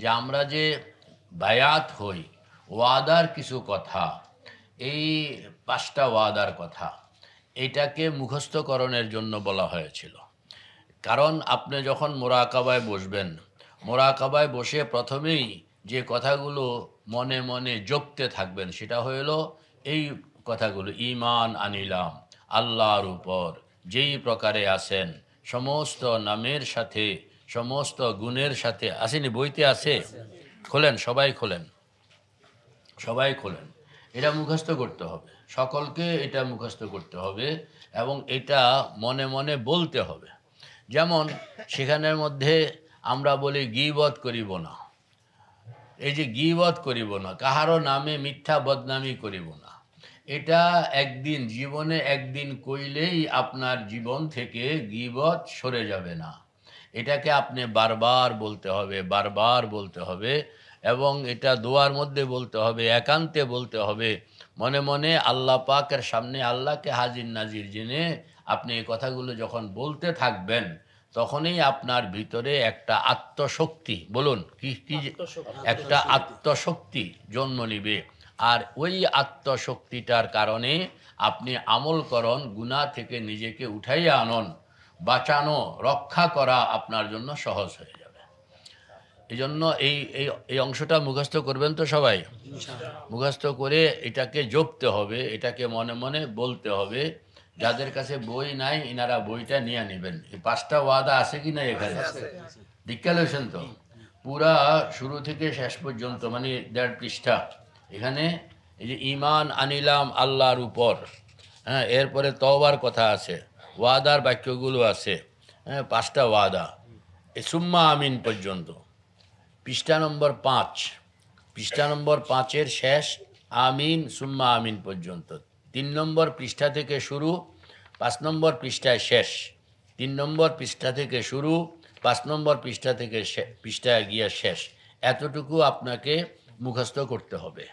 যে আমরা যে বায়াত হই, ওয়াদার কিছু কথা, এই 5টা ওয়াদার কথা, এটাকে মুখস্থকরণের জন্য বলা হয়েছিল। কারণ আপনি যখন মোরাকাবায় বসবেন, মোরাকাবায় বসে প্রথমেই যে কথাগুলো মনে মনে জপতে থাকবেন সেটা হইল এই কথাগুলো, ঈমান আনিলাম আল্লাহর উপর যেই প্রকারে আছেন, সমস্ত নামের সাথে সমস্ত গুণের সাথে। আসেনি, বইতে আছে, খোলেন, সবাই খোলেন, সবাই খোলেন। এটা মুখস্থ করতে হবে, সকলকে এটা মুখস্থ করতে হবে এবং এটা মনে মনে বলতে হবে। যেমন সেখানের মধ্যে আমরা বলি গীবত করিব না, এই যে গীবত করিব না, কাহারও নামে মিথ্যা বদনামি করিব না, এটা একদিন জীবনে একদিন কইলেই আপনার জীবন থেকে গীবত সরে যাবে না। এটাকে আপনি বারবার বলতে হবে, বারবার বলতে হবে এবং এটা দোয়ার মধ্যে বলতে হবে, একান্তে বলতে হবে, মনে মনে আল্লাহ পাকের সামনে আল্লাহকে হাজির নাজির জেনে আপনি এই কথাগুলো যখন বলতে থাকবেন তখনই আপনার ভিতরে একটা আত্মশক্তি, বলুন কি কি, একটা আত্মশক্তি জন্ম নিবে। আর ওই আত্মশক্তিটার কারণে আপনি আমল করন, গুনাহ থেকে নিজেকে উঠাইয়া আনন, বাঁচানো রক্ষা করা আপনার জন্য সহজ হয়ে যাবে। এই জন্য এই এই এই অংশটা মুখস্থ করবেন তো সবাই, মুখস্থ করে এটাকে জপতে হবে, এটাকে মনে মনে বলতে হবে। যাদের কাছে বই নাই এনারা বইটা নিয়ে নেবেন। এই 5টা ওয়াদা আছে কি না এখানে? দীক্ষা লইছেন তো? পুরা শুরু থেকে শেষ পর্যন্ত মানে 1.5 পৃষ্ঠা। এখানে এই যে ঈমান আনিলাম আল্লাহর উপর, হ্যাঁ, এরপরে তওবার কথা আছে, ওয়াদার বাক্যগুলো আছে, হ্যাঁ, 5টা ওয়াদা, এই সুম্মা আমিন পর্যন্ত। পৃষ্ঠা নম্বর 5, পৃষ্ঠা নম্বর 5-এর শেষ আমিন সুম্মা আমিন পর্যন্ত। 3 নম্বর পৃষ্ঠা থেকে শুরু, 5 নম্বর পৃষ্ঠায় শেষ। 3 নম্বর পৃষ্ঠা থেকে শুরু, 5 নম্বর পৃষ্ঠা থেকে পৃষ্ঠায় গিয়ে শেষ। এতটুকু আপনাকে মুখস্থ করতে হবে।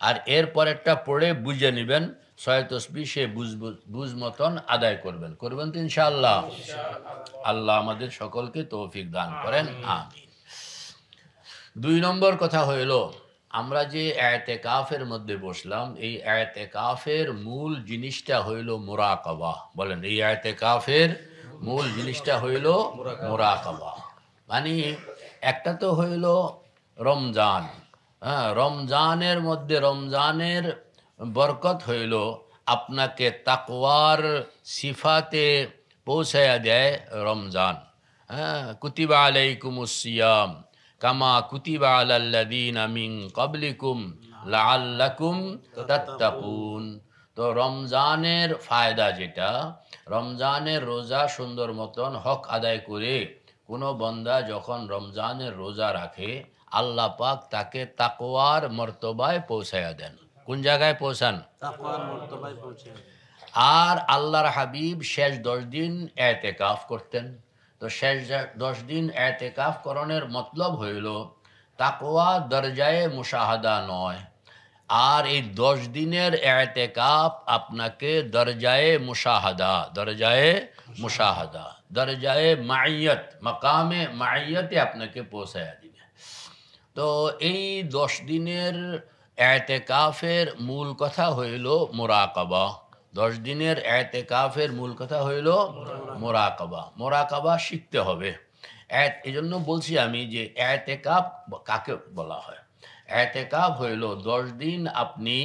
আর এরপরেরটা পড়ে বুঝে নেবেন, 6 তসবিহ সে বুঝ মতন আদায় করবেন। করবেন তো ইনশাআল্লাহ? আল্লাহ আমাদের সকলকে তৌফিক দান করেন, আমিন। 2 নম্বর কথা হইল, আমরা যে ইতিকাফের মধ্যে বসলাম, এই ইতিকাফের মূল জিনিসটা হইল মুরাকাবা। বলেন, এই ইতিকাফের মূল জিনিসটা হইল মুরাকাবা। মানে একটা তো হইল রমজান, হ্যাঁ, রমজানের মধ্যে রমজানের বরকত হইল আপনাকে তাকওয়ার সিফাতে পৌঁছায়া দেয় রমজান। হ্যাঁ, কুতিবা আলাইকুমুস সিয়াম কামা কুতিবা আলাল্লাযীনা মিন ক্বাবলিকুম লাআল্লাকুম তাত্তাকুন। তো রমজানের ফায়দা যেটা, রমজানের রোজা সুন্দর মতন হক আদায় করে কোনো বান্দা যখন রমজানের রোজা রাখে, আল্লাহ পাক তাকে তাকওয়ার মর্তবায় পৌঁছায়া দেন। কোন জায়গায় পৌঁছান? তাকওয়ার মর্তবায় পৌঁছান। আর আল্লাহর হাবিব শেষ 10 দিন ইতিকাফ করতেন। তো শেষ 10 দিন ইতিকাফ করণের মতলব হইল তাকওয়া দরজায়ে মুশাহাদা নয়, আর এই 10 দিনের ইতিকাফ আপনাকে দরজায়ে মুশাহাদা, দরজায়ে মুশাহাদা, দরজায়ে মাইয়ত, মাকামে মাইয়তে আপনাকে পৌঁছায়া দিবে। তো এই 10 দিনের ইতিকাফের মূল কথা হইল মুরাকাবা। 10 দিনের ইতিকাফের মূল কথা হইল মুরাকাবা। মুরাকাবা শিখতে হবে। এই জন্য বলছি আমি যে ইতিকাফ কাকে বলা হয়। ইতিকাফ হইল 10 দিন আপনি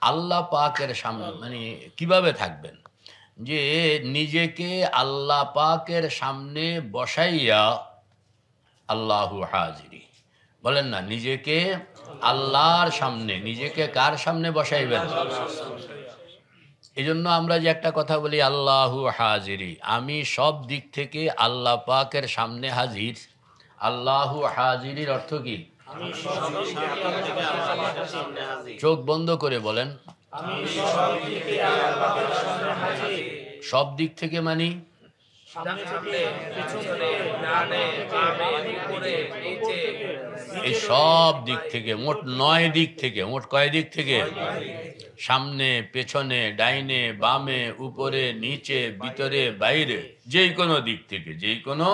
আল্লাহ পাকের সামনে, মানে কিভাবে থাকবেন, যে নিজেকে আল্লাহ পাকের সামনে বসাইয়া, আল্লাহু হাজিরি বলেন না, নিজেকে আল্লাহর সামনে, নিজেকে কার সামনে বসাইবেন? এই জন্য আমরা যে একটা কথা বলি, আল্লাহু হাজিরি, আমি সব দিক থেকে আল্লাহ পাকের সামনে হাজির। আল্লাহু হাজিরির অর্থ কি? চোখ বন্ধ করে বলেন, সব দিক থেকে মানি এই সব দিক থেকে, মোট 9 দিক থেকে। মোট কয় দিক থেকে? সামনে, পেছনে, ডাইনে, বামে, উপরে, নিচে, ভিতরে, বাইরে, যে কোনো দিক থেকে, যে কোনো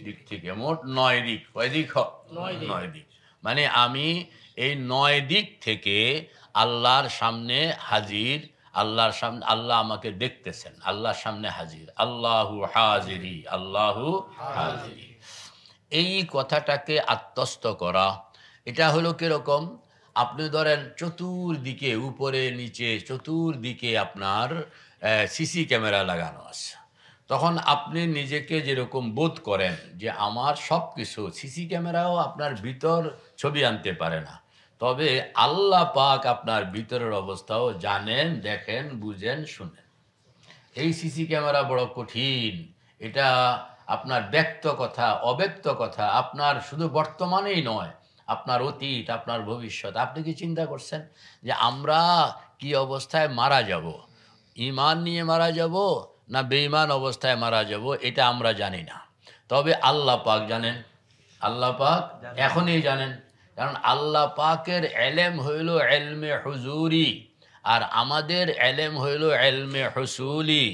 দিক থেকে মোট 9 দিক। কয় দিক? 9 দিক। মানে আমি এই 9 দিক থেকে আল্লাহর সামনে হাজির, আল্লাহর সামনে, আল্লাহ আমাকে দেখতেছেন, আল্লাহর সামনে হাজির। আল্লাহু হাজিরি, আল্লাহু হাজিরি। এই কথাটাকে আত্মস্থ করা, এটা হলো কিরকম, আপনি ধরেন চতুর্দিকে, উপরে নিচে চতুর্দিকে আপনার সিসি ক্যামেরা লাগানো আছে। তখন আপনি নিজেকে যেরকম বোধ করেন যে আমার সব কিছু, সিসি ক্যামেরাও আপনার ভিতর ছবি আনতে পারে না, তবে আল্লাহ পাক আপনার ভিতরের অবস্থাও জানেন, দেখেন, বুঝেন, শুনেন। এই সিসি ক্যামেরা বড় কঠিন। এটা আপনার ব্যক্ত কথা, অব্যক্ত কথা, আপনার শুধু বর্তমানেই নয়, আপনার অতীত, আপনার ভবিষ্যৎ। আপনি কি চিন্তা করছেন যে আমরা কি অবস্থায় মারা যাব? ঈমান নিয়ে মারা যাব না বেঈমান অবস্থায় মারা যাব, এটা আমরা জানি না, তবে আল্লাহ পাক জানেন। আল্লাহ পাক এখনই জানেন, কারণ আল্লাহ পাকের এলেম হইল এলমে হুজুরি, আর আমাদের এলেম হইল এলমে হুসুলি।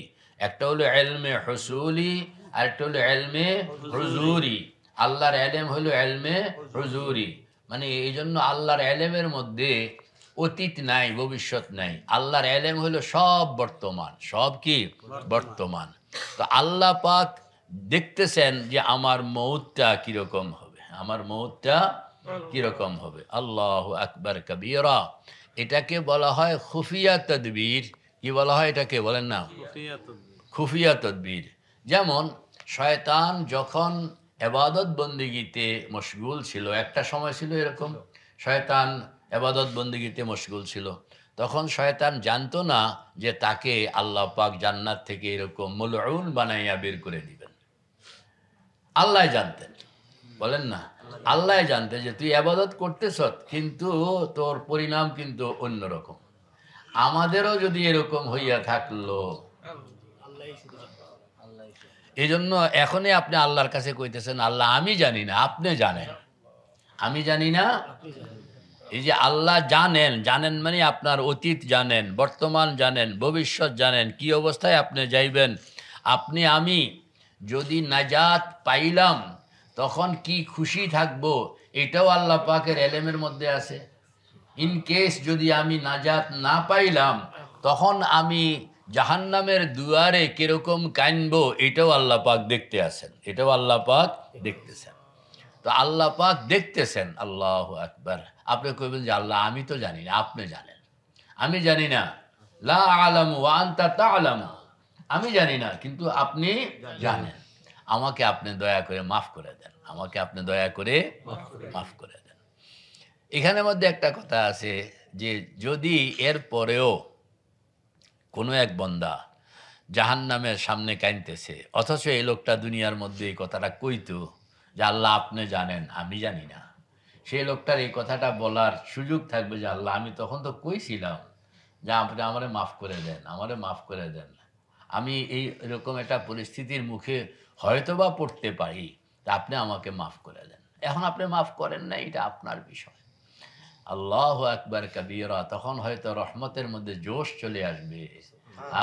একটা হলো এলমে হুসুলি, আর একটা হলো এলমে হুজুরি। আল্লাহর এলেম হইল এলমে হুজুরি, মানে এই জন্য আল্লাহর এলেমের মধ্যে অতীত নাই, ভবিষ্যৎ নাই। আল্লাহর এলেম হইল সব বর্তমান, সব কি বর্তমান। তো আল্লাহ পাক দেখতেছেন যে আমার মৌতটা কিরকম হবে, আমার মৌতটা কিরকম হবে। আল্লাহু আকবার কবীরা। এটাকে বলা হয় খুফিয়া তদবির। কি বলা হয় এটাকে, বলেন না? খুফিয়া তদবির। যেমন শয়তান যখন এবাদত বন্দিগিতে মশগুল ছিল, একটা সময় ছিল এরকম, শয়তান এবাদত বন্দিগিতে মশগুল ছিল, তখন শয়তান জানতো না যে তাকে আল্লাহ পাক জান্নাত থেকে এরকম মলউন বানাইয়া বের করে দিবেন। আল্লাহ জানতেন, বলেন না? আল্লাহ জানতেন যে তুই আবাদত করতেছ, কিন্তু তোর পরিণাম কিন্তু অন্যরকম। আমাদেরও যদি এরকম হইয়া থাকলো, এই জন্য এখনই আপনি আল্লাহর কাছে কইতেছেন, আল্লাহ আমি জানি না, আপনি জানেন। আমি জানি না, এই যে আল্লাহ জানেন, জানেন মানে আপনার অতীত জানেন, বর্তমান জানেন, ভবিষ্যৎ জানেন, কি অবস্থায় আপনি যাইবেন। আপনি আমি যদি নাজাত পাইলাম তখন কি খুশি থাকবো, এটাও আল্লাহ পাকের এলেমের মধ্যে আছে। ইন কেস যদি আমি নাজাত না পাইলাম, তখন আমি জাহান্নামের দুয়ারে কিরকম কানবো, এটাও আল্লাহ পাক দেখতে আছেন, এটাও আল্লাহ পাক দেখতেছেন। তো আল্লাহ পাক দেখতেছেন। আল্লাহু আকবার। আপনি কইবেন যে আল্লাহ আমি তো জানি না, আপনি জানেন। আমি জানি না, লা আলামু ওয়া আনতা তা'লামু, আমি জানি না কিন্তু আপনি জানেন। আমাকে আপনি দয়া করে মাফ করে দেন, আমাকে আপনি দয়া করে মাফ করে দেন। এখানের মধ্যে একটা কথা আছে যে যদি এর পরেও কোনো এক বান্দা জাহান্নামের সামনে কাঁদতেছে, অথচ এই লোকটা দুনিয়ার মধ্যে এই কথাটা কইতো যে আল্লাহ আপনি জানেন, আমি জানি না, সেই লোকটার এই কথাটা বলার সুযোগ থাকবে যে আল্লাহ আমি তখন তো কইছিলাম যে আপনি আমারে মাফ করে দেন, আমারে মাফ করে দেন, আমি এই এরকম একটা পরিস্থিতির মুখে হয়তোবা পড়তে পারি, তা আপনি আমাকে মাফ করে দেন। এখন আপনি মাফ করেন না, এটা আপনার বিষয়। আল্লাহু আকবার কবীরা। তখন হয়তো রহমতের মধ্যে জোশ চলে আসবে,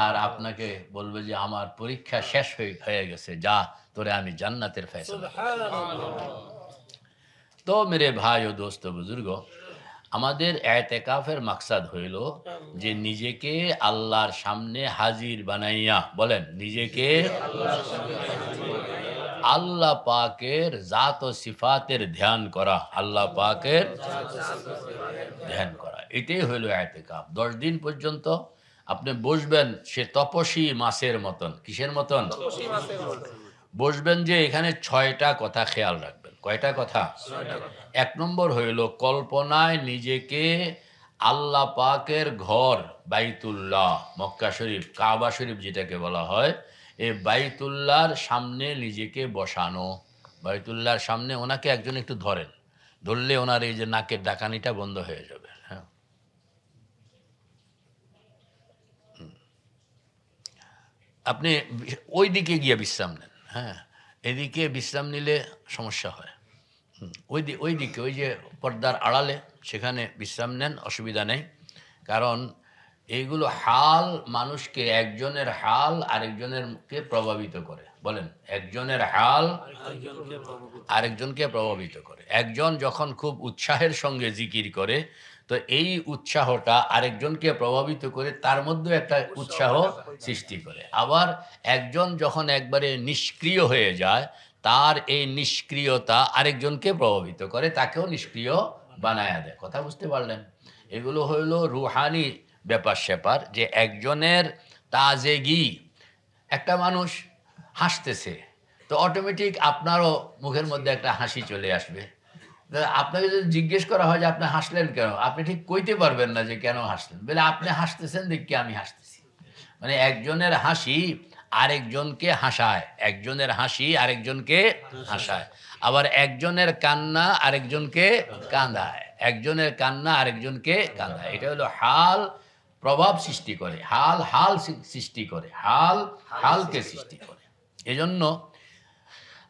আর আপনাকে বলবে যে আমার পরীক্ষা শেষ হয়ে গেছে, যা তোরে আমি জান্নাতের ফয়সালা। তো মেরে ভাই ও দোস্ত বুজুর্গ, আমাদের এতেকাফের মাকসাদ হইল যে নিজেকে আল্লাহর সামনে হাজির বানাইয়া, বলেন, নিজেকে আল্লাহ পাকের জাত ও সিফাতের ধ্যান করা, আল্লাহ পাকের ধ্যান করা, এটাই হইল এতেকাফ। 10 দিন পর্যন্ত আপনি বসবেন সে তপস্বী মাছের মতন। কিসের মতন? বসবেন যে এখানে 6টা কথা খেয়াল রাখবেন। কয়টা কথা? 1 নম্বর হইল কল্পনায় নিজেকে আল্লাহ পাকের ঘর বাইতুল্লাহ, মক্কা শরীফ, কাবা শরীফ যেটাকে বলা হয়, এই বাইতুল্লাহর সামনে নিজেকে বসানো। বাইতুল্লাহর সামনে ওনাকে একজন একটু ধরেন, ধরলে ওনার এই যে নাকের ডাকানিটা বন্ধ হয়ে যাবে। হ্যাঁ, আপনি ওই দিকে গিয়ে বিশ্রাম নেন। হ্যাঁ, এদিকে বিশ্রাম নিলে সমস্যা হয়। ওই দিকে, ওই যে পর্দার আড়ালে, সেখানে বিশ্রাম নেন, অসুবিধা নেই। কারণ এইগুলো হাল মানুষকে, একজনের হাল আরেকজনেরকে প্রভাবিত করে। বলেন, একজনের হাল একজনকে প্রভাবিত আরেকজনকে প্রভাবিত করে। একজন যখন খুব উৎসাহের সঙ্গে জিকির করে, তো এই উৎসাহটা আরেকজনকে প্রভাবিত করে, তার মধ্যে একটা উৎসাহ সৃষ্টি করে। আবার একজন যখন একবারে নিষ্ক্রিয় হয়ে যায়, তার এই নিষ্ক্রিয়তা আরেকজনকে প্রভাবিত করে, তাকেও নিষ্ক্রিয় বানায়া দেয়। কথা বুঝতে পারলেন? এগুলো হইল রুহানি ব্যাপার স্যাপার, যে একজনের তাজেগি। একটা মানুষ হাসতেছে, তো অটোমেটিক আপনারও মুখের মধ্যে একটা হাসি চলে আসবে। তা আপনাকে যদি জিজ্ঞেস করা হয় যে আপনি হাসলেন কেন, আপনি ঠিক কইতে পারবেন না যে কেন হাসলেন। বলে আপনি হাসতেছেন দেখি আমি হাসতেছি। মানে একজনের হাসি আরেকজনকে হাসায়, একজনের হাসি আরেকজনকে হাসায়। আবার একজনের কান্না আরেকজনকে কাঁদায়, একজনের কান্না আরেকজনকে কাঁদায়। এটা হলো হাল প্রভাব সৃষ্টি করে, হাল হাল সৃষ্টি করে, হাল হালকে সৃষ্টি করে। এজন্য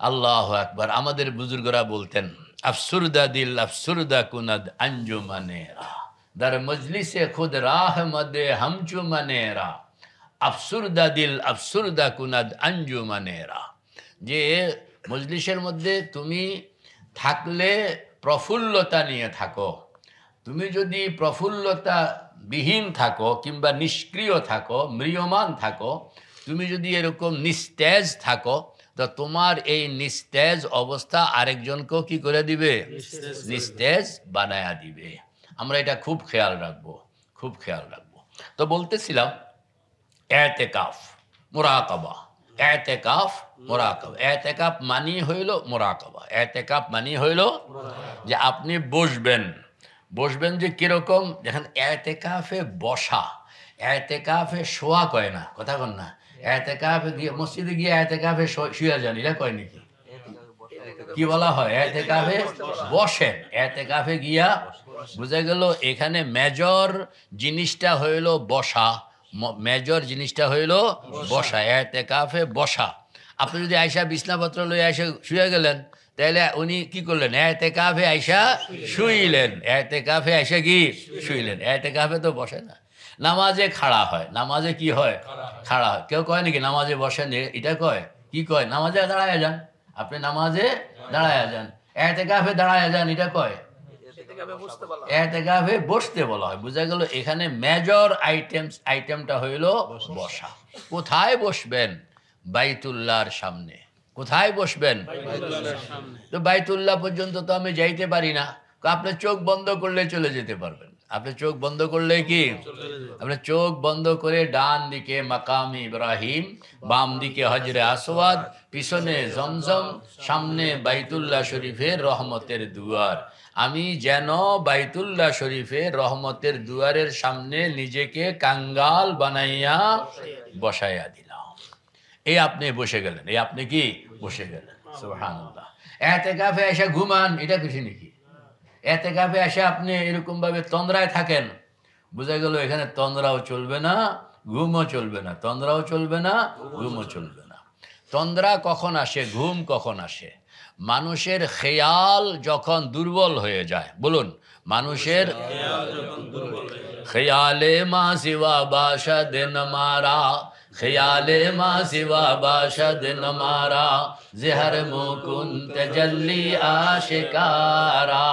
আল্লাহ আকবার, আমাদের বুজুর্গরা বলতেন, আফসুরদা দিল আফসুরদা কুনদ আঞ্জুমানেরা, দার মজলিসে খুদ রাহ মদে হামচুমানেরা, আফসুরদা দিল আফসুরদা কুনদ আঞ্জুমানেরা। যে মজলিসের মধ্যে তুমি থাকলে প্রফুল্লতা নিয়ে থাকো, তুমি যদি প্রফুল্লতা বিহীন থাকো কিংবা নিষ্ক্রিয় থাকো, ম্রিয়মান থাকো, তুমি যদি এরকম নিস্তেজ থাকো, তো তোমার এই নিস্তেজ অবস্থা আরেকজনকেও কি করে দিবে? নিস্তেজ বানায়া দিবে। আমরা এটা খুব খেয়াল রাখবো, খুব খেয়াল রাখবো। তো বলতেছিলাম এতেকাফ, মুরাকাবা। এতেকাফ মুরাকাবা, এতেকাফ মানি হইল মুরাকাবা। এতেকাফ মানি হইল যে আপনি বসবেন। বসবেন যে কিরকম? দেখেন, এতেকাফে বসা, এতেকাফে শোয়া কয় না, কথা কন না। এতেকাফে গিয়ে মসজিদে গিয়ে এতেকাফে শুয়ে যান, এটা কয় নাকি? কি বলা হয়? এতেকাফে বসেন। এতেকাফে গিয়া বুঝা গেল এখানে মেজর জিনিসটা হইল বসা, মেজর জিনিসটা হইল বসা, এতেকাফে বসা। আপনি যদি আয়সা বিছনাপত্র লই আয়সা শুয়ে গেলেন, তাহলে উনি কি করলেন? এতেকাফে আয়সা শুইলেন, এতেকাফে আয়সা কি শুইলেন। এতেকাফে তো বসে না। নামাজে খাড়া হয়, নামাজে কি হয়? খাড়া হয়। কেউ কয় নাকি নামাজে বসেন? এটা কয়, কি কয়? নামাজে দাঁড়ায় যান, আপনি নামাজে দাঁড়ায় যান। এতেকাফে দাঁড়ায় যান, এটা কয় এতেকাফে বসতে বলা হয়। বুঝা গেল এখানে মেজর আইটেমটা হইল বসা। কোথায় বসবেন? বাইতুল্লাহর সামনে। কোথায় বসবেন? তো বাইতুল্লাহ পর্যন্ত তো আমি যাইতে পারি না। আপনি চোখ বন্ধ করলে চলে যেতে পারবেন। আপনি চোখ বন্ধ করলে কি? আপনি চোখ বন্ধ করে ডান দিকে মাকাম ইব্রাহিম, বাম দিকে হজরে আসওয়াদ, পিছনে জমজম, সামনে বাইতুল্লাহ শরীফের রহমতের দুয়ার। আমি যেন বাইতুল্লাহ শরীফের রহমতের দুয়ারের সামনে নিজেকে কাঙ্গাল বানাইয়া বসাইয়া দিলাম। এই আপনি বসে গেলেন, এই আপনি কি বসে গেলেন। সুবহানাল্লাহ। এতেকাফে এসে ঘুমান, এটা কিছু নাকি? এতেকাফে এসে আপনি এরকম ভাবে তন্দ্রায় থাকেন, বোঝা গেল এখানে তন্দ্রাও চলবে না, ঘুমও চলবে না। তন্দ্রাও চলবে না, ঘুমও চলবে না। তন্দ্রা কখন আসে, ঘুম কখন আসে? মানুষের খেয়াল যখন দুর্বল হয়ে যায়। বলুন, মানুষের খেয়ালে মা সিওয়া বাশাদ নমারা, খেয়ালে মা সিওয়া বাশাদ নমারা, জহর মুকুন তাজাল্লি আশিকারা।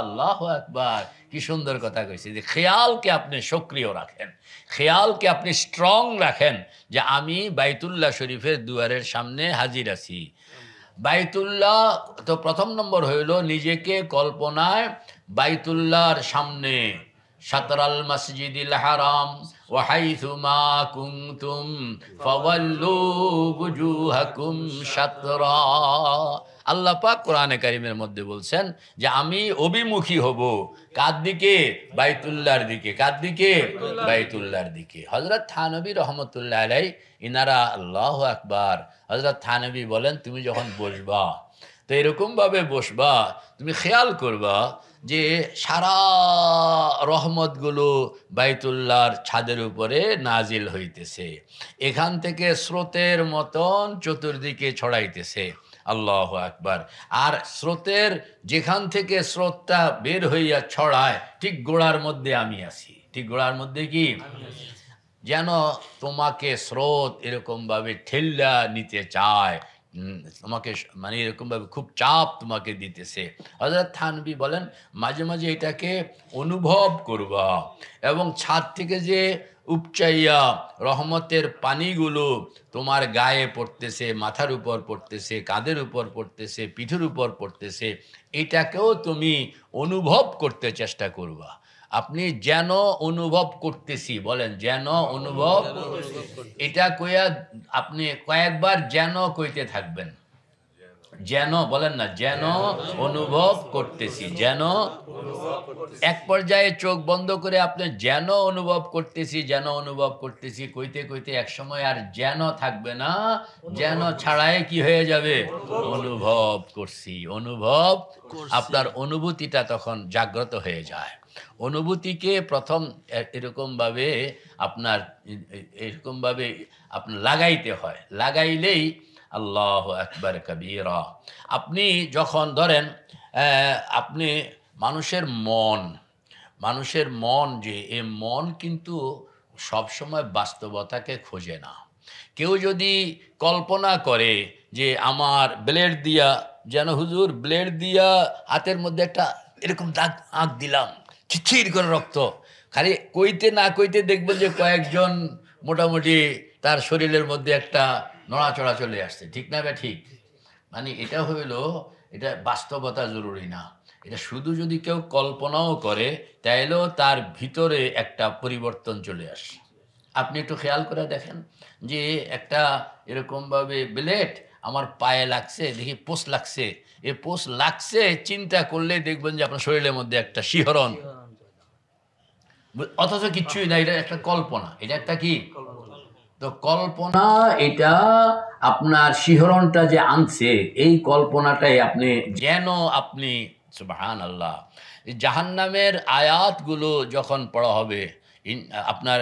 আল্লাহু আকবার, কি সুন্দর কথা কইছে যে খেয়ালকে আপনি সক্রিয় রাখেন, খেয়ালকে আপনি স্ট্রং রাখেন যে আমি বাইতুল্লাহ শরীফের দুয়ারের সামনে হাজির আছি। বাইতুল্লাহ তো প্রথম নম্বর হইল নিজেকে কল্পনায় বাইতুল্লাহর সামনে, শাতরাল মসজিদিল হারাম ওয়া হাইথু মা কুনতুম ফাওয়াল্লু বুজুহাকুম শাতরা। আল্লাহ পাক কোরআনে কারীমের মধ্যে বলছেন যে আমি অভিমুখী হব কার দিকে? বাইতুল্লাহর দিকে। কার দিকে? বাইতুল্লাহর দিকে। হযরত থানবী রহমতুল্লাহ আলাইহি ইনারা, আল্লাহু আকবার, হযরত থানবী বলেন তুমি যখন বসবা তো এরকম ভাবে বসবা, তুমি খেয়াল করবা যে সারা রহমতগুলো বাইতুল্লাহর ছাদের উপরে নাজিল হইতেছে, এখান থেকে স্রোতের মতন চতুর্দিকে ছড়াইতেছে। আল্লাহু আকবার। আর স্রোতের যেখান থেকে স্রোতটা বের হইয়া ছড়ায় ঠিক গোড়ার মধ্যে আমি আছি। ঠিক গোড়ার মধ্যে কি যেন তোমাকে স্রোত এরকমভাবে ঠেল্লা নিতে চায়, তোমাকে মানে এরকমভাবে খুব চাপ তোমাকে দিতেছে। হযরত থানভী বলেন মাঝে মাঝে এটাকে অনুভব করবা, এবং ছাদ থেকে যে উপচাইয়া রহমতের পানিগুলো তোমার গায়ে পড়তেছে, মাথার উপর পড়তেছে, কাঁধের উপর পড়তেছে, পিঠের উপর পড়তেছে, এটাকেও তুমি অনুভব করতে চেষ্টা করবা। আপনি যেন অনুভব করতেছি বলেন, যেন অনুভব, এটা কইয়া আপনি কয়েকবার যেন কইতে থাকবেন। যেন বলেন না, যেন অনুভব করতেছি, যেন এক পর্যায়ে চোখ বন্ধ করে আপনি যেন অনুভব করতেছি, যেন অনুভব করতেছি কইতে কইতে এক সময় আর যেন থাকবে না, যেন ছাড়াই কি হয়ে যাবে, অনুভব করছি, অনুভব। আপনার অনুভূতিটা তখন জাগ্রত হয়ে যায়। অনুভূতিকে প্রথম এরকমভাবে আপনার এরকমভাবে আপনার লাগাইতে হয়, লাগাইলেই আল্লাহু আকবার কবীরা। আপনি যখন ধরেন আপনি মানুষের মন যে এ মন কিন্তু সবসময় বাস্তবতাকে খোঁজে না। কেউ যদি কল্পনা করে যে আমার ব্লেড দিয়া, যেন হুজুর ব্লেড দিয়া হাতের মধ্যে একটা এরকম দাগ আঁক দিলাম, ছিটছিট করে রক্ত, খালি কইতে না কইতে দেখবেন যে কয়েকজন মোটামুটি তার শরীরের মধ্যে একটা নড়াচড়া চলে আসছে, ঠিক না বা ঠিক? মানে এটা হইলো, এটা বাস্তবতা জরুরি না, এটা শুধু যদি কেউ কল্পনাও করে তাইলেও তার ভিতরে একটা পরিবর্তন চলে আসে। আপনি একটু খেয়াল করে দেখেন যে একটা এরকমভাবে ব্লেড আমার পায়ে লাগছে, দেখি পোষ লাগছে, এ পোষ লাগছে চিন্তা করলে দেখবেন যে আপনার শরীরের মধ্যে একটা শিহরণ, অথচ কিচ্ছুই না, এটা একটা কল্পনা, এটা একটা কি, তো কল্পনা, এটা আপনার শিহরণটা যে আনছে এই কল্পনাটাই আপনি যেন আপনি সুবহানাল্লাহ। জাহান্নামের আয়াতগুলো যখন পড়া হবে আপনার,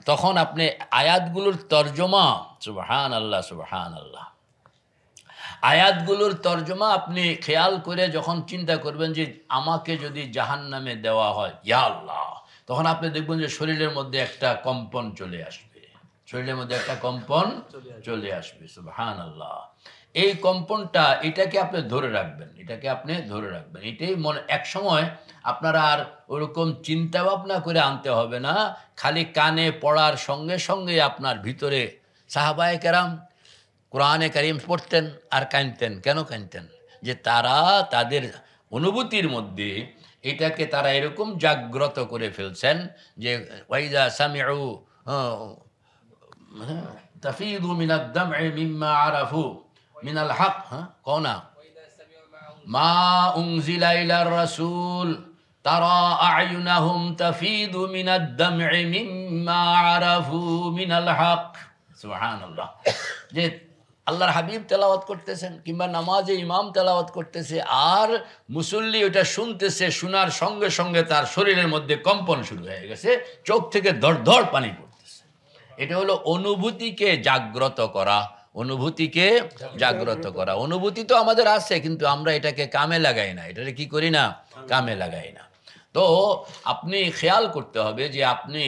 তখন আপনি আয়াতগুলোর তর্জমা, সুবহানাল্লাহ সুবহানাল্লাহ, আয়াতগুলোর তর্জমা আপনি খেয়াল করে যখন চিন্তা করবেন যে আমাকে যদি জাহান্নামে দেওয়া হয় ইয়া আল্লাহ, তখন আপনি দেখবেন যে শরীরের মধ্যে একটা কম্পন চলে আসবে, শরীরের মধ্যে একটা কম্পন চলে আসবে, সুবহানাল্লাহ। এই কম্পনটা, এটাকে আপনি ধরে রাখবেন, এটাকে আপনি ধরে রাখবেন, এটাই মনে এক সময় আপনারা আর ওরকম চিন্তা ভাবনা করে আনতে হবে না, খালি কানে পড়ার সঙ্গে সঙ্গে আপনার ভিতরে। সাহাবায়ে কেরাম কোরআনে কারিম পড়তেন আর কাঁদতেন, কেন কাঁদতেন? যে তারা তাদের অনুভূতির মধ্যে এটাকে তারা এরকম জাগ্রত করে ফেলছেন যে ওয়াইদা সামিউ তাফিদু মিনাদ দাম'i মিম্মা আরাফু মিনাল হক, কোনা মা উনজিলা ইলার রাসূল তারা আ'য়ুনাহুম তাফিদু মিনাদ দাম'i মিম্মা আরাফু মিনাল হক। সুবহানাল্লাহ। যে আল্লাহর হাবিব তেলাওয়াত করতেছেন কিংবা নামাজে ইমাম তেলাওয়াত করতেছে আর মুসল্লি ওটা শুনতেছে, শোনার সঙ্গে সঙ্গে তার শরীরের মধ্যে কম্পন শুরু হয়ে গেছে, চোখ থেকে ধড় ধড় পানি পড়তেছে। এটা হলো অনুভূতিকে জাগ্রত করা, অনুভূতিকে জাগ্রত করা। অনুভূতি তো আমাদের আছে কিন্তু আমরা এটাকে কামে লাগাই না, এটাকে কি করি না, কামে লাগাই না। তো আপনি খেয়াল করতে হবে যে আপনি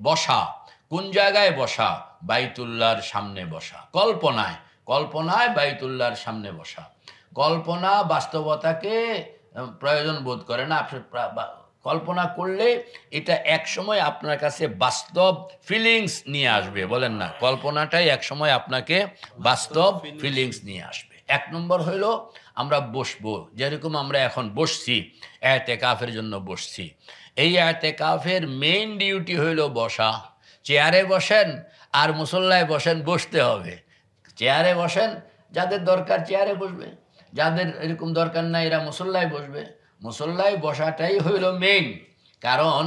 বসা কোন জায়গায় বসা, বাইতুল্লাহর সামনে বসা, কল্পনায়, কল্পনায় বাইতুল্লাহর সামনে বসা। কল্পনা বাস্তবতাকে প্রয়োজন বোধ করে না। কল্পনা করলে এটা এক সময় আপনার কাছে বাস্তব ফিলিংস নিয়ে আসবে, বলেন না, কল্পনাটাই এক সময় আপনাকে বাস্তব ফিলিংস নিয়ে আসবে। এক নম্বর হইল আমরা বসবো, যেরকম আমরা এখন বসছি, ইতিকাফের জন্য বসছি। এই ইতিকাফের মেইন ডিউটি হইল বসা। চেয়ারে বসেন আর মুসল্লায় বসেন, বসতে হবে। চেয়ারে বসেন, যাদের দরকার চেয়ারে বসবে, যাদের এরকম দরকার নাই এরা মুসল্লায় বসবে। মুসল্লায় বসাটাই হইল মেইন, কারণ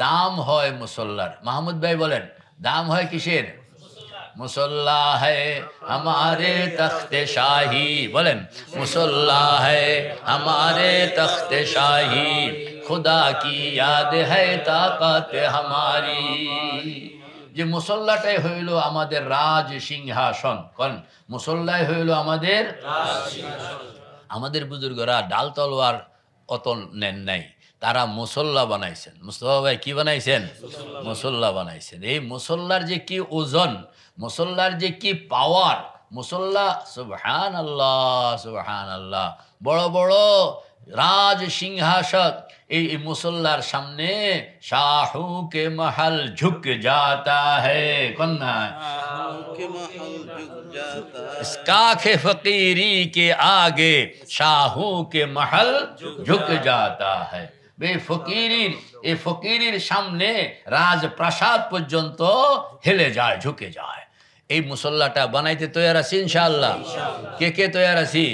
দাম হয় মুসল্লার। মাহমুদ ভাই বলেন দাম হয় কিসের? মুসল্লা হ্যায় हमारे तख्ते शाही, বলেন মুসল্লা হ্যায় हमारे तख्ते शाही, खुदा की याद है ताकत हमारी। যে মুসল্লাটাই হইল আমাদের রাজ সিংহাসন, কারণ মুসল্লাই হইল আমাদের রাজ সিংহাসন। আমাদের বুজুর্গরা ডাল তলোয়ার অত নেন নাই, তারা মুসল্লা বানাইছেন। মুস্তফা ভাই কি বানাইছেন? মুসল্লা বানাইছেন। এই মুসল্লার যে কি ওজন, মুসল্লার যে কি পাওয়ার, মুসল্লা সুবহানাল্লাহ সুবহানাল্লাহ, বড় বড় রাজ সিংহাসন এই মুসল্লার সামনে শাহু কে महल झुक जाता है, कन्ना के महल झुक जाता है। इसकाखे फकीरी के आगे शाहू के महल झुक जाता है। বে ফকিরির এই ফকিরির সামনে রাজপ্রাসাদ পর্যন্ত হেলে যায়, ঝুঁকে যায়। এই মুসল্লাটা বানাইতে তৈয়ার আছি ইনশাআল্লাহ। কে কে তৈয়ার আছি?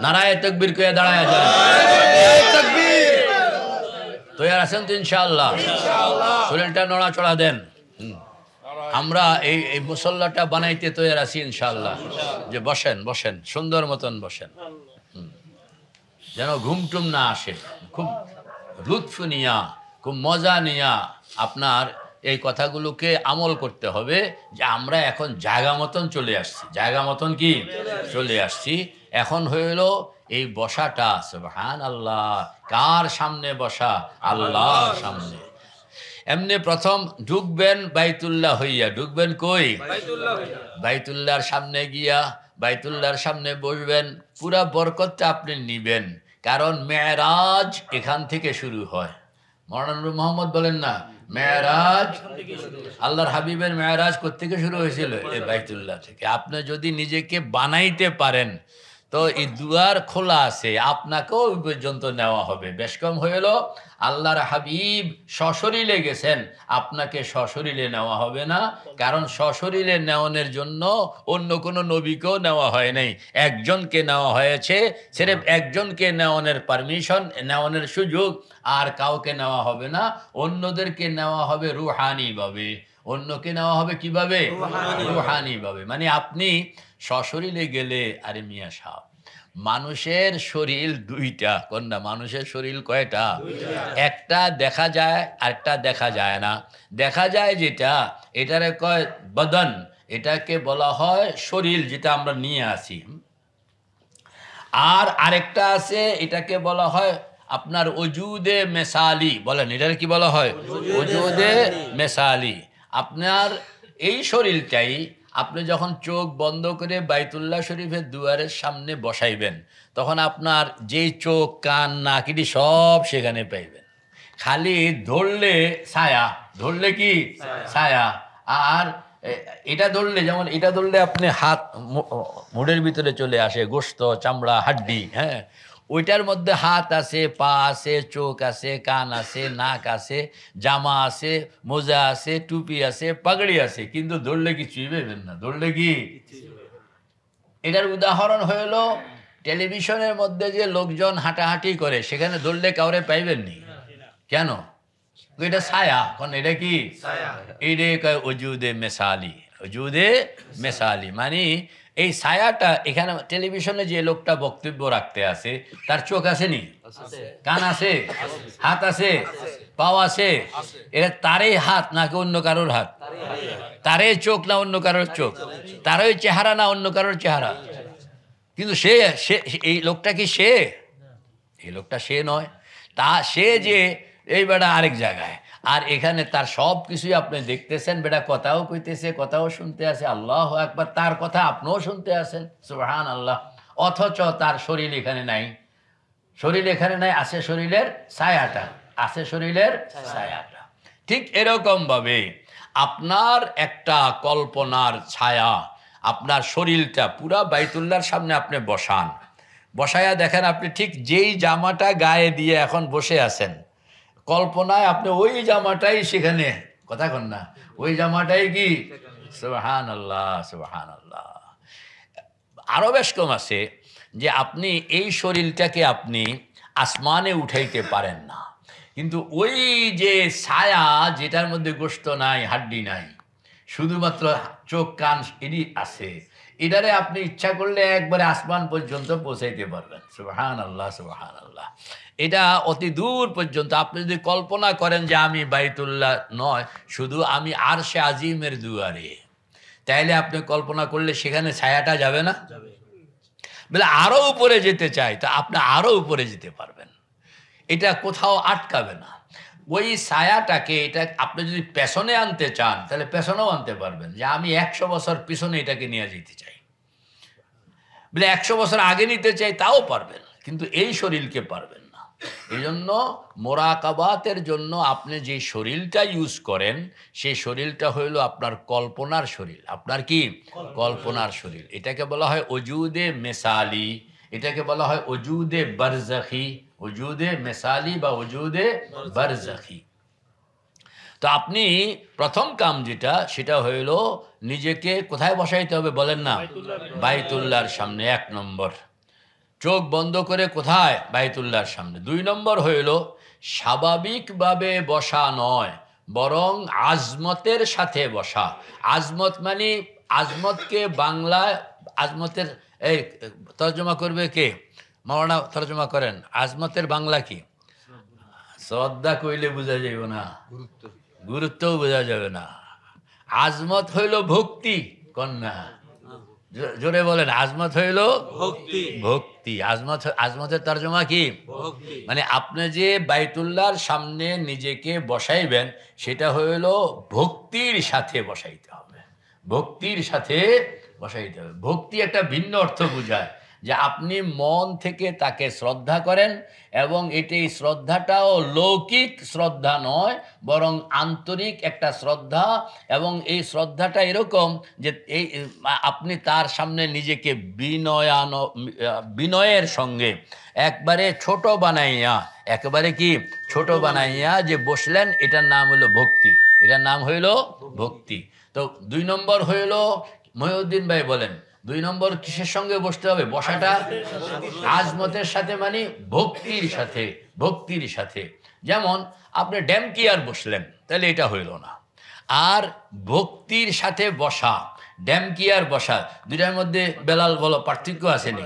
নারায়ে তাকবীর কয়ে দাঁড়ায় যান। তৈয়ার আছেন তো ইনশাআল্লাহ? শরীরটা নড়াচড়া দেন। আমরা এই মুসল্লাটা বানাইতে তৈয়ার আছি ইনশাআল্লাহ। যে বসেন বসেন, সুন্দর মতন বসেন, যেন ঘুমটুম না আসে। খুব লুৎফ নিয়া, খুব মজা নিয়া আপনার এই কথাগুলোকে আমল করতে হবে যে আমরা এখন জায়গা মতন চলে আসছি। জায়গা মতন কি চলে আসছি। এখন হইল এই বসাটা সুবহানাল্লাহ। কার সামনে বসা? আল্লাহর সামনে। এমনি প্রথম ঢুকবেন বাইতুল্লাহ হইয়া। ঢুকবেন কই? বাইতুল্লাহর সামনে গিয়া বাইতুল্লাহর সামনে বসবেন। পুরা বরকতটা আপনি নিবেন, কারণ মেরাজ এখান থেকে শুরু হয়। মৌলানা নূর মোহাম্মদ বলেন না, মেরাজ আল্লাহর হাবিবের মেরাজ কোত্থেকে শুরু হয়েছিল? এই বাইতুল্লাহ থেকে। আপনি যদি নিজেকে বানাইতে পারেন তো এই দুয়ার খোলা আছে, আপনাকেও ওই পর্যন্ত নেওয়া হবে। বেশ কম হইল আল্লাহর হাবিব সশরীরে গেছেন, আপনাকে সশরীরে নেওয়া হবে না, কারণ সশরীরে নেওয়ানোর জন্য অন্য কোনো নবীকেও নেওয়া হয় নাই, একজনকে নেওয়া হয়েছে। সির্ফ একজনকে নেওয়ানোর পারমিশন, নেওয়ানোর সুযোগ আর কাউকে নেওয়া হবে না। অন্যদেরকে নেওয়া হবে রুহানিভাবে। অন্যকে নেওয়া হবে কিভাবে? রুহানিভাবে। মানে আপনি সশরীরে গেলে, আরে মিয়া সাহেব, মানুষের শরীর দুইটা। কন্যা, মানুষের শরীর কয়টা? একটা দেখা যায়, আরেকটা দেখা যায় না। দেখা যায় যেটা, এটারে কয় বদন, এটাকে বলা হয় শরীর, যেটা আমরা নিয়ে আসি। আর আরেকটা আছে, এটাকে বলা হয় আপনার ওজুদে মেসালি। বলেন এটার কি বলা হয়? ওজুদে মেসালি। আপনার এই শরীরটাই আপনি যখন চোখ বন্ধ করে বাইতুল্লাহ শরীফের দুয়ারের সামনে বসাইবেন, তখন আপনার যেই চোখ, কান, নাক, এটি সব সেখানে পাইবেন। খালি ধরলে ছায়া, ধরলে কি ছায়া। আর এটা ধরলে, যেমন এটা ধরলে আপনি হাত মুড়ের ভিতরে চলে আসে, গোশত, চামড়া, হাড্ডি। হ্যাঁ, ওইটার মধ্যে হাত আছে, পা আছে, চোখ আছে, কান আছে, নাক আছে, জামা আছে, মোজা আছে, টুপি আছে, পাগড়ি আছে, কিন্তু ধরলে কিছুই পাইবেন না। ধরলে কি? এটার উদাহরণ হইল টেলিভিশনের মধ্যে যে লোকজন হাঁটাহাঁটি করে, সেখানে ধরলে কাউরে পাইবেন নি। কেন? এটা ছায়া। কোন এটা কি? এটা কয় ওজুদে মেসালি। ওজুদে মেসালি মানে এই ছায়াটা। এখানে টেলিভিশনে যে লোকটা বক্তব্য রাখতে আছে, তার চোখ আছে নি? কান আছে? হাত আছে? পাও আছে? এটা তারই হাত নাকি অন্য কারোর হাত? তারই চোখ না অন্য কারোর চোখ? তারই চেহারা না অন্য কারোর চেহারা? কিন্তু সে এই লোকটা কি সে? এই লোকটা সে নয়। সে যে এই বেটা আরেক জায়গায়, আর এখানে তার সব কিছুই আপনি দেখতেছেন। বেটা কথাও কইতেছে, কথাও শুনতে আছে। আল্লাহু আকবার। তার কথা আপনিও শুনতে আছেন, সুবহানাল্লাহ। অথচ তার শরীর এখানে নাই। শরীর এখানে নাই, আছে শরীরের ছায়াটা, আছে শরীরের ছায়াটা। ঠিক এরকম ভাবে আপনার একটা কল্পনার ছায়া, আপনার শরীরটা পুরা বাইতুল্লাহর সামনে আপনি বসান। বসায়া দেখেন আপনি ঠিক যেই জামাটা গায়ে দিয়ে এখন বসে আছেন, কল্পনায় আপনি ওই জামাটাই সেখানে। কথা কন না? ওই জামাটাই কি? সুবহানাল্লাহ সুবহানাল্লাহ। আরো বেশ কম আছে যে আপনি এই শরীরটাকে আপনি আসমানে উঠাইতে পারেন না, কিন্তু ওই যে ছায়া, যেটার মধ্যে গোশত নাই, হাড্ডি নাই, শুধুমাত্র চোখ, কান এটি আছে, এটারে আপনি ইচ্ছা করলে একবারে আসমান পর্যন্ত পৌঁছাইতে পারবেন। সুবহানাল্লাহ সুবহানাল্লাহ। এটা অতি দূর পর্যন্ত। আপনি যদি কল্পনা করেন যে আমি বাইতুল্লাহ নয়, শুধু আমি আরশে আজিমের দুয়ারে, তাইলে আপনি কল্পনা করলে সেখানে ছায়াটা যাবে না? বলে আরো উপরে যেতে চাই, তো আপনি আরো উপরে যেতে পারবেন। এটা কোথাও আটকাবে না। ওই ছায়াটাকে এটা আপনি যদি পেছনে আনতে চান তাহলে পেছনেও আনতে পারবেন, যে আমি 100 বছর পিছনে এটাকে নিয়ে যেতে চাই, বলে 100 বছর আগে নিতে চাই, তাও পারবেন, কিন্তু এই শরীরকে পারবেন না। এই জন্য মোরাকাবাতের জন্য আপনি যে শরীরটা ইউজ করেন সেই শরীরটা হইল আপনার কল্পনার শরীর। আপনার কি কল্পনার শরীর। এটাকে বলা হয় ওজুদে মেসালি, এটাকে বলা হয় ওজুদে বারজাখি, ওজুদে মেসালি বা ওজুদে বারজাখি। তো আপনি প্রথম কাম যেটা, সেটা হইল নিজেকে কোথায় বসাইতে হবে বলেন না? বাইতুল্লাহর সামনে 1 নম্বর। চোখ বন্ধ করে কোথায়? বাইতুল্লাহর সামনে। 2 নম্বর হইল স্বাভাবিকভাবে বসা নয়, বরং আজমতের সাথে বসা। আজমত মানে, আজমতকে বাংলায়, আজমতের এই তর্জমা করবে কে? মাওলানা তর্জমা করেন। আজমতের বাংলা কি? শ্রদ্ধা কইলে বোঝা যাবে না, গুরুত্বও বোঝা যাবে না। আজমত হইল ভক্তি, কন্যা জোরে বলেন। আজমত হইল ভক্তি। ভক্তি। আজমতের তর্জমা কি? মানে আপনি যে বাইতুল্লাহর সামনে নিজেকে বসাইবেন সেটা হইল ভক্তির সাথে বসাইতে হবে, ভক্তির সাথে বসাইতে হবে। ভক্তি একটা ভিন্ন অর্থ বোঝায়, যে আপনি মন থেকে তাকে শ্রদ্ধা করেন, এবং এই শ্রদ্ধাটাও লৌকিক শ্রদ্ধা নয়, বরং আন্তরিক একটা শ্রদ্ধা। এবং এই শ্রদ্ধাটা এরকম যে এই আপনি তার সামনে নিজেকে বিনয়ের সঙ্গে একবারে ছোট বানাইয়া, একেবারে কি ছোট বানাইয়া যে বসলেন, এটার নাম হলো ভক্তি, এটার নাম হইল ভক্তি। তো 2 নম্বর হইল, মহিউদ্দিন ভাই বলেন 2 নম্বর কিসের সঙ্গে বসতে হবে? বসাটা আজমতের সাথে, মানে ভক্তির সাথে, ভক্তির সাথে। যেমন আপনি ড্যামকিয়ার বসলেন, তাহলে এটা হইল না। আর ভক্তির সাথে বসা, ড্যামকিয়ার বসা, দুইটার মধ্যে বেলাল বলো পার্থক্য আছে নি?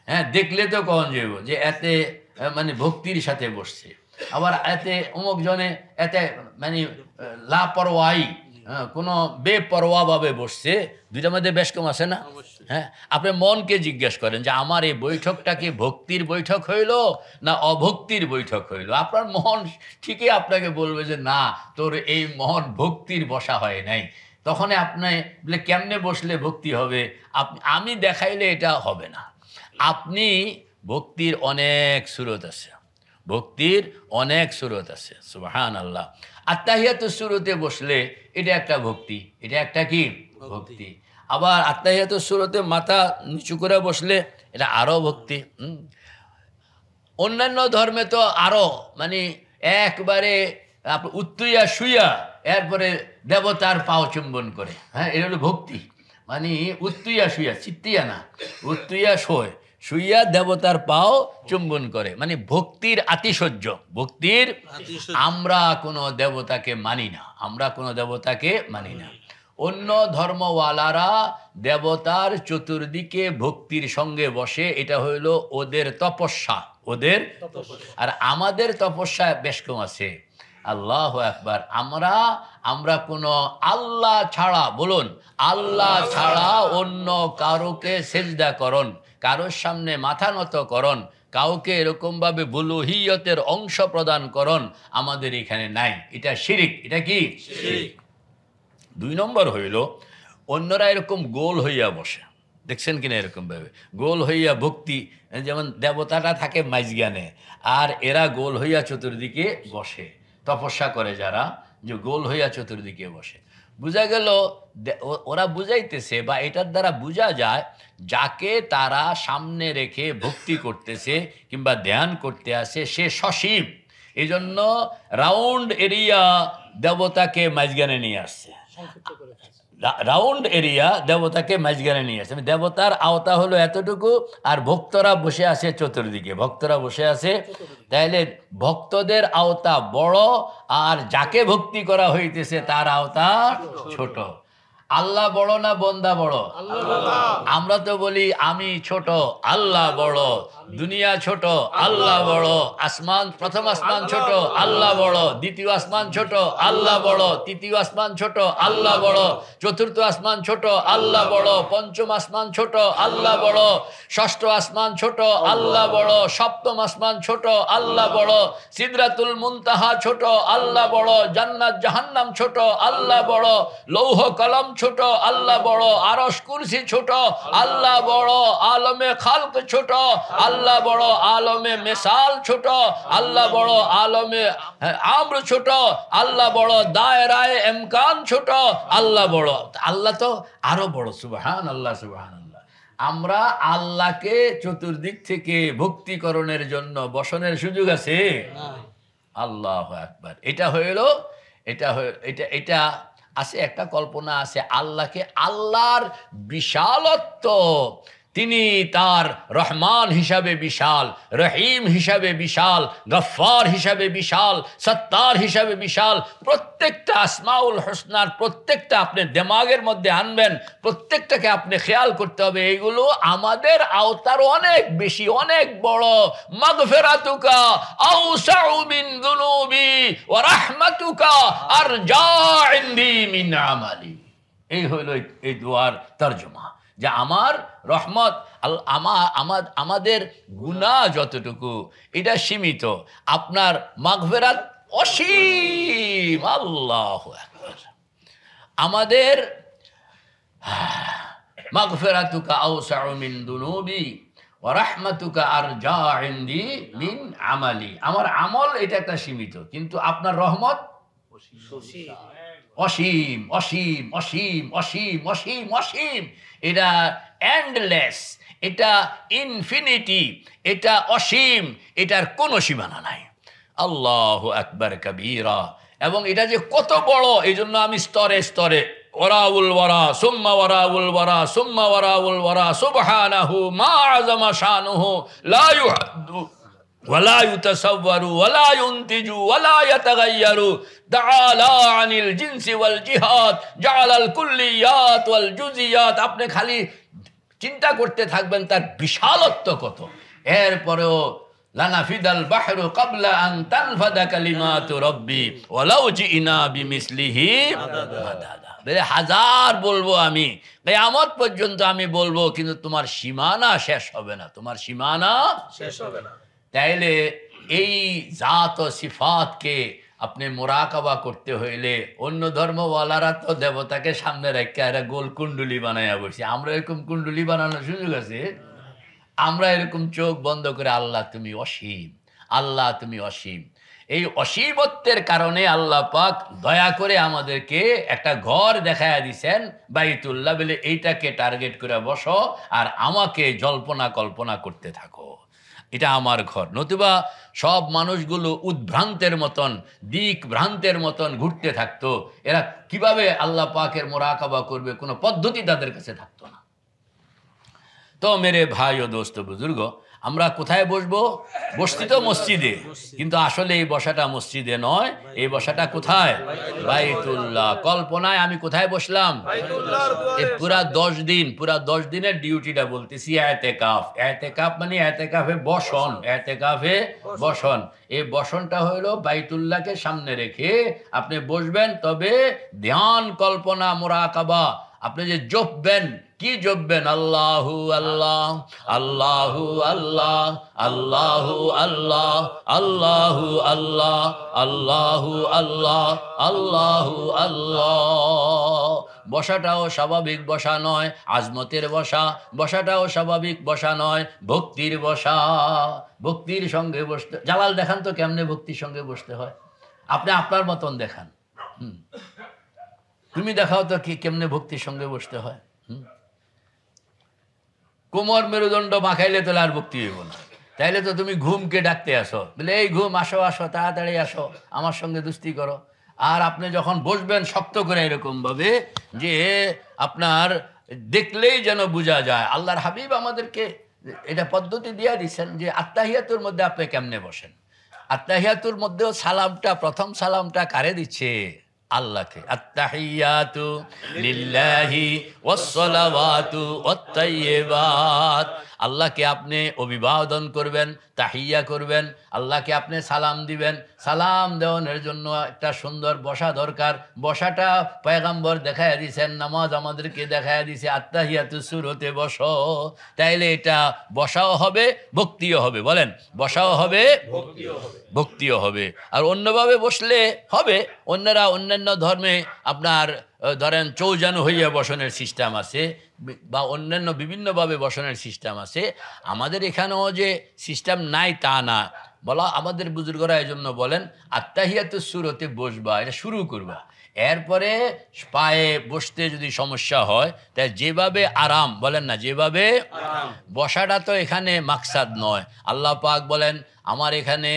হ্যাঁ, দেখলে তো কখন যাইব যে এতে মানে ভক্তির সাথে বসছে, আবার এতে অমুক জনে এতে মানে লাপরওয়াহি, কোনো বেপরোয়াভাবে বসছে, দুইটার মধ্যে বেশ কম আছে না? হ্যাঁ, আপনি মনকে জিজ্ঞেস করেন যে আমার এই বৈঠকটা কি ভক্তির বৈঠক হইল না অভক্তির বৈঠক হইল? আপনার মন ঠিকই আপনাকে বলবে যে না, তোর এই মন ভক্তির বসা হয় নাই। তখন আপনি বলে কেমনে বসলে ভক্তি হবে? আমি দেখাইলে এটা হবে না। আপনি ভক্তির অনেক সুরত আছে, ভক্তির অনেক সুরত আছে, সুবহানাল্লাহ। আত্তাহিয়াতুস সুরতে বসলে এটা একটা ভক্তি, এটা একটা কি ভক্তি। আবার আত্তাহিয়াতুস সুরতে মাথা নিচু করে বসলে এটা আরো ভক্তি। অন্যান্য ধর্মে তো আরো মানে একবারে উত্তুইয়া শুইয়া এরপরে দেবতার পাও চুম্বন করে, হ্যাঁ, এটা হলো ভক্তি। মানে উত্তুইয়া শুইয়া, চিত্তিয়া না, উত্তুইয়া শোয়, শুইয়া দেবতার পাও চুম্বন করে, মানে ভক্তির আতিশয্য, ভক্তির। আমরা কোনো দেবতাকে মানি না, আমরা কোনো দেবতাকে মানি না। অন্য ধর্মওয়ালারা দেবতার চতুর্দিকে ভক্তির সঙ্গে বসে, এটা হইল ওদের তপস্যা, ওদের। আর আমাদের তপস্যা বেশ কম আছে। আল্লাহু আকবার। আমরা কোনো আল্লাহ ছাড়া, বলুন আল্লাহ ছাড়া অন্য কারোকে সেজদা করন, কারোর সামনে মাথা নত করন, কাউকে এরকমভাবে বুলুহিয়তের অংশ প্রদান করন, আমাদের এখানে নাই। এটা শিরিক। এটা কি শিরিক। 2 নম্বর হইল অন্যরা এরকম গোল হইয়া বসে, দেখছেন কিনা এরকম ভাবে গোল হইয়া ভক্তি, যেমন দেবতাটা থাকে মাঝখানে আর এরা গোল হইয়া চতুর্দিকে বসে, তপস্যা করে যারা, যে গোল হইয়া চতুর্দিকে বসে। বোঝা গেল ওরা বুঝাইতেছে, বা এটার দ্বারা বোঝা যায় যাকে তারা সামনে রেখে ভক্তি করতেছে কিংবা ধ্যান করতে আসে সে সসীম। এই জন্য রাউন্ড এরিয়া দেবতাকে মাঝখানে নিয়ে আসছে, রাউন্ড এরিয়া দেবতাকে মাঝখানে নিয়ে আসে। দেবতার আওতা হলো এতটুকু, আর ভক্তরা বসে আছে চতুর্দিকে, ভক্তরা বসে আছে। তাইলে ভক্তদের আওতা বড়, আর যাকে ভক্তি করা হইতেছে তার আওতা ছোট। আল্লাহ বড় না বন্দা বড়? আমরা তো বলি আমি ছোট, আল্লাহ বড়, দুনিয়া ছোট, আল্লাহ বড়, আসমান, প্রথম আসমান ছোট, আল্লাহ বড়, দ্বিতীয় আসমান ছোট, আল্লাহ বড়, তৃতীয় আসমান ছোট, আল্লাহ বড়, চতুর্থ আসমান ছোট, আল্লাহ বড়, পঞ্চম আসমান ছোট, আল্লাহ বড়, ষষ্ঠ আসমান ছোট, আল্লাহ বড়, সপ্তম আসমান ছোট, আল্লাহ বড়, সিদরাতুল মুনতাহা ছোট, আল্লাহ বড়, জান্নাত জাহান্নাম ছোট, আল্লাহ বড়, লৌহ কলম ছোট, আল্লাহ বড়, আরশ কুরসি ছোট, আল্লাহ বড়, আলমে খালক ছোট, আল্লাহ বড়, আলমে মিসাল ছোট, আল্লাহ বড়, আলমে আমর ছোট, আল্লাহ বড়, দায়রায়ে ইমকান ছোট, আল্লাহ বড়। আল্লাহ তো আরো বড়। সুবহানাল্লাহ, সুবহানাল্লাহ। আমরা আল্লাহকে চতুর্দিক থেকে ভক্তিকরণের জন্য বসনের সুযোগ আছে? আল্লাহু আকবার। এটা আছে, একটা কল্পনা আছে আল্লাহকে, আল্লাহর বিশালত্ব, তিনি তার রহমান হিসাবে বিশাল, রহিম হিসাবে বিশাল, গফফার হিসাবে বিশাল, সত্তার হিসাবে বিশাল। প্রত্যেকটা আসমাউল হোসনার প্রত্যেকটা আপনি দিমাগের মধ্যে আনবেন, প্রত্যেকটাকে আপনি খেয়াল করতে হবে, এইগুলো আমাদের আওতার অনেক বেশি, অনেক বড়। মাগফিরাতুকা আওসাউ মিন যুনুবি ওয়া রাহমাতুকা আরজা ইনদি মিন আমালি। এই হলো এই দুয়ার তরজমা, যে আমার রহমত, আমাদের গুনাহ যতটুকু এটা সীমিত, আপনার মাগফিরাত অসীম। আল্লাহু আকবার। আমাদের মাগফিরাতুকা আওসাউ মিন দুনুবি ওয়া রাহমাতুকা আরজা ইনদি মিন আমালি। আমার আমল এটা একটা সীমিত, কিন্তু আপনার রহমত অসীম, অসীম, অসীম, অসীম, অসীম, অসীম। এটা এন্ডলেস, এটা ইনফিনিটি, এটা অসীম, এটার কোনো সীমানা নাই। আল্লাহু আকবার কাবীরা। এবং এটা যে কত বড়, এই জন্য আমি স্তরে স্তরে ওয়ারাউল ওয়ারা সুম্মা ওয়ারাউল ওয়ারা সুম্মা ওয়ারাউল ওয়ারা সুবহানাহু মা আযামা শানুহু লা ইউহাদ্দু ওয়ালা ইউতাসাওয়ারু ওয়ালা ইউনতিজু ওয়ালা ইয়াতাগায়্যারু তাআলা আনিল জিনসি ওয়াল জিহাদ জাআলাল কুল্লিয়াত ওয়াল জুজিয়াত। আপনি খালি চিন্তা করতে থাকবেন তার বিশালত্ব কত। এরপরেও লানাফিদাল বাহরু ক্বাবলা আন তানফাদা কালিমাতু রাব্বি ওয়ালাউ জিনা বিমিসলিহি মাদাদা। হাজার বলবো আমি, কিয়ামত পর্যন্ত আমি বলবো, কিন্তু তোমার সীমানা শেষ হবে না, তোমার সীমানা শেষ হবে না। তাইলে এই জাত ও সিফাতকে আপনি মোরাকাবা করতে হইলে, অন্য ধর্মওয়ালারা তো দেবতাকে সামনে রেখে এরা গোল কুণ্ডুলি বানাইয়া বসে, আমরা এরকম কুণ্ডুলি বানানোর সুযোগ আছে? আমরা এরকম চোখ বন্ধ করে আল্লাহ তুমি অসীম, আল্লাহ তুমি অসীম। এই অসীমত্বের কারণে আল্লাহ পাক দয়া করে আমাদেরকে একটা ঘর দেখায়া দিছেন বাইতুল্লাহ, বলে এইটাকে টার্গেট করে বসো আর আমাকে জল্পনা কল্পনা করতে থাকো, এটা আমার ঘর। নতুবা সব মানুষগুলো উদ্ভ্রান্তের মতন, দিক ভ্রান্তের মতন ঘুরতে থাকতো। এরা কিভাবে আল্লাহ পাকের মোরাকাবা করবে, কোনো পদ্ধতি তাদের কাছে থাকতো না। তো মেরে ভাই ও দোস্ত বুজুর্গ, আমরা কোথায় বসবো? বসতি তো মসজিদে, কিন্তু আসলে এই বসাটা মসজিদে নয়, এই বসাটা কোথায়? বাইতুল্লাহ। কল্পনায় আমি কোথায় বসলাম? এই পুরা 10 দিন, পুরা 10 দিনের ডিউটিটা বলতেছি ইতিকাফ। ইতিকাফ মানে ইতিকাফে বসন, ইতিকাফে বসন। এই বসনটা হলো বাইতুল্লাহকে সামনে রেখে আপনি বসবেন, তবে ধ্যান, কল্পনা, মুরাকাবা। আপনি যে জপবেন, কি জপবেন? আল্লাহু আল্লাহ, আল্লাহু আল্লাহ, আল্লাহু আল্লাহ, আল্লাহু আল্লাহ, আল্লাহু আল্লাহ, আল্লাহু আল্লাহ। বসাটাও স্বাভাবিক বসা নয়, আজমতের বসা। বসাটাও স্বাভাবিক বসা নয়, ভক্তির বসা। ভক্তির সঙ্গে বসতে, জালাল দেখান তো কেমনে ভক্তির সঙ্গে বসতে হয়। আপনি আপনার মতন দেখান। তুমি দেখাও তো কি কেমনে ভক্তির সঙ্গে বসতে হয়। কোমর মেরুদণ্ড মাখাইলে তো আর ভক্তি হইব না। তাইলে তো তুমি ঘুমকে ডাকতে আসো, বলে এই ঘুম আসো, আসো, তাড়াতাড়ি আসো, আমার সঙ্গে দুস্তি করো। আর আপনি যখন বসবেন শক্ত করে এরকম ভাবে যে আপনার দেখলেই যেন বোঝা যায়। আল্লাহর হাবিব আমাদেরকে এটা পদ্ধতি দিয়ে দিচ্ছেন যে আত্তাহিয়াতুর মধ্যে আপনি কেমনে বসেন। আত্তাহিয়াতুর মধ্যেও সালামটা, প্রথম সালামটা কারে দিচ্ছে? আল্লাহকে। আত্তাহিয়াতু লিল্লাহি ওয়াসসালাওয়াতু ওয়াত-তাইয়্যিবাত। আল্লাহকে আপনি অভিবাদন করবেন, তাহিয়া করবেন, আল্লাহকে আপনি সালাম দিবেন। সালাম দেওয়ানোর জন্য একটা সুন্দর বসা দরকার। বসাটা পয়গম্বর দেখাইয়া দিয়েছেন, নামাজ আমাদেরকে দেখাইয়া দিয়েছে, আত্তাহিয়াতু সুরতে বসো। তাইলে এটা বসাও হবে, ভক্তিও হবে। বলেন, বসাও হবে, ভক্তিও হবে। আর অন্যভাবে বসলে হবে। অন্যরা অন্যান্য ধর্মে আপনার ধরেন চৌজানু হইয়া বসনের সিস্টেম আছে, বা অন্যান্য বিভিন্নভাবে বসনের সিস্টেম আছে। আমাদের এখানেও যে সিস্টেম নাই তা না, বলা আমাদের বুজুর্গরা এই জন্য বলেন আত্তাহিয়াতুস সুরতে বসবা, এটা শুরু করবা। এরপরে পায়ে বসতে যদি সমস্যা হয় তাই যেভাবে আরাম, বলেন না, যেভাবে বসাটা তো এখানে মাকসাদ নয়। আল্লাহ পাক বলেন আমার এখানে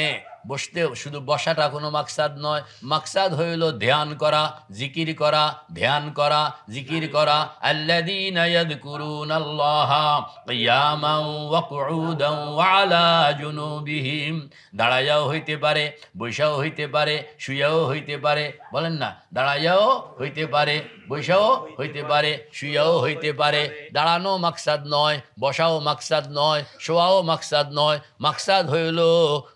বসতে, শুধু বসাটা কোনো মাকসাদ নয়, মাকসাদ হইল ধ্যান করা, জিকির করা, ধ্যান করা, জিকির করা। আল্লাযীনা ইয়াযকুরুনাল্লাহা কিয়ামান ওয়া কুউদান ওয়া আলা জুনুবিহিম। দাঁড়ায়াও হইতে পারে, বৈশাও হইতে পারে, শুয়াও হইতে পারে। বলেন না, দাঁড়ায়াও হইতে পারে, বৈশাও হইতে পারে, শুয়াও হইতে পারে। দাঁড়ানো মাকসাদ নয়, বসাও মাকসাদ নয়, শোয়াও মাকসাদ নয়। মাকসাদ হইল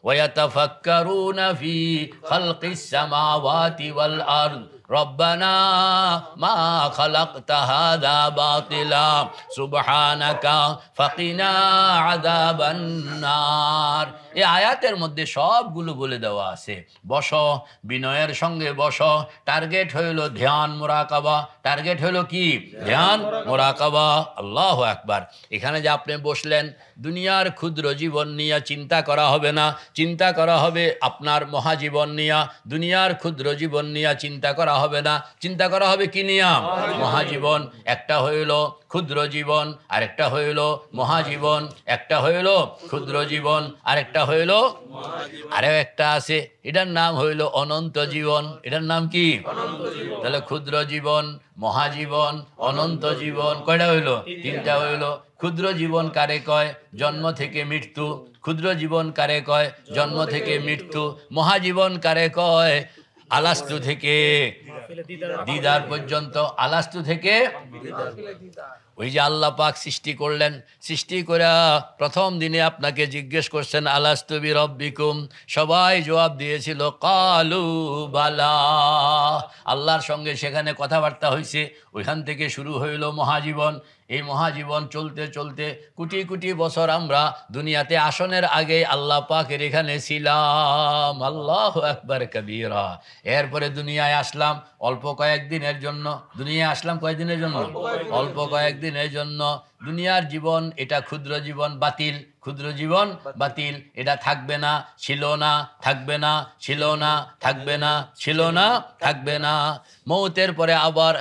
ওয়ায়াতাফাক্কারুনা ফি খালকিস সামাওয়াতি ওয়াল আরদ রব্বানা মা খালাকতা হাযা বাতিলা সুবহানাকা ফাকিনা আযাবান নার। এই আয়াতের মধ্যে সবগুলো বলে দেওয়া আছে। বসো, বিনয়ের সঙ্গে বসো। টার্গেট হইল ধ্যান, মুরাকাবা। টার্গেট হইল কি? ধ্যান, মুরাকাবা। আল্লাহু আকবার। এখানে যে আপনি বসলেন, দুনিয়ার ক্ষুদ্র জীবন নিয়ে চিন্তা করা হবে না, চিন্তা করা হবে আপনার মহাজীবন নিয়ে। দুনিয়ার ক্ষুদ্র জীবন নিয়ে চিন্তা করা হবে না, চিন্তা করা হবে কি নিয়া? মহাজীবন। একটা হইল ক্ষুদ্র জীবন, আরেকটা হইল মহাজীবন। একটা হইল ক্ষুদ্র জীবন, আরেকটা হইল, আরেও একটা আছে, এটার নাম হইল অনন্ত জীবন। এটার নাম কি? তাহলে ক্ষুদ্র জীবন, মহাজীবন, অনন্ত জীবন, কয়টা হইল? তিনটা হইল। ক্ষুদ্র জীবন কারে কয়? জন্ম থেকে মৃত্যু। ক্ষুদ্র জীবন কারে কয়? জন্ম থেকে মৃত্যু। মহাজীবন কারে কয়? আলাস্তু থেকে দিদার পর্যন্ত। আলাস্তু থেকে, ওই যে আল্লাহ পাক সৃষ্টি করলেন, সৃষ্টি করে প্রথম দিনে আপনাকে জিজ্ঞেস করছেন আলাস্তু বিরব্বিকুম। সবাই জবাব দিয়েছিল কালু বালা। আল্লাহর সঙ্গে সেখানে কথাবার্তা হয়েছে, ওইখান থেকে শুরু হইল মহাজীবন। এই মহাজীবন চলতে চলতে কোটি কোটি বছর আমরা দুনিয়াতে আসনের আগে আল্লাহ পাকের এখানে ছিলাম। আল্লাহু আকবার কবীরা। এরপরে দুনিয়ায় আসলাম অল্প কয়েকদিনের জন্য। দুনিয়ায় আসলাম কয়েকদিনের জন্য? অল্প কয়েকদিনের জন্য। দুনিয়ার জীবন এটা ক্ষুদ্র জীবন, বাতিল। ক্ষুদ্র জীবন বাতিল, এটা থাকবে না, ছিল না, থাকবে না, ছিল না, থাকবে না, ছিল না, থাকবে না। মৌতের পরে আবার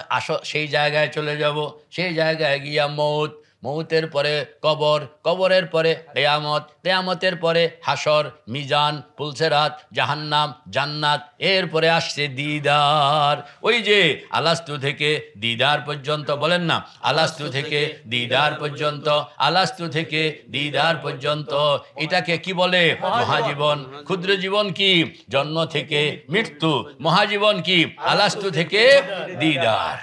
সেই জায়গায় চলে যাব। সেই জায়গায় গিয়া মৌত, মৌতের পরে কবর, কবরের পরে কিয়ামত, কিয়ামতের পরে হাসর, মিজান, পুলসেরাত, জাহান্নাম, জান্নাত। এরপরে আসছে দিদার। ওই যে আলাস্তু থেকে দিদার পর্যন্ত, বলেন না, আলাস্তু থেকে দিদার পর্যন্ত, আলাস্তু থেকে দিদার পর্যন্ত। এটাকে কি বলে? মহাজীবন। ক্ষুদ্র জীবন কি? জন্ম থেকে মৃত্যু। মহাজীবন কি? আলাস্তু থেকে দিদার।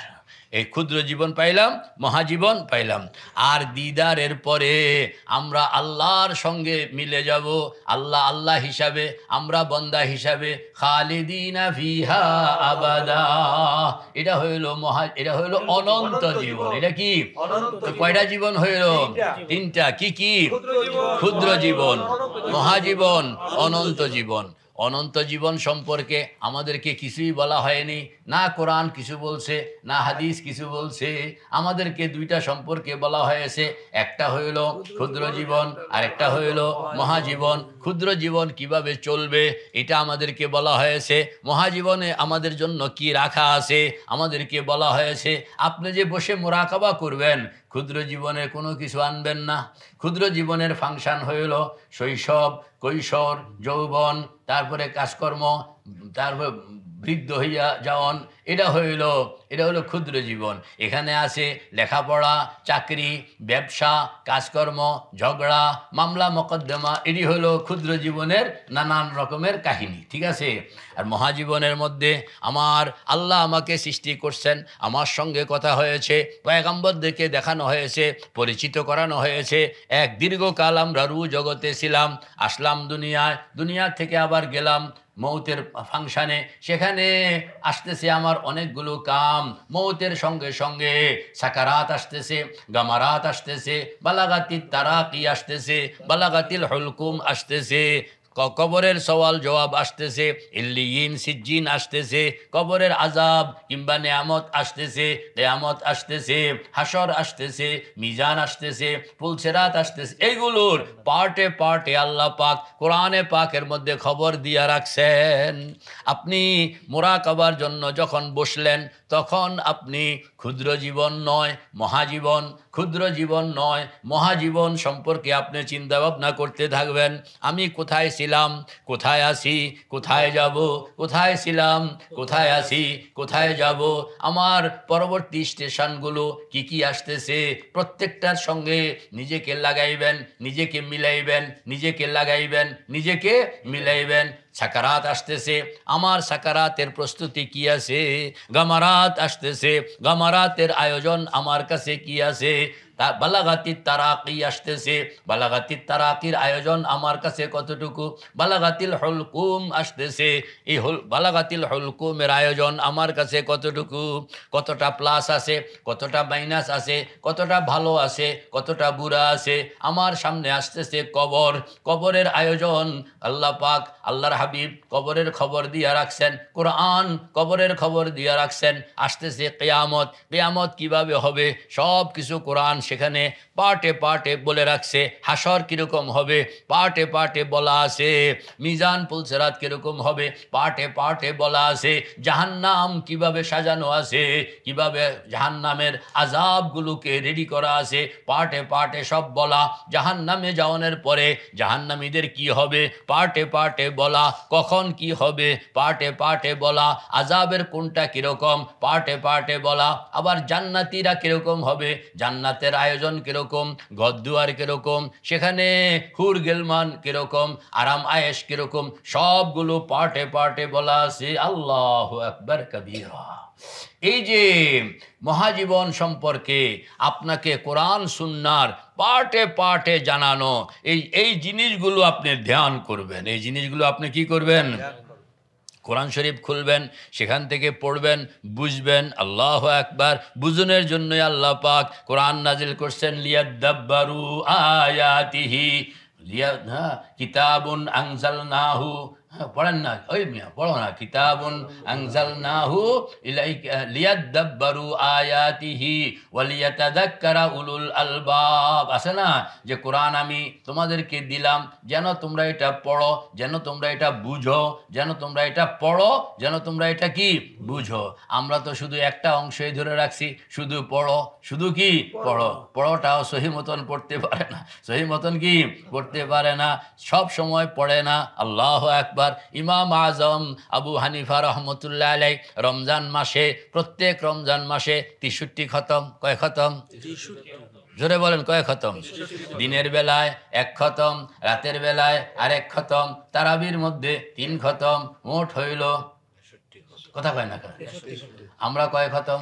এই ক্ষুদ্র জীবন পাইলাম, মহাজীবন পাইলাম। আর দিদারের পরে আমরা আল্লাহর সঙ্গে মিলে যাব। আল্লাহ আল্লাহ হিসাবে, আমরা বন্দা হিসাবে। খালিদিনা ফিহা আবাদা। এটা হইল এটা হইল অনন্ত জীবন। এটা কি? কয়টা জীবন হইল? তিনটা। কি কি? ক্ষুদ্র জীবন, মহাজীবন, অনন্ত জীবন। অনন্ত জীবন সম্পর্কে আমাদেরকে কিছুই বলা হয়নি, না কোরআন কিছু বলছে, না হাদিস কিছু বলছে। আমাদেরকে দুইটা সম্পর্কে বলা হয়েছে, একটা হইল ক্ষুদ্র জীবন, আর একটা হইল মহাজীবন। ক্ষুদ্র জীবন কিভাবে চলবে এটা আমাদেরকে বলা হয়েছে। মহাজীবনে আমাদের জন্য কি রাখা আছে আমাদেরকে বলা হয়েছে। আপনি যে বসে মুরাকাবা করবেন, ক্ষুদ্র জীবনের কোনো কিছু আনবেন না। ক্ষুদ্র জীবনের ফাংশন হইল শৈশব, কৈশোর, যৌবন, তারপরে কাজকর্ম, তারপর বৃদ্ধ হইয়া যাওন, এটা হইল ক্ষুদ্র জীবন। এখানে আছে লেখাপড়া, চাকরি, ব্যবসা, কাজকর্ম, ঝগড়া, মামলা মকদ্দমা, এটি হইল ক্ষুদ্র জীবনের নানান রকমের কাহিনী, ঠিক আছে। আর মহাজীবনের মধ্যে আমার আল্লাহ আমাকে সৃষ্টি করছেন, আমার সঙ্গে কথা হয়েছে, পয়গম্বরদেরকে দেখানো হয়েছে, পরিচিত করানো হয়েছে। এক দীর্ঘকাল আমরা রু জগতে ছিলাম, আসলাম দুনিয়া থেকে আবার গেলাম মৌতের ফাংশানে। সেখানে আসতেছে আমার অনেকগুলো কাম, মৌতের সঙ্গে সঙ্গে সাকারাত আসতেছে, গামারাত আসতেছে, বালাগাতিল তারাকি আসতেছে, বালাগাতিল হুলকুম আসতেছে, কবরের সওয়াল জবাব আসতেছে, ইল্লিয়িন সিজ্জিন আসতেছে, কবরের আজাব কিংবা নেয়ামত আসতেছে, নেয়ামত আসতেছে, হাসর আসতেছে, মিজান আসতেছে, পুলসেরাত আসতেছে। এইগুলোর পার্টে পার্টে আল্লাহ পাক কোরআনে পাকের মধ্যে খবর দিয়া রাখছেন। আপনি মুরাকাবার জন্য যখন বসলেন তখন আপনি ক্ষুদ্র জীবন নয় মহাজীবন, ক্ষুদ্র জীবন নয় মহাজীবন সম্পর্কে আপনি চিন্তা ভাবনা করতে থাকবেন। আমি কোথায় ছিলাম, কোথায় আছি, কোথায় যাব, কোথায় ছিলাম, কোথায় আছি, কোথায় যাব, আমার পরবর্তী স্টেশনগুলো কি কি আসতেছে, প্রত্যেকটার সঙ্গে নিজেকে লাগাইবেন, নিজেকে মিলাইবেন, নিজেকে লাগাইবেন, নিজেকে মিলাইবেন। সাকারাত আসতেছে, আমার সাকারাতের প্রস্তুতি কি আছে, গামারাত আসতেছে, গামারাতের আয়োজন আমার কাছে কি আছে, বালাগাতির তারাকি আসতেছে, বালাগাতির তারাকির আয়োজন আমার কাছে কতটুকু, বালাগাতিল হুলকুম আসতেছে, এই বালাগাতিল হুলকুমের আয়োজন আমার কাছে কতটুকু, কতটা প্লাস আছে, কতটা মাইনাস আছে, কতটা ভালো আছে, কতটা বুড়া আছে। আমার সামনে আসতেছে কবর, কবরের আয়োজন আল্লাহ পাক আল্লাহর হাবিব কবরের খবর দিয়া রাখছেন, কোরআন কবরের খবর দিয়া রাখছেন। আসতেছে কিয়ামত, কিয়ামত কিভাবে হবে সব কিছু কোরআন সেখানে পার্টে পার্টে বলে রাখছে। হাসর কিরকম হবে পার্টে পার্টে বলা আছে, মিজান পুলসেরাত কিরকম হবে পার্টে পার্টে বলা আছে, জাহান্নাম কিভাবে সাজানো আছে, কিভাবে জাহান্নামের আযাবগুলোকে রেডি করা আছে, পার্টে পার্টে সব বলা। জাহান্নামে যাওয়ানোর পরে জাহান্নামীদের কি হবে পার্টে পার্টে বলা, কখন কি হবে পার্টে পার্টে বলা, আযাবের কোনটা কিরকম পার্টে পার্টে বলা। আবার জান্নাতীরা কিরকম হবে, জান্নাতের আয়োজন কিরকম, ঘরদুয়ার কিরকম, সেখানে হুর গেলমান কিরকম, আরাম আয়েশ কিরকম, সবগুলো পার্টে পার্টে বলা আছে। আল্লাহু আকবার কবীরা। এই যে মহাজীবন সম্পর্কে আপনাকে কোরআন সুন্নাহর পার্টে পার্টে জানানো, এই জিনিসগুলো আপনি ধ্যান করবেন, এই জিনিসগুলো আপনি কি করবেন, কোরআন শরীফ খুলবেন, সেখান থেকে পড়বেন, বুঝবেন। আল্লাহু আকবার। বুঝনের জন্যই আল্লাহ পাক কোরআন নাজিল করছেন, লিয়াদাব্বারু আয়াতিহি, কিতাবুন আনজালনাহু, পড়েন না, ওই মিয়া পড়ো না, কিতাবুন আনজালনাহু ইলাইকা লিয়াদাব্বারু আয়াতিহি ওয়া লিয়াতাযাক্কারা উলুল আলবাব। আছে না যে কোরআন আমি তোমাদেরকে দিলাম যেন তোমরা এটা পড়ো, যেন তোমরা এটা বুঝো, যেন তোমরা এটা পড়ো, যেন তোমরা এটা কি বুঝো। আমরা তো শুধু একটা অংশই ধরে রাখছি, শুধু পড়ো, শুধু কি পড়ো, পড়োটাও সহি মতন পড়তে পারে না, সহি মতন কি পড়তে পারে না, সব সময় পড়ে না। আল্লাহু আকবার। ইমাম আজম আবু হানিফা রহমতুল্লাহ আলাই রমজান মাসে, প্রত্যেক রমজান মাসে 63 খতম, কয় খতম, জোরে বলেন কয় খতম, দিনের বেলায় 1 খতম, রাতের বেলায় আরেক খতম, তারাবির মধ্যে 3 খতম, মোট হইল, কথা কয় না, আমরা কয় খতম,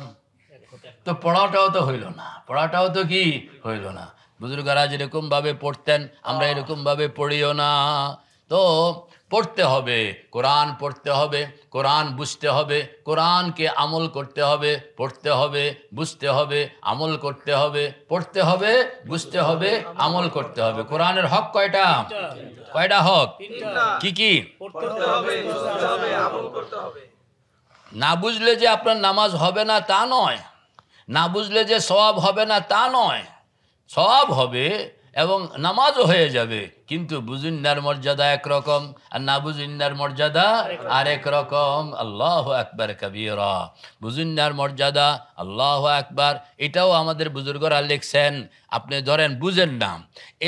তো পড়াটাও তো হইল না, পড়াটাও তো কি হইল না। বুজুর্গরা যেরকম ভাবে পড়তেন আমরা এরকম ভাবে পড়িও না। তো পড়তে হবে, কোরআন পড়তে হবে, কোরআন বুঝতে হবে, কোরআনকে আমল করতে হবে, পড়তে হবে, বুঝতে হবে, আমল করতে হবে, পড়তে হবে, বুঝতে হবে, আমল করতে হবে। কোরআনের হক কয়টা, কয়টা হক, কি কি, না বুঝলে যে আপনার নামাজ হবে না তা নয়, না বুঝলে যে সওয়াব হবে না তা নয়, সওয়াব হবে এবং নামাজও হয়ে যাবে, কিন্তু বুজুন্নার মর্যাদা একরকম আর না বুজুন্নার মর্যাদা আরেক রকম। আল্লাহু আকবার কবীরা। বুজুন্নার মর্যাদা আল্লাহু আকবার, এটাও আমাদের বুজুর্গরা লিখছেন। আপনি ধরেন বুঝেন না,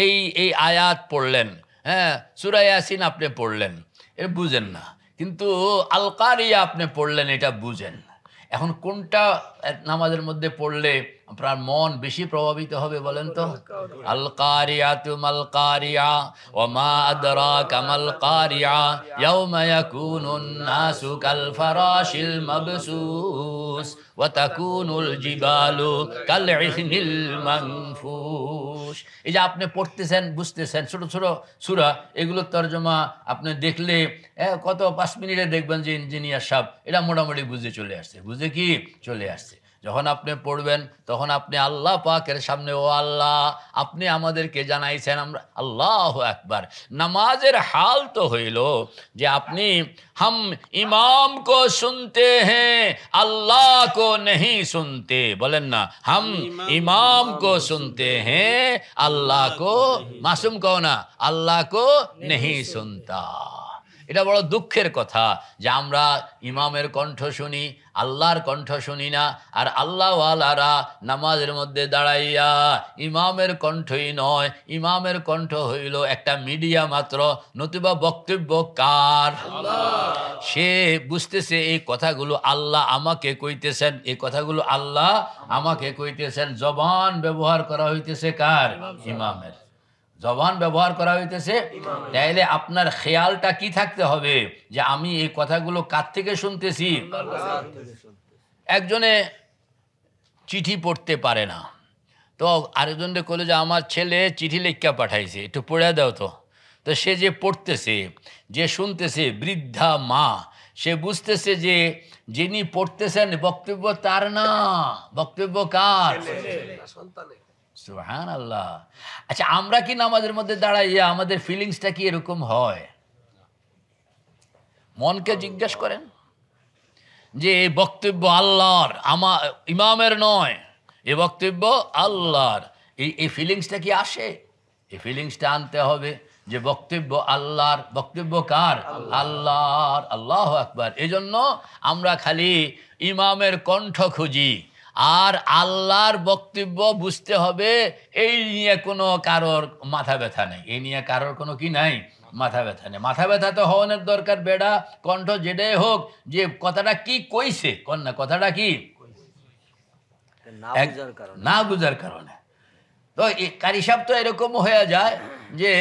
এই আয়াত পড়লেন, হ্যাঁ সূরা ইয়াসিন আপনি পড়লেন, এ বুঝেন না, কিন্তু আল কারিয়া আপনি পড়লেন, এটা বুঝেন। এখন কোনটা নামাজের মধ্যে পড়লে আপনার মন বেশি প্রভাবিত হবে বলেন তো? আল কারিয়াতু মাল কারিয়া ওয়া মা আদরাকা মাল কারিয়া ইয়াউমা ইয়াকুনুন নাসু কাল ফারাশিল মাবসুস ওয়া তাকুনুল জিবালু কাল ইহনিল মানফুস। এই যে আপনি পড়তেছেন, বুঝতেছেন, ছোট ছোট সূরা, এগুলোর তরজমা আপনি দেখলে কত 5 মিনিটে দেখবেন যে ইঞ্জিনিয়ার সাহেব এটা মোটামুটি বুঝে চলে আসছে, বুঝে কি চলে আসছে। যখন আপনি পড়বেন তখন আপনি আল্লাহ পাকের সামনে, ও আল্লাহ আপনি আমাদেরকে জানাইছেন, আমরা আল্লাহু আকবার। নামাজের হাল তো হইল যে আপনি हम इमाम को सुनते हैं अल्लाह को नहीं सुनते, बोलें ना, हम इमाम को सुनते हैं अल्लाह को, मासूम को ना, अल्लाह को नहीं सुनता। এটা বড় দুঃখের কথা যে আমরা ইমামের কণ্ঠ শুনি, আল্লাহর কণ্ঠ শুনি না। আর আল্লাহওয়ালারা নামাজের মধ্যে দাঁড়াইয়া ইমামের কণ্ঠই নয়, ইমামের কণ্ঠ হইল একটা মিডিয়া মাত্র, নতুবা বক্তব্য কার? সে বুঝতেছে এই কথাগুলো আল্লাহ আমাকে কইতেছেন, এই কথাগুলো আল্লাহ আমাকে কইতেছেন। জবান ব্যবহার করা হইতেছে কার? ইমামের। জবান ব্যবহার করা হইতেছে। তাইলে আপনার খেয়ালটা কি থাকতে হবে যে আমি এই কথাগুলো কার থেকে শুনতেছি? একজনে চিঠি পড়তে পারে না, তো আরেকজনকে বলে যে আমার ছেলে চিঠি লিখা পাঠাইছে, একটু পড়ে দাও তো। তো সে যে পড়তেছে, যে শুনতেছে, বৃদ্ধা মা, সে বুঝতেছে যে যিনি পড়তেছেন বক্তব্য তার না, বক্তব্য কার? সুবহানাল্লাহ। আচ্ছা, আমরা কি নামাজের মধ্যে দাঁড়াইয়া আমাদের ফিলিংসটা কি এরকম হয়? মনকে জিজ্ঞেস করেন যে এই বক্তব্য আল্লাহর, আমার ইমামের নয়, এই বক্তব্য আল্লাহর। এই ফিলিংসটা কি আসে? এই ফিলিংসটা আনতে হবে যে বক্তব্য আল্লাহর। বক্তব্য কার? আল্লাহর। আল্লাহু আকবার। এজন্য আমরা খালি ইমামের কণ্ঠ খুঁজি, আর আল্লাহর বক্তব্য বুঝতে হবে, এই নিয়ে কোনো কারোর মাথা ব্যথা নেই, এই নিয়ে কারোর কোনো কি নাই, মাথা ব্যথা নেই। মাথা ব্যথা তো হওয়ার দরকার, বেড়া কণ্ঠ যেটাই হোক, যে কথাটা কি কইছে, কন্যা কথাটা কি না বুঝার কারণে। তো কারি সাহেব তো এরকম হয়ে যায় যে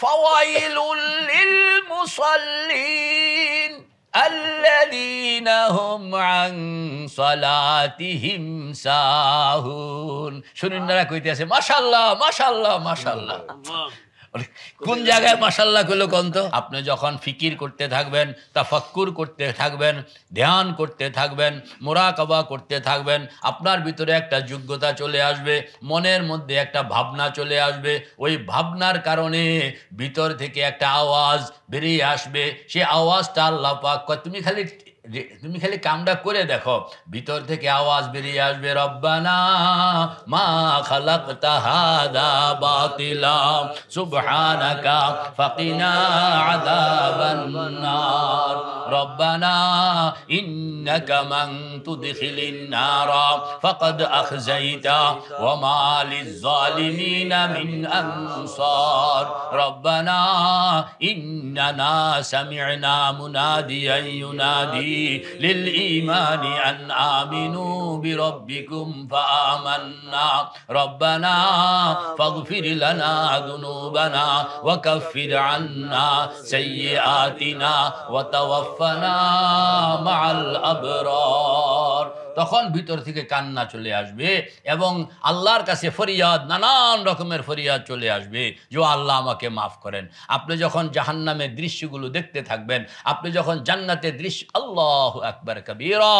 ফাওয়াইলুল লিল মুসাল্লিন আল্লাযীনা হুম আন সালাতিহিম সাহুন। শুনুন না কইতেছে মাশাআল্লাহ মাশাআল্লাহ মাশাআল্লাহ। কোন জায়গায় মাশাআল্লাহ কইলো কোন তো? আপনি যখন ফিকির করতে থাকবেন, তাফাক্কুর করতে থাকবেন, ধ্যান করতে থাকবেন, মুরাকাবা করতে থাকবেন, আপনার ভিতরে একটা যোগ্যতা চলে আসবে, মনের মধ্যে একটা ভাবনা চলে আসবে। ওই ভাবনার কারণে ভিতর থেকে একটা আওয়াজ বেরিয়ে আসবে। সেই আওয়াজটা আল্লাহ পাক কয় তুমি খালি কামটা করে দেখো, ভিতর থেকে আওয়াজ বেরিয়ে আসবে, রব্বানা মা খালাকতা হাদা বাতিলা সুবহানাকা ফাকিনা আযাবান নার, রব্বানা ইন্নাকা মান তুদখিলিন নারা ফাকাদ আখযাইতা ওয়া মা লিয-যালিমিনা মিন আনসার, রব্বানা ইন্নানা সামি'না মুনাদিয়ান ইউনাদি للإيمان أن آمنوا بربكم فآمنا ربنا فاغفر لنا ذنوبنا وكفر عنا سيئاتنا وتوفنا مع الأبرار। তখন ভিতর থেকে কান্না চলে আসবে এবং আল্লাহর কাছে ফরিয়াদ, নানান রকমের ফরিয়াদ চলে আসবে যে আল্লাহ আমাকে মাফ করেন। আপনি যখন জাহান্নামের দৃশ্যগুলো দেখতে থাকবেন, আপনি যখন জান্নাতের দৃশ্য, আল্লাহু আকবার কবীরা।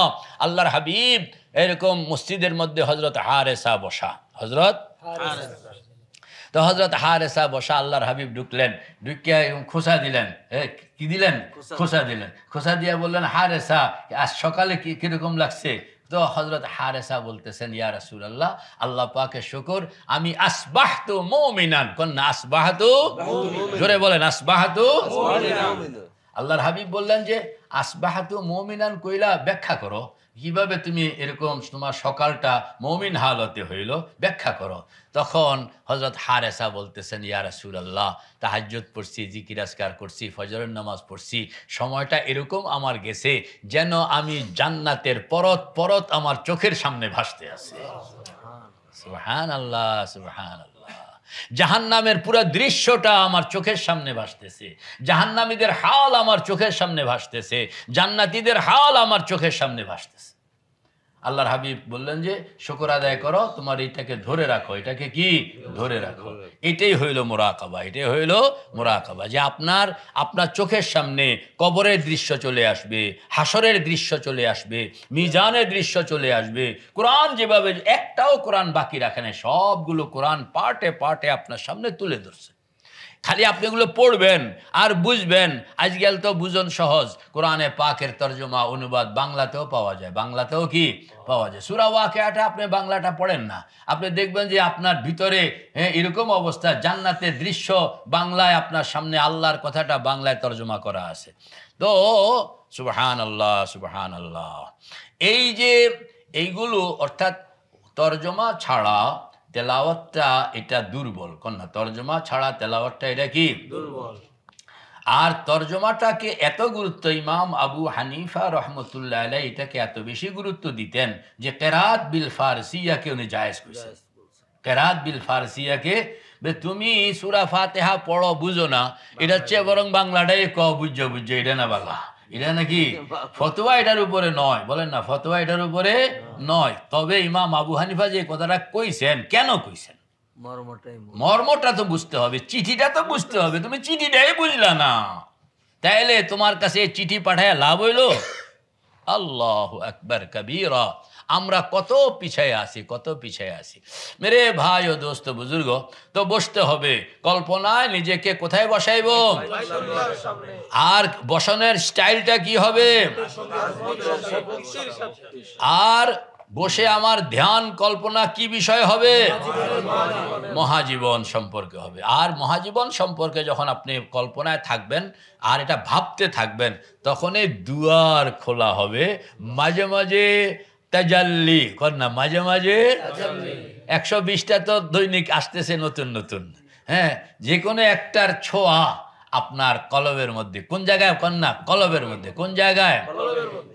আল্লাহর হাবিব এরকম মসজিদের মধ্যে হযরত হারেসা বসা, হযরত তো হযরত হারেসা বসা, আল্লাহর হাবিব ঢুকলেন, ঢুকিয়া খোসা দিলেন, কি দিলেন? খোসা দিলেন। খোসা দিয়ে বললেন, হারেসা আজ সকালে কিরকম লাগছে? তো হযরত হারেসা বলতেছেন, ইয়া রাসূলুল্লাহ, আল্লাহ পাকের শুকর, আমি আসবাহতু মুমিনান। কোন আসবাহতু? জোরে বলেন, আসবাহতু। আল্লাহর হাবিব বললেন যে আসবাহাতু মুমিনান কইলা ব্যাখ্যা করো, কিভাবে তুমি এরকম তোমার সকালটা মুমিন হালতে হইল, ব্যাখ্যা করো। তখন হযরত হারেসা বলতেছেন, ইয়া রাসূলুল্লাহ, তাহাজ্জুদ পড়ছি, জিকির আজকার করছি, ফজরের নামাজ পড়ছি, সময়টা এরকম আমার গেছে যেন আমি জান্নাতের পরত পরত আমার চোখের সামনে ভাসতে আছে। সুবহানাল্লাহ, সুবহানাল্লাহ। জাহান্নামের পুরো দৃশ্যটা আমার চোখের সামনে ভাসতেছে, জাহান্নামীদের হাল আমার চোখের সামনে ভাসতেছে, জান্নাতীদের হাল আমার চোখের সামনে ভাসতেছে। আল্লাহর হাবিব বললেন যে শুকর আদায় করো, তোমার এইটাকে ধরে রাখো, এটাকে কি ধরে রাখো। এটাই হইল মুরাকাবা, এটাই হইল মুরাকাবা, যে আপনার চোখের সামনে কবরের দৃশ্য চলে আসবে, হাসরের দৃশ্য চলে আসবে, মিজানের দৃশ্য চলে আসবে। কোরআন যেভাবে একটাও কোরআন বাকি রাখে না, সবগুলো কোরআন পার্টে পার্টে আপনার সামনে তুলে ধরছে। খালি আপনি এগুলো পড়বেন আর বুঝবেন। আজকাল তো বুঝন সহজ, কোরআনে পাকের তর্জমা অনুবাদ বাংলাতেও পাওয়া যায়, বাংলাতেও কি পাওয়া যায়। সূরা ওয়াকিয়াটা আপনি বাংলাটা পড়েন না, আপনি দেখবেন যে আপনার ভিতরে এরকম অবস্থা, জান্নাতের দৃশ্য বাংলায় আপনার সামনে, আল্লাহর কথাটা বাংলায় তর্জমা করা আছে। তো সুবহানাল্লাহ, সুবহানাল্লাহ। এই যে এইগুলো অর্থাৎ তর্জমা ছাড়া তেলাওয়াতটা এটা দুর্বল, কন্যা তর্জমা ছাড়া তেলাওয়াতটা এটা কি দুর্বল। আর তর্জমাটাকে এত গুরুত্ব, ইমাম আবু হানিফা রহমতুল্লাহ আলাইহি এটাকে এত বেশি গুরুত্ব দিতেন যে কেরাত বিল ফারসিয়াকে উনি জায়েজ করেছেন। কেরাত বিল ফারসিয়াকে, তুমি সূরা ফাতিহা পড়ো বুঝো না, এটা হচ্ছে বরং বাংলাটাই ক বুঝছো বুঝছো, এটা না বাংলা, এটা নাকি ফতোয়া এটার উপরে নয়, বলেন না ফতোয়া এটার উপরে নয়। তবে ইমাম আবু হানিফা যে কথাটা কইছেন, কেন কইছেন মর্মটা তো বুঝতে হবে, চিঠিটা তো বুঝতে হবে। তুমি চিঠিটাই বুঝলা না, তাইলে তোমার কাছে চিঠি পাঠায় লাভ হইল? আল্লাহু আকবার কবীরা। আমরা কত পিছায় আছি, কত পিছায় আছি মেরে ভাই ও দোস্ত বুজুর্গ। তো বসতে হবে, কল্পনায় নিজেকে কোথায় বসাইব, আর বসানোর স্টাইলটা কি হবে, আর বসে আমার ধ্যান কল্পনা কি বিষয় হবে, মহাজীবন সম্পর্কে হবে। আর মহাজীবন সম্পর্কে যখন আপনি কল্পনায় থাকবেন আর এটা ভাবতে থাকবেন, তখন এই দুয়ার খোলা হবে, মাঝে মাঝে তাজাল্লি কর না, মাঝে মাঝে 120টা তো দৈনিক আসতেছে নতুন নতুন। হ্যাঁ, যে কোনো একটার ছোঁয়া আপনার কলবের মধ্যে, কোন জায়গায় কন্যা, কলবের মধ্যে, কোন জায়গায়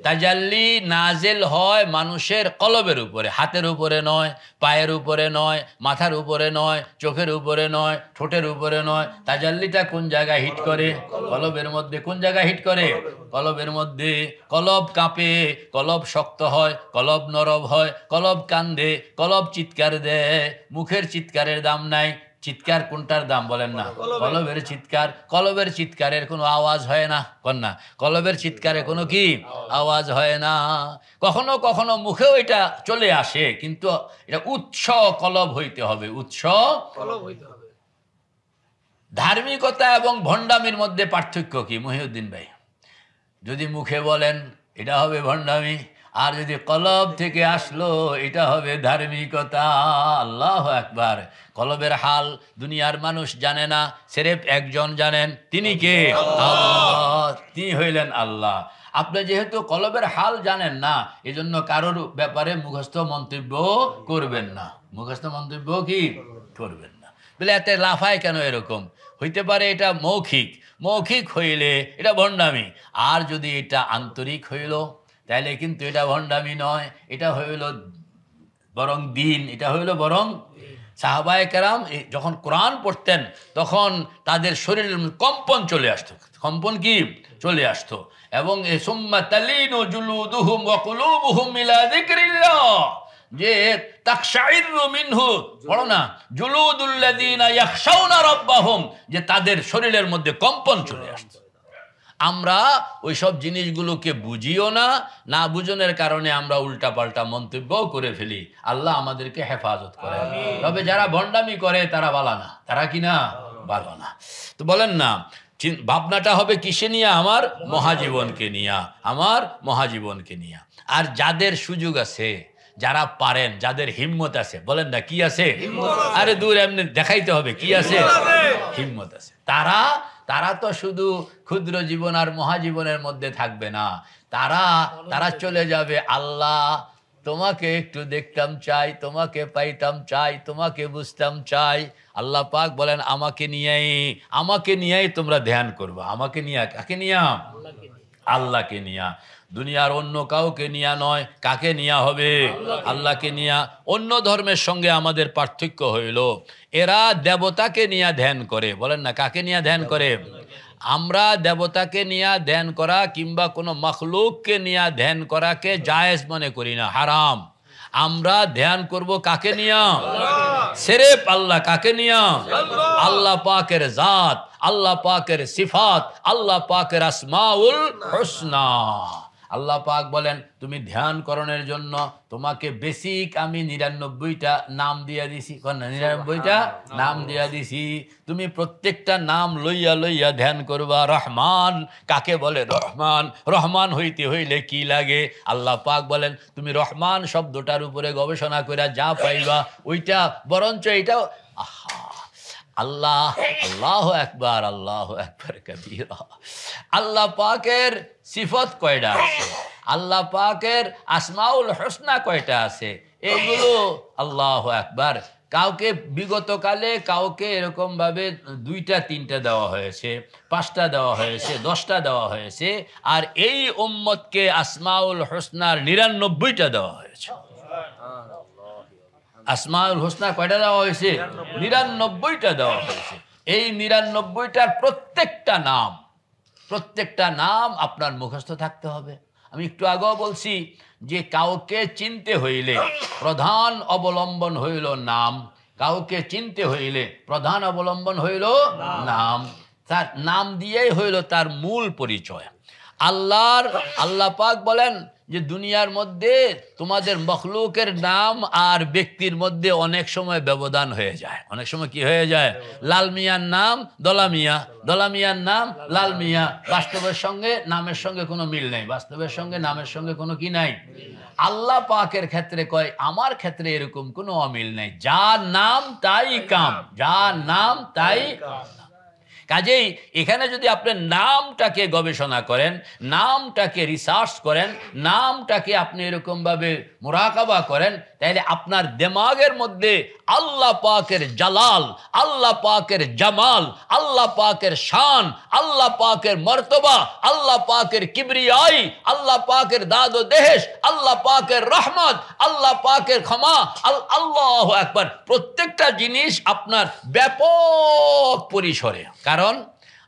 তাজাল্লি নাজিল হয় মানুষের কলবের উপরে, হাতের উপরে নয়, পায়ের উপরে নয়, মাথার উপরে নয়, চোখের উপরে নয়, ঠোঁটের উপরে নয়। তাজাল্লিটা কোন জায়গায় হিট করে, কলবের মধ্যে। কোন জায়গায় হিট করে, কলবের মধ্যে। কলব কাঁপে, কলব শক্ত হয়, কলব নরম হয়, কলব কান্দে, কলব চিৎকার দেয়। মুখের চিৎকারের দাম নাই, চিৎকার কোনটার দাম বলেন না, কলবের চিৎকার। কলবের চিৎকারের কোনো আওয়াজ হয় না, কন্যা কলবের চিৎকারে কোনো কি আওয়াজ হয় না। কখনো কখনো মুখেও এটা চলে আসে, কিন্তু এটা উৎস কলব হইতে হবে, উৎস কলব হইতে হবে। ধার্মিকতা এবং ভণ্ডামির মধ্যে পার্থক্য কি মহিউদ্দিন ভাই? যদি মুখে বলেন এটা হবে ভণ্ডামি, আর যদি কলব থেকে আসলো এটা হবে ধার্মিকতা। আল্লাহু আকবার। কলবের হাল দুনিয়ার মানুষ জানে না, সির্ফ একজন জানেন, তিনি কে? আল্লাহ। তিনি হইলেন আল্লাহ। আপনি যেহেতু কলবের হাল জানেন না, এজন্য কারোর ব্যাপারে মুখস্থ মন্তব্য করবেন না, মুখস্থ মন্তব্য কি করবেন না। বলে এত লাফায় কেন? এরকম হইতে পারে এটা মৌখিক, মৌখিক হইলে এটা ভণ্ডামি, আর যদি এটা আন্তরিক হইল তাইলে কিন্তু এটা ভণ্ডামি নয়, এটা হইল বরং দিন, এটা হইল বরং। সাহাবায়ে কেরাম যখন কোরআন পড়তেন তখন তাদের শরীরের কম্পন চলে আসতো, কম্পন কি চলে আসতো। এবং সুম্মা তালিনু জুলুদুহুম ওয়া কুলুবুহুম ইলা যিকরিল্লাহ, যে তাকশাইরু মিনহু, পড়ো না, জুলুদুল্লাযিনা ইয়াখশাউনা রাব্বাহুম, যে তাদের শরীরের মধ্যে কম্পন চলে আসতো। আমরা ওই সব জিনিসগুলোকে বুঝিও না, না বুঝনের কারণে আমরা উল্টাপাল্টা মন্তব্যও করে ফেলি। আল্লাহ আমাদেরকে হেফাজত করে। তবে যারা ভণ্ডামি করে তারা ভালো না, তারা কি না ভালো না। তো বলেন না, ভাবনাটা হবে কিসে নিয়ে? আমার মহাজীবনকে নিয়ে, আমার মহাজীবনকে নিয়ে। আর যাদের সুযোগ আছে, যারা পারেন, যাদের হিম্মত আছে, বলেন না কি আছে? আরে দূর এমনি দেখাইতে হবে কি আছে, হিম্মত আছে। তারা তারা তো শুধু ক্ষুদ্র জীবন আর মহাজীবনের মধ্যে থাকবে না, তারা চলে যাবে আল্লাহ তোমাকে একটু দেখতাম চাই, তোমাকে পাইতাম চাই, তোমাকে বুঝতাম চাই। আল্লাহ পাক বলেন আমাকে নিয়েই তোমরা ধ্যান করবা। আমাকে নিয়ে, কাকে নিয়া? আল্লাহকে নিয়া। দুনিয়ার অন্য কাউকে নিয়া নয়। কাকে নিয়া হবে? আল্লাহকে নিয়া। অন্য ধর্মের সঙ্গে আমাদের পার্থক্য হইল এরা দেবতাকে নিয়ে ধ্যান করে। বলেন না, কাকে নিয়ে ধ্যান করে? আমরা দেবতাকে নিয়ে ধ্যান করা কিংবা কোনো মখলুককে নিয়ে ধ্যান করাকে জায়েজ মনে করি না, হারাম। আমরা ধ্যান করব কাকে নিয়া? সিরেফ আল্লাহ। কাকে নিয়া? আল্লাহ পাকের জাত, আল্লাহ পাকের সিফাত, আল্লাহ পাকের আসমাউল হুসনা। আল্লাহ পাক বলেন তুমি ধ্যান করণের জন্য তোমাকে বেসিক আমি 99টা নাম দিয়া দিছি। 99টা নাম দিয়া দিছি, তুমি প্রত্যেকটা নাম লইয়া লইয়া ধ্যান করবা। রহমান কাকে বলে? রহমান। রহমান হইতে হইলে কি লাগে? আল্লাহ পাক বলেন তুমি রহমান শব্দটার উপরে গবেষণা করে যা পাইবা ওইটা, বরঞ্চ এটাও আল্লাহ। আল্লাহু আকবার, আল্লাহু আকবার কবীরা। আল্লাহ পাকের সিফত কয়টা আছে? আল্লাহ পাকের আসমাউল হুসনা কয়টা আছে? এইগুলো আল্লাহু আকবার। কাউকে বিগত কালে কাউকে এরকম ভাবে 2টা 3টা দেওয়া হয়েছে, 5টা দেওয়া হয়েছে, 10টা দেওয়া হয়েছে, আর এই উম্মতকে আসমাউল হুসনার 99টা দেওয়া হয়েছে। আসমাউল হুসনা কয়টা দেওয়া হয়েছে? 99টা দেওয়া হয়েছে। এই 99টার প্রত্যেকটা নাম আপনার মুখস্থ থাকতে হবে। আমি একটু আগেও বলছি যে কাউকে চিনতে হইলে প্রধান অবলম্বন হইল নাম। কাউকে চিনতে হইলে প্রধান অবলম্বন হইল নাম। তার নাম দিয়েই হইল তার মূল পরিচয়। আল্লাহ পাক বলেন যে দুনিয়ার মধ্যে তোমাদের মখলুকের নাম আর ব্যক্তির মধ্যে অনেক সময় ব্যবধান হয়ে যায়। অনেক সময় কি হয়ে যায়? লাল মিয়ার নাম দলা মিয়া, দলা মিয়ার নাম লাল মিয়া। বাস্তবের সঙ্গে নামের সঙ্গে কোনো মিল নেই, বাস্তবের সঙ্গে নামের সঙ্গে কোনো কি নাই। আল্লাহ পাকের ক্ষেত্রে কয় আমার ক্ষেত্রে এরকম কোনো অমিল নেই। যার নাম তাই কাম, যার নাম তাই। কাজেই এখানে যদি আপনি নামটাকে গবেষণা করেন, নামটাকে রিসার্চ করেন, নামটাকে আপনি এরকমভাবে মুরাকাবা করেন, তাহলে আপনার দিমাগের মধ্যে আল্লাহ পাকের জালাল, আল্লাহ পাকের জামাল, আল্লাহ পাকের শান, আল্লাহ পাকের মর্তবা, আল্লাহ পাকের কিবরিয়াই, আল্লাহ পাকের দাদ ও দেহেশ, আল্লাহ পাকের রহমত, আল্লাহ পাকের ক্ষমা, আল্লাহু আকবার, প্রত্যেকটা জিনিস আপনার ব্যাপক পরিসরে। কারণ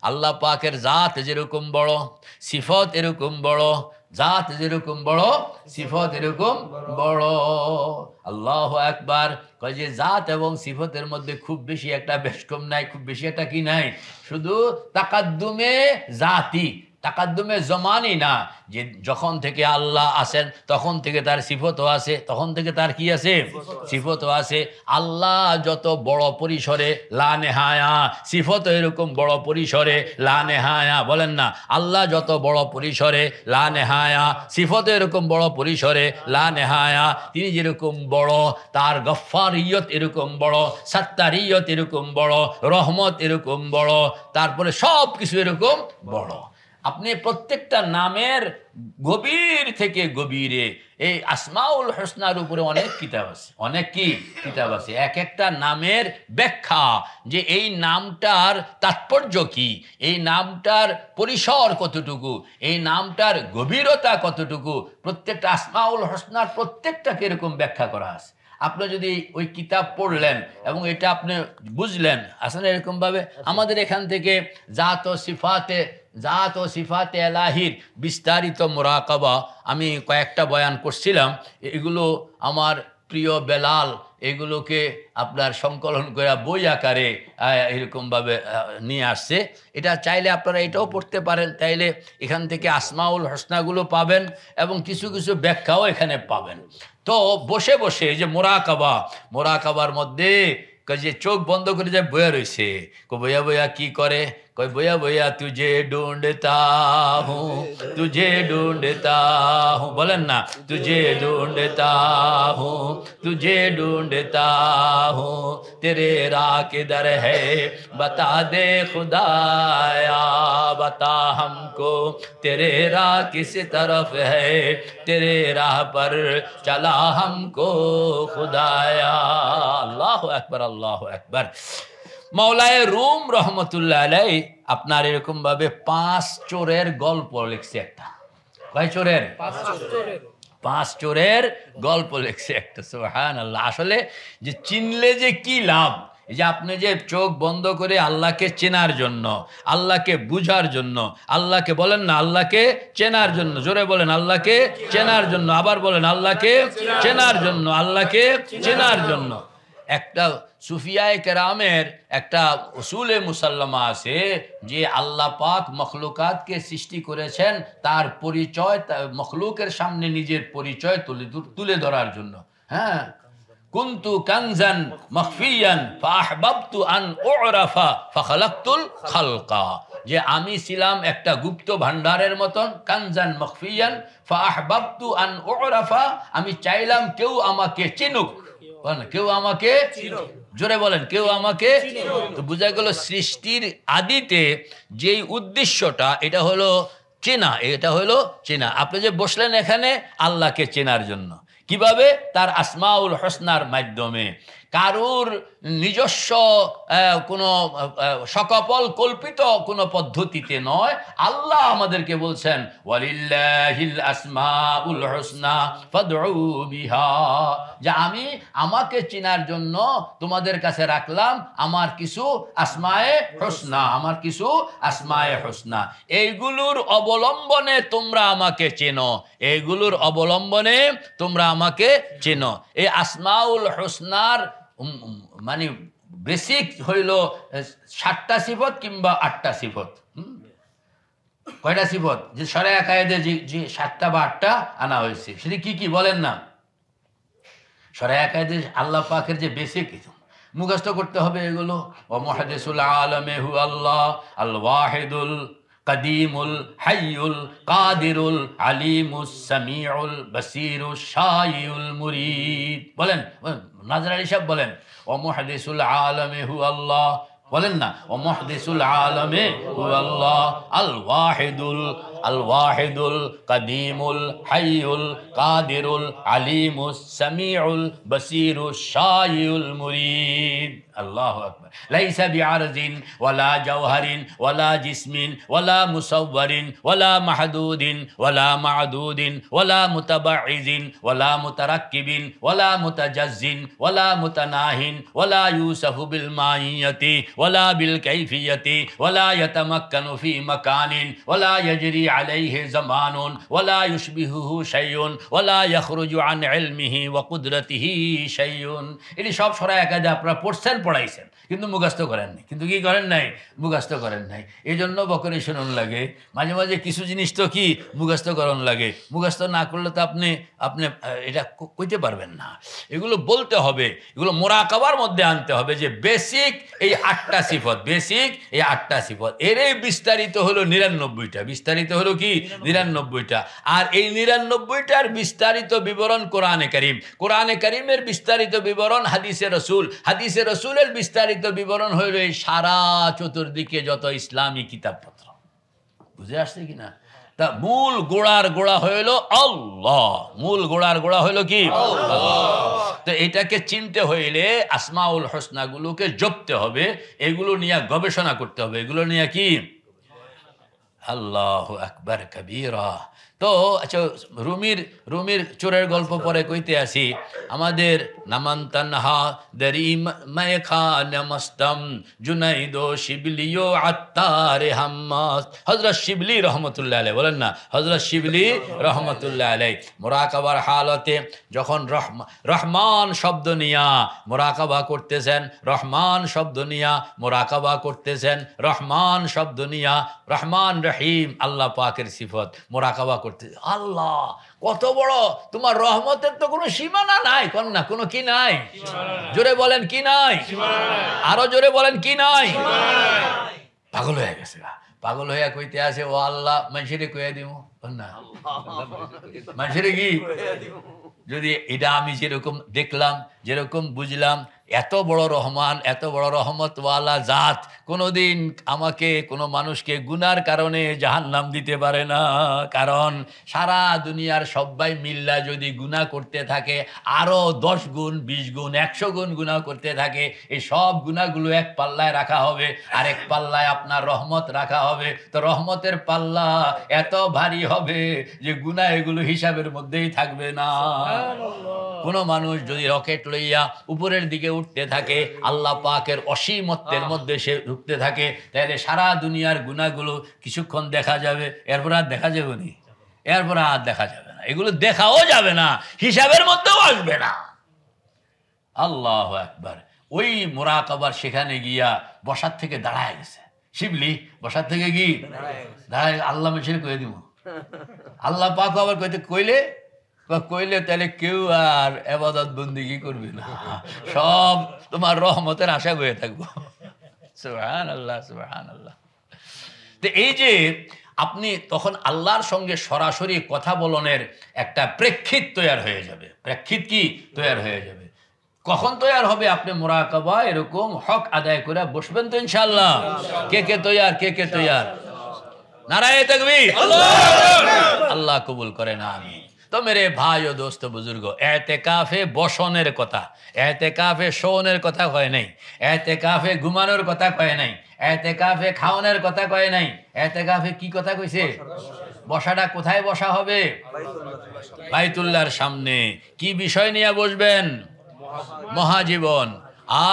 আল্লাহ পাকের জাত যেরকম বড়, সিফত এরকম বড়। জাত যেরকম বড়, সিফত এরকম বড়। আল্লাহু আকবার। কয় যে জাত এবং সিফতের মধ্যে খুব বেশি একটা বেশকম নাই, খুব বেশি একটা কি নাই, শুধু তাকাদ্দুমে জাতি, তাকাদ্দুমে জমানি না, যে যখন থেকে আল্লাহ আসেন তখন থেকে তার সিফতও আছে, তখন থেকে তার কি আছে? সিফতও আছে। আল্লাহ যত বড় পরিসরে লা নেহায়া, সিফতও এরকম বড় পরিসরে লা নেহায়া। বলেন না, আল্লাহ যত বড় পরিসরে লা নেহায়া, সিফতও এরকম বড় পরিসরে লা নেহায়া। তিনি যেরকম বড়, তার গফফারিয়ত এরকম বড়, সাত্তারিয়ত এরকম বড়, রহমত এরকম বড়, তারপরে সব কিছু এরকম বড়। আপনি প্রত্যেকটা নামের গভীর থেকে গভীরে এই আসমাউল হুসনার উপরে অনেক কিতাব আছে, অনেক কি কিতাব আছে। এক একটা নামের ব্যাখ্যা, যে এই নামটার তাৎপর্য কি, এই নামটার পরিসর কতটুকু, এই নামটার গভীরতা কতটুকু, প্রত্যেকটা আসমাউল হুসনার প্রত্যেকটাকে এরকম ব্যাখ্যা করা আছে। আপনি যদি ওই কিতাব পড়লেন এবং এটা আপনি বুঝলেন, আসলে এরকমভাবে আমাদের এখান থেকে জাত ও সিফাতে এলাহির বিস্তারিত মুরাকাবা আমি কয়েকটা বয়ান করছিলাম। এগুলো আমার প্রিয় বেলাল এগুলোকে আপনার সংকলন করে বই আকারে এরকমভাবে নিয়ে আসছে। এটা চাইলে আপনারা এটাও পড়তে পারেন, তাইলে এখান থেকে আসমাউল হুসনাগুলো পাবেন এবং কিছু কিছু ব্যাখ্যাও এখানে পাবেন। তো বসে বসে যে মোরাকাবার মধ্যে যে চোখ বন্ধ করে যে বইয়া রয়েছে, বইয়া বইয়া কি করে, कोई बोया बोया तुझे ढूंढता हूँ बोलन ना तुझे ढूंढता हूँ तेरे राह किधर है बता दे खुदाया बता हमको तेरे राह किस तरफ है तेरे राह पर चला हमको खुदाया अल्लाहु अकबर मौलाए रूम रहमतुल्लाह अलैह আপনার এরকম ভাবে 5 চোরের গল্প লিখছে একটা কয় চোরের 5 চোরের গল্প লিখছে একটা সুবহানাল্লাহ আসলে যে চিনলে যে কি লাভ এই যে আপনি যে চোখ বন্ধ করে আল্লাহকে চেনার জন্য আল্লাহকে বুঝার জন্য আল্লাহকে বলেন না আল্লাহকে চেনার জন্য জোরে বলেন আল্লাহকে চেনার জন্য আবার বলেন আল্লাহকে চেনার জন্য আল্লাহকে চেনার জন্য একটা সুফিয়ায়ে কেরামের একটা উসুলে মুসাল্লামা আছে যে আল্লাহ পাক মখলুকাতকে সৃষ্টি করেছেন তার পরিচয় মখলুকের সামনে নিজের পরিচয় তুলে ধরার জন্য হ্যাঁ কুনতু কানজান মখফিয়ান ফাহবাবতু আন উরাফা ফাখলাকতুল খালকা যে আমি ছিলাম একটা গুপ্ত ভান্ডারের মতন কানজান মখফিয়ান ফাহবাবতু আন উরাফা আমি চাইলাম কেউ আমাকে চিনুক কেউ আমাকে জোরে বলেন কেউ আমাকে তো বোঝা গেল সৃষ্টির আদিতে যেই উদ্দেশ্যটা এটা হলো চেনা আপনি যে বসলেন এখানে আল্লাহকে চেনার জন্য কিভাবে তার আসমাউল হোসনার মাধ্যমে কারুর নিজস্ব কোনো সকপল কল্পিত কোনো পদ্ধতিতে নয় আল্লাহ আমাদেরকে বলছেন ওয়ালিল্লাহিল আসমাউল হোসনা ফাদউ বিহা যে আমি আমাকে চেনার জন্য তোমাদের কাছে রাখলাম আমার কিছু আসমায়ে হোসনা এইগুলোর অবলম্বনে তোমরা আমাকে চেনো এই আসমাউল হোসনার মানে বেসিক হইল 7টা সিফত কিংবা 8টা সিফত কয়টা সিফত যে শরিয়া কায়েদে যে 7টা বা 8টা আনা হয়েছে সেটা কি বলেন না শরিয়া কায়েদে আল্লাহ পাকের যে বেসিক মুখস্থ করতে হবে এগুলো ওয়া মুহাদ্দিসুল আলামে হু আল্লাহ আল ওয়াহিদুল কাদিমুল হাইয়ুল কাদিরুল আলিমুস সামিউল বাসিরুশ শাইউল মুরিদ বলেন নাজর আলী সাহেব বলেন ওয়া মুহাদ্দিসুল আলামে হু আল্লাহ বলেন না ওয়া মুহাদ্দিসুল আলামে হু আল্লাহ আল ওয়াহিদুল কাদিমুল হাইয়ুল কাদিরুল আলিমুস সামিউল বাসিরুশ শাইউল মুরিদ আল্লাহু আকবার লাইসা বিআরজিন ওয়ালা জাওহারিন ওয়ালা জিসমিন ওয়ালা মুসাওয়ারিন ওয়ালা মাহদুদিন ওয়ালা মা'দুদিন ওয়ালা মুতাবাইজিন ওয়ালা মুতারাক্কিবিন ওয়ালা মুতাজাজ্জিন ওয়ালা মুতানাহিন ওয়ালা ইউসাফু বিল মাইয়াতি ওয়ালা বিল কাইফিয়াতি ওয়ালা ইয়াতামাক্কানু ফি মাকানিন ওয়ালা ইয়াজরি আলাইহি জামানুন ওয়ালা ইউশবিহুহু শাইউন ওয়ালা ইয়াখরুজু আন ইলমিহি ওয়া কুদরতিহি শাইউন এটি সব শরিয়া কায়দা আপনারা পড়াইছেন কিন্তু মুখস্থ করেন নাই কিন্তু কি করেন নাই মুখস্থ করেন নাই এই জন্য বকরি শুনুন লাগে মাঝে মাঝে কিছু জিনিস তো কি মুখস্থ করণ লাগে মুখস্থ না করলে তো আপনি এটা কইতে পারবেন না এগুলো বলতে হবে এগুলো মোরাকাবার মধ্যে আনতে হবে যে বেসিক এই 8টা সিফত এরই বিস্তারিত হলো 99টা বিস্তারিত হলো কি 99টা আর এই 99টার বিস্তারিত বিবরণ কোরআনে কারীমের বিস্তারিত বিবরণ হাদিসে রাসূলের বিস্তারিত বিবরণ হইল এই সারা চতুর্দিকে যত ইসলামী কিতাবপত্র বুঝে আসছে কিনা তা মূল গোড়া হইল আল্লাহ কি তো এটাকে চিনতে হইলে আসমাউল হোসনা গুলোকে জপতে হবে এগুলো নিয়ে গবেষণা করতে হবে এগুলো নিয়ে কি আল্লাহু আকবার কবীরা তো আচ্ছা রুমির চোরের গল্প পরে কইতে আসি আমাদের নামান তানহা দরিম মায়খান মস্তম জুনাইদো শিবলিও আত্তারে হাম্মাস হযরত শিবলি রহমাতুল্লাহ আলাইহি বলেন না হযরত শিবলি রহমাতুল্লাহ আলাইহি মুরাকাবার হালতে যখন রহমান শব্দ নিয়া মুরাকাবা করতেছেন রহমান শব্দ নিয়া রহমান রহিম আল্লাহ পাকের সিফত মুরাকাবা করতে আল্লাহ কত বড় তোমার রহমতের তো কোনো সীমানা নাই না কোনো কি নাই জোরে বলেন কি নাই আরো জোরে বলেন কি নাই পাগল হয়ে গেছে গা। পাগল হইয়া কইতে আছে, ও আল্লাহ মানুষেরে কইয়া দিব না, মানুষেরে কি যদি এটা আমি যেরকম দেখলাম, যেরকম বুঝলাম, এত বড় রহমান, এত বড় রহমতওয়ালা জাত কোনোদিন আমাকে, কোনো মানুষকে গুনার কারণে জাহান্নাম দিতে পারে না। কারণ সারা দুনিয়ার সবাই মিল্লা যদি গুনাহ করতে থাকে, আরও 10 গুণ, 20 গুণ, 100 গুণ গুনাহ করতে থাকে, এই সব গুনাহগুলো এক পাল্লায় রাখা হবে, আর এক পাল্লায় আপনার রহমত রাখা হবে। তো রহমতের পাল্লা এত ভারী হবে যে গুনাহ এগুলো হিসাবের মধ্যেই থাকবে না। কোনো মানুষ যদি রকেট লইয়া উপরের দিকে উঠতে থাকে, আল্লাহ পাকের অসীমত্বের মধ্যে সে ঢুকতে থাকে, তাহলে সারা দুনিয়ার গুনাহগুলো কিছুক্ষণ দেখা যাবে, এরপর আর দেখা যাবে না, এরপর আর দেখা যাবে না, এগুলো দেখাও যাবে না, হিসাবের মধ্যেও আসবে না। আল্লাহু আকবার। ওই মুরাকাবার সেখানে গিয়া বসার থেকে দাঁড়ায় গেছে শিবলি, বসার থেকে কি দাঁড়ায়, আল্লাহ মেশিনে কয়ে দিব, আল্লাহ পাক আবার কইলে তাহলে কেউ আর ইবাদত বন্দেগী করবে না, সব তোমার রহমতের আশা হয়ে থাকবো। সুবহানাল্লাহ, সুবহানাল্লাহ। তো এই যে আপনি তখন আল্লাহর সঙ্গে সরাসরি কথা বলনের একটা প্রেক্ষিত তৈরি হয়ে যাবে। প্রেক্ষিত কি তৈরি হয়ে যাবে? কখন তৈরি হবে? আপনি মুরাকাবা এরকম হক আদায় করে বসবেন তো ইনশাআল্লাহ। কে কে তৈরি, কে কে তৈরি? নারায়ে তাকবীর। আল্লাহ কবুল করে না। আমিন। তো মেরে ভাই ও দোস্ত বুজুর্গ, এতেকাফে বসনের কথা, এতেকাফে শোনের কথা কয় নাই, এতেকাফে ঘুমানোর কথা কয় নাই, এতেকাফে খাওয়ানোর কথা কয় নাই, এতেকাফে কি কথা কইছে? বসাটা কোথায় বসা হবে? বাইতুল্লাহর সামনে। কি বিষয় নিয়ে বসবেন? মহাজীবন।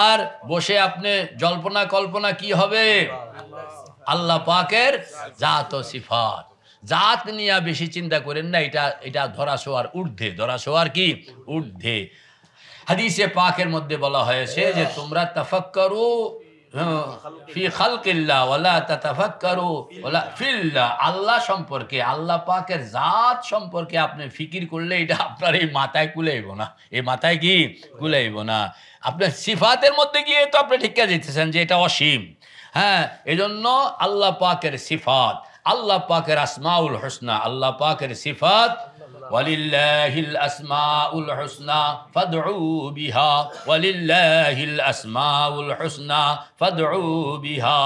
আর বসে আপনি জল্পনা কল্পনা কি হবে? আল্লাহ পাকের জাত ও সিফাত। জাত নিয়ে বেশি চিন্তা করেন না, এটা ধরাছোঁয়ার ঊর্ধ্বে, ধরাছোঁয়ার কি ঊর্ধ্বে। হাদিসে পাকের মধ্যে বলা হয়েছে যে তোমরা তাফাক্কারু ফি খালকিল্লাহ ওয়ালা তাতাফাক্কারু ওয়ালা ফিল্লাহ। আল্লাহ সম্পর্কে, আল্লাহ পাকের জাত সম্পর্কে আপনি ফিকির করলে এটা আপনার এই মাথায় কুলাইব না, এই মাথায় কি কুলাইব না। আপনার সিফাতের মধ্যে গিয়ে তো আপনি ঠিক যেতেছেন যে এটা অসীম। হ্যাঁ, এজন্য আল্লাহ পাকের সিফাত, আল্লাহ পাকের আসমাউল হুসনা, আল্লাহ পাকের সিফাত, ওয়ালিল্লাহিল আসমাউল হুসনা ফাদউ বিহা, ওয়ালিল্লাহিল আসমাউল হুসনা ফাদউ বিহা।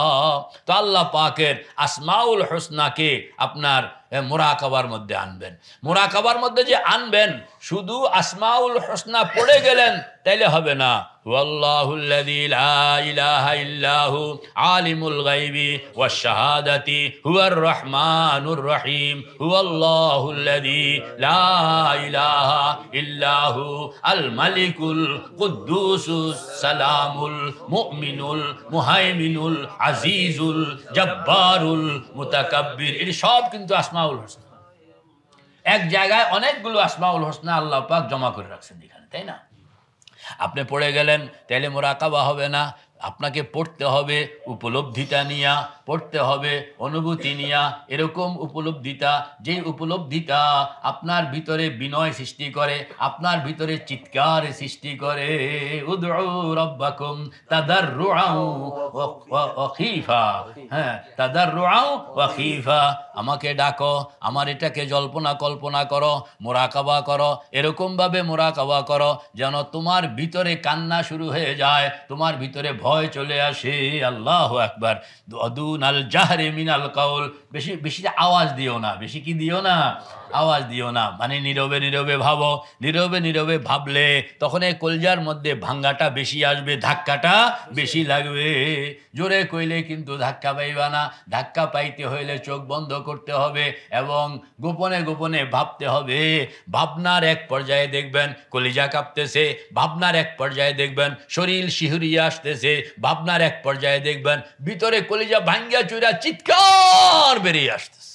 তো আল্লাহ পাকের আসমাউল হুসনাকে আপনার মুরাকাবার মধ্যে আনবেন। মুরাকাবার মধ্যে যে আনবেন, শুধু আসমাউল হুসনা পড়ে গেলেন তাইলে হবে না। ওয়াল্লাহুল্লাযী লা ইলাহা ইল্লাহু আলিমুল গায়বি ওয়াশ শাহাদাতি হুয়ার রহমানুর রহিম, হুয়াল্লাহুল্লাযী লা ইলাহা ইল্লাহু আল মালিকুল কুদ্দুসুস সালামুল মুমিনুল মুহাইমিনুল আজিজুল জব্বারুল মুতাকাব্বির। এর সব কিন্তু আসমাউল হোসনা। এক জায়গায় অনেকগুলো আসমাউল হোসনা আল্লাহ পাক জমা করে রাখছেন এখানে, তাই না? আপনি পড়ে গেলেন তাহলে মুরাকাবা হবে না, আপনাকে পড়তে হবে উপলব্ধিটা নিয়া, পড়তে হবে অনুভূতি নিয়া, এরকম উপলব্ধিটা, যে উপলব্ধিটা আপনার ভিতরে বিনয় সৃষ্টি করে, আপনার ভিতরে চিৎকার সৃষ্টি করে। উদউ রাব্বাকুম তাদাররুআন ওয়া খীফা। হ্যাঁ, তাদাররুআন ওয়া খীফা। আমাকে ডাকো, আমার এটাকে জল্পনা কল্পনা করো, মুরাকাবা করো, এরকমভাবে মুরাকাবা করো যেন তোমার ভিতরে কান্না শুরু হয়ে যায়, তোমার ভিতরে ভয় চলে আসে। আল্লাহু আকবার। দুনাল জাহরি মিনাল কাউল। বেশি বেশি আওয়াজ দিও না, বেশি কি দিও না, আওয়াজ দিও না। মানে নীরবে নীরবে ভাবো, নীরবে নীরবে ভাবলে তখন এই কলজার মধ্যে ভাঙ্গাটা বেশি আসবে, ধাক্কাটা বেশি লাগবে। জোরে কইলে কিন্তু ধাক্কা পাইবা না। ধাক্কা পাইতে হইলে চোখ বন্ধ করতে হবে এবং গোপনে গোপনে ভাবতে হবে। ভাবনার এক পর্যায়ে দেখবেন কলিজা কাঁপতেছে, ভাবনার এক পর্যায়ে দেখবেন শরীর শিহরিয়ে আসতেছে, ভাবনার এক পর্যায়ে দেখবেন ভিতরে কলিজা ভাঙ্গা চুরা চিৎকার বেরিয়ে আসতেছে।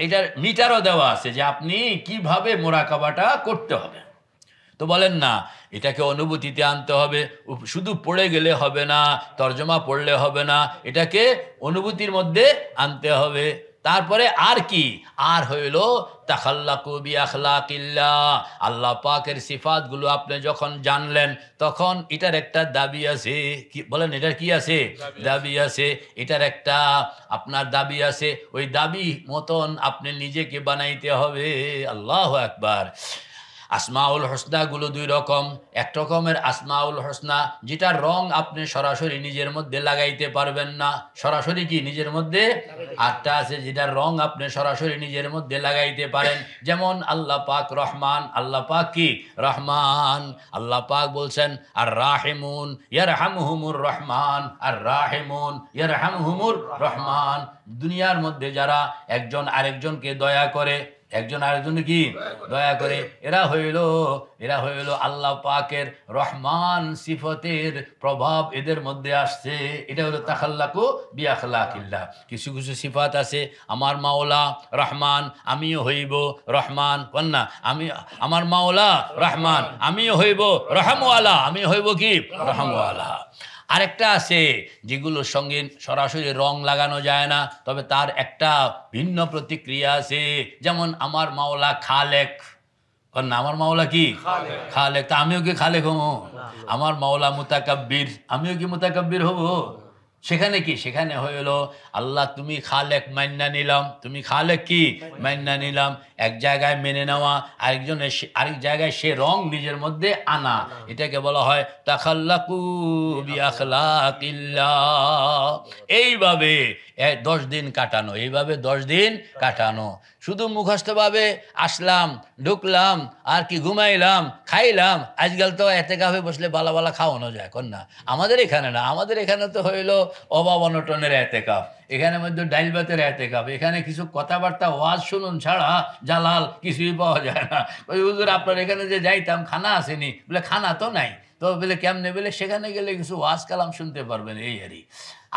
এটার মিটারও দেওয়া আছে যে আপনি কিভাবে মুরাকাবাটা করতে হবে। তো বলেন না, এটাকে অনুভূতিতে আনতে হবে, শুধু পড়ে গেলে হবে না, তর্জমা পড়লে হবে না, এটাকে অনুভূতির মধ্যে আনতে হবে। তারপরে আর কি, আর হইল তাখাল্লাকু বিআখলাকিল্লাহ, আল্লাহ পাকের সিফাতগুলো আপনি যখন জানলেন তখন এটার একটা দাবি আছে, কি বলেন, এটার কি আছে? দাবি আছে। এটার একটা আপনার দাবি আছে, ওই দাবি মতন আপনি নিজেকে বানাইতে হবে। আল্লাহু আকবার। আসমাউল হোসনাগুলো দুই রকম। এক রকমের আসমাউল হোসনা যেটার রং আপনি সরাসরি নিজের মধ্যে লাগাইতে পারবেন না, সরাসরি কি নিজের মধ্যে। আরটা আছে যেটার রং আপনি সরাসরি নিজের মধ্যে লাগাইতে পারেন, যেমন আল্লাহ পাক রহমান। আল্লাহ পাক কি? রহমান। আল্লাহ পাক বলছেন আর রাহিমুন ইয়ারহামুহুমুর রহমান, আর রাহিমুন ইয়ারহামুহুমুর রহমান। দুনিয়ার মধ্যে যারা একজন আরেকজনকে দয়া করে, একজন আরেকজন কি দয়া করে, এরা হইল আল্লাহ পাকের রহমান সিফতের প্রভাব এদের মধ্যে আসছে। এটা হলো তাখাল্লাকু বিআখলাকিল্লাহ। কিছু কিছু সিফাত আছে, আমার মাওলা রহমান, আমিও হইব রহমান। কন্যা আমি, আমার মাওলা রহমান, আমিও হইব রহমওয়ালা, আমি হইব কি রহমওয়ালা। আরেকটা আছে যেগুলোর সঙ্গে সরাসরি রং লাগানো যায় না, তবে তার একটা ভিন্ন প্রতিক্রিয়া আছে, যেমন আমার মাওলা খালেক। না, আমার মাওলা কি খালেক, তা আমিও কি খালেক হব? আমার মাওলা মুতাকাব্বির, আমিও কি মুতাকাব্বির হব? সেখানে কি, সেখানে হইল আল্লাহ তুমি খালেক মান্না নিলাম, তুমি খালেক কি মান্না নিলাম। এক জায়গায় মেনে নেওয়া, আরেক জায়গায় সে রং নিজের মধ্যে আনা, এটাকে বলা হয় তাখাল্লাকু বিআখলাকিল্লাহ। এইভাবে 10 দিন কাটানো, এইভাবে 10 দিন কাটানো। শুধু মুখস্থভাবে আসলাম, ঢুকলাম, আর কি ঘুমাইলাম, খাইলাম। আজকাল তো এতেকাফে বসলে বালা বালা খাওয়ানো যায়, কন্যা আমাদের এখানে না, আমাদের এখানে তো হইল অভাব অনটনের এতেকাফ, এখানে মধ্যে ডাইল ভাতের এতেকাফ। এখানে কিছু কথাবার্তা ওয়াজ শুনুন ছাড়া জালাল কিছুই পাওয়া যায় না। ওই হুজুর আপনার এখানে যে যাইতাম খানা আসেনি, বলে খানা তো নাই, তো বলে কেমনে, বলে সেখানে গেলে কিছু ওয়াজ কালাম শুনতে পারবেন, এই আরই।